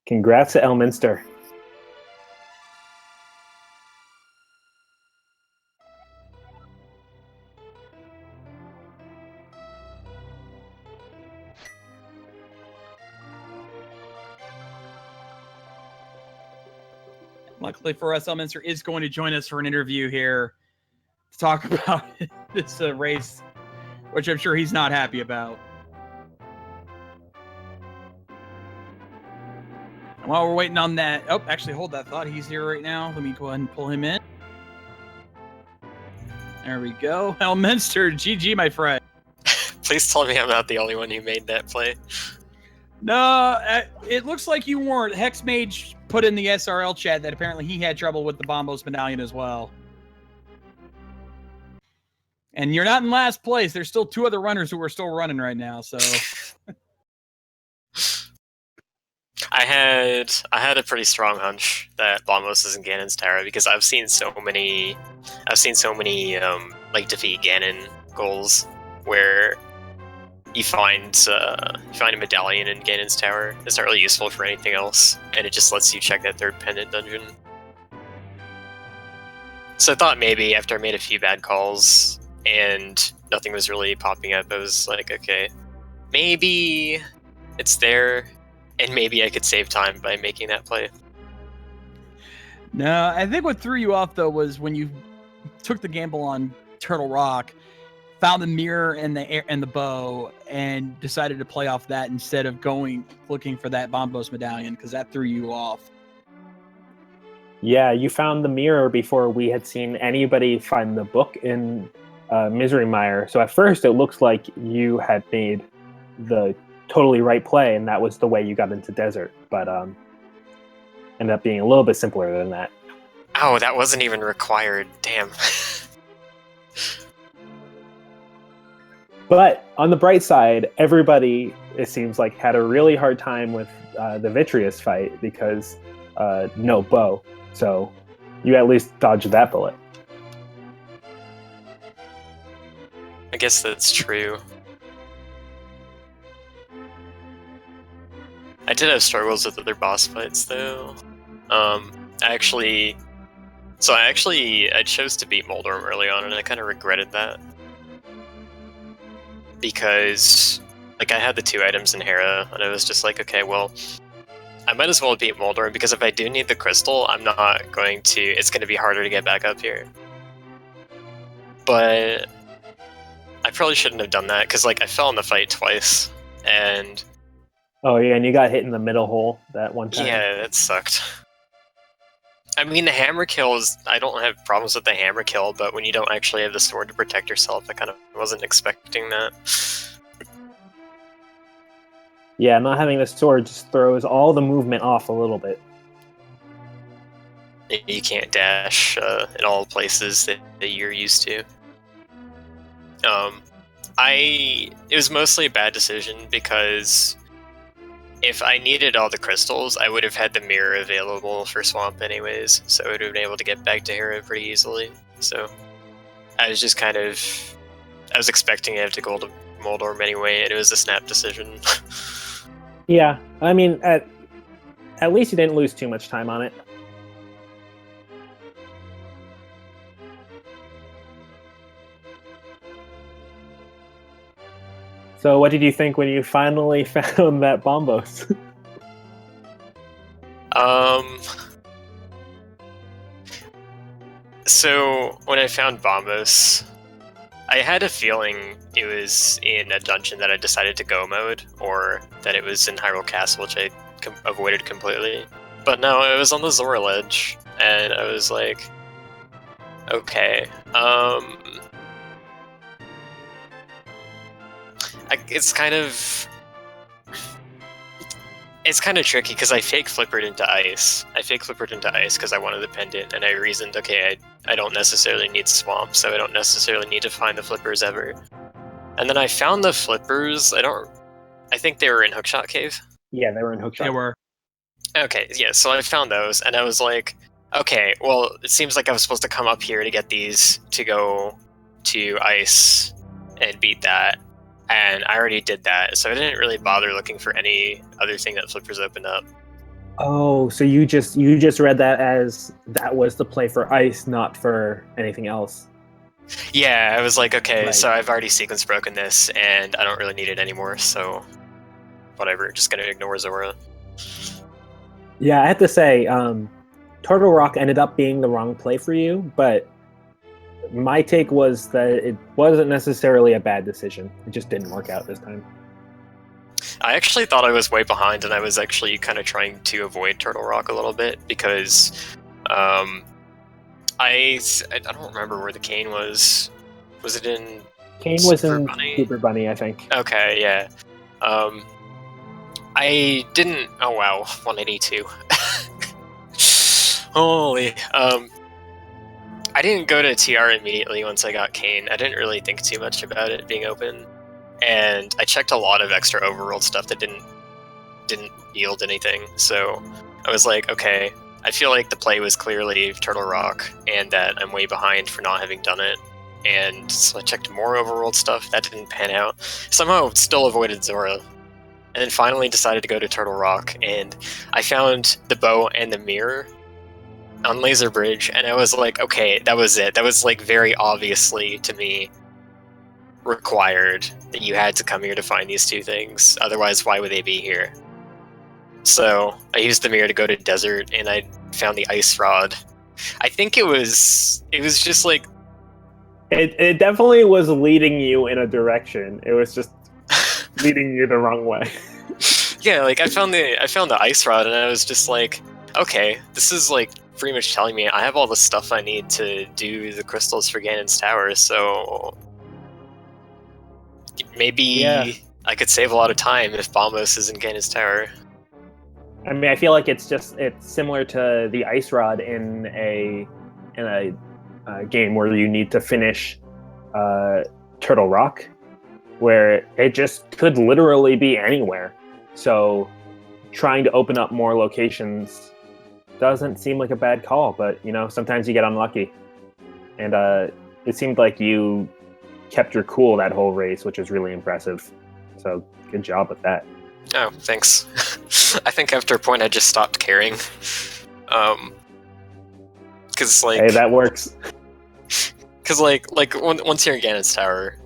Congrats to Elminster. Luckily for us, Elminster is going to join us for an interview here to talk about this race, which I'm sure he's not happy about. And while we're waiting on that... Oh, actually, hold that thought. He's here right now. Let me go ahead and pull him in. There we go. Elminster, GG, my friend. Please tell me I'm not the only one who made that play. No, it looks like you weren't. Hexmage put in the SRL chat that apparently he had trouble with the Bombos medallion as well. And you're not in last place. There's still 2 other runners who are still running right now, so... I had a pretty strong hunch that Bombos is in Ganon's Tairr because I've seen so many like defeat Ganon goals where you find a medallion in Ganon's Tairr. It's not really useful for anything else, and it just lets you check that 3rd pendant dungeon. So I thought maybe after I made a few bad calls, and nothing was really popping up. I was like, okay, maybe it's there, and maybe I could save time by making that play. No, I think what threw you off though was when you took the gamble on Turtle Rock, found the mirror and the bow, and decided to play off that instead of looking for that Bombos medallion, because that threw you off. Yeah, you found the mirror before we had seen anybody find the book in Misery Mire. So at first it looks like you had made the totally right play, and that was the way you got into Desert. But ended up being a little bit simpler than that. Oh, that wasn't even required. Damn. But on the bright side, everybody, it seems like, had a really hard time with the Vitreous fight because no bow. So you at least dodged that bullet. I guess that's true. I did have struggles with other boss fights though. I chose to beat Moldorm early on, and I kind of regretted that. Because, like, I had the 2 items in Hera, and I was just like, okay, well, I might as well beat Moldorm, because if I do need the crystal, it's going to be harder to get back up here. But I probably shouldn't have done that, because, like, I fell in the fight twice, and... Oh yeah, and you got hit in the middle hole that one time. Yeah, that sucked. I mean, the hammer kills, I don't have problems with the hammer kill, but when you don't actually have the sword to protect yourself, I kind of wasn't expecting that. Yeah, not having the sword just throws all the movement off a little bit. You can't dash in all places that you're used to. It was mostly a bad decision because if I needed all the crystals, I would have had the mirror available for Swamp anyways, so I would have been able to get back to Hera pretty easily. So I was just I was expecting to have to go to Moldorm anyway, and it was a snap decision. Yeah, I mean, at least you didn't lose too much time on it. So what did you think when you finally found that Bombos? So when I found Bombos, I had a feeling it was in a dungeon that I decided to go mode, or that it was in Hyrule Castle, which I avoided completely. But no, it was on the Zora ledge, and I was like, okay, it's kind of tricky because I fake flippered into ice. Because I wanted the pendant, and I reasoned, okay, I don't necessarily need Swamp, so I don't necessarily need to find the flippers ever. And then I found the flippers. I think they were in Hookshot Cave. Yeah, they were in Hookshot. They were. Okay, yeah, so I found those, and I was like, okay, well, it seems like I was supposed to come up here to get these to go to ice and beat that. And I already did that, so I didn't really bother looking for any other thing that flippers opened up. Oh, so you just read that as that was the play for ice, not for anything else. Yeah, I was like, okay, Right. So I've already sequence broken this, and I don't really need it anymore, so whatever, just gonna ignore Zora. Yeah, I have to say, Turtle Rock ended up being the wrong play for you, but my take was that it wasn't necessarily a bad decision. It just didn't work out this time. I actually thought I was way behind, and I was actually kind of trying to avoid Turtle Rock a little bit, because I don't remember where the cane was. Was it in Kane was Super in Bunny? Super Bunny, I think. Okay, yeah. I didn't... Oh, wow. 182. Holy. I didn't go to TR immediately once I got Kane. I didn't really think too much about it being open. And I checked a lot of extra overworld stuff that didn't yield anything. So I was like, okay, I feel like the play was clearly Turtle Rock, and that I'm way behind for not having done it. And so I checked more overworld stuff. That didn't pan out. Somehow still avoided Zora. And then finally decided to go to Turtle Rock, and I found the bow and the mirror on Laser Bridge, and I was like, okay, that was it. That was like very obviously to me required that you had to come here to find these two things. Otherwise, why would they be here? So I used the mirror to go to desert, and I found the ice rod. I think it was just like It definitely was leading you in a direction. It was just leading you the wrong way. yeah, like I found the ice rod, and I was just like, okay, this is like pretty much telling me I have all the stuff I need to do the crystals for Ganon's tower. So maybe I could save a lot of time if Bombos is in Ganon's tower. I mean, I feel like it's similar to the ice rod in a game where you need to finish Turtle Rock, where it just could literally be anywhere. So trying to open up more locations doesn't seem like a bad call, but sometimes you get unlucky. And it seemed like you kept your cool that whole race, which is really impressive. So good job with that. Oh, thanks. I think after a point I just stopped caring. Cause like... Hey, that works. Cause like once you're in Ganon's tower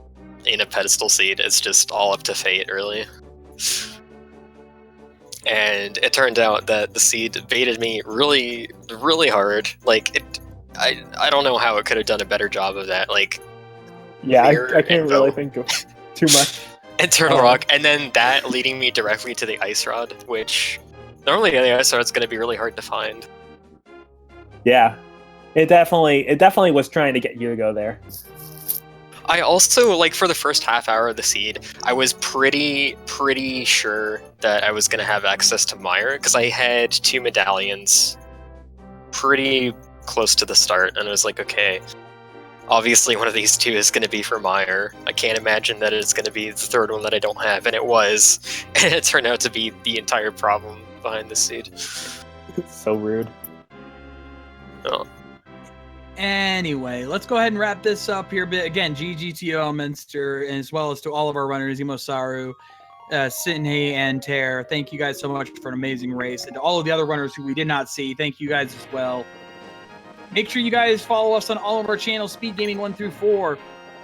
in a pedestal seed, it's just all up to fate, really. And it turned out that the seed baited me really, really hard. Like, I don't know how it could have done a better job of that. Like, yeah, I can't really think of too much. And Turtle Rock, and then that leading me directly to the ice rod, which normally the ice rod's going to be really hard to find. Yeah, it definitely was trying to get you to go there. I also, like, for the first half hour of the seed, I was pretty sure that I was going to have access to Meyer, because I had 2 medallions pretty close to the start, and I was like, okay, obviously one of these 2 is going to be for Meyer. I can't imagine that it's going to be the third one that I don't have, and it was. And it turned out to be the entire problem behind the seed. It's so rude. Oh. Anyway, let's go ahead and wrap this up here. But again, GG to you, Elminster, as well as to all of our runners, EmoSaru, Sinhe, and Tairr. Thank you guys so much for an amazing race. And to all of the other runners who we did not see, thank you guys as well. Make sure you guys follow us on all of our channels, Speed Gaming 1 through 4,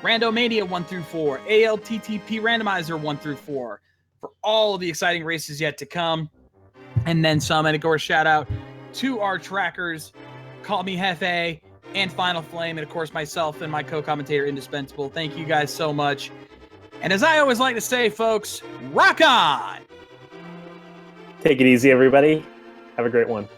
Randomania 1 through 4, ALTTP Randomizer 1 through 4, for all of the exciting races yet to come. And then some. And of course, shout out to our trackers, Call Me Hefe, and Final Flame, and of course myself and my co-commentator Indispensable. Thank you guys so much. And as I always like to say, folks, rock on! Take it easy, everybody. Have a great one.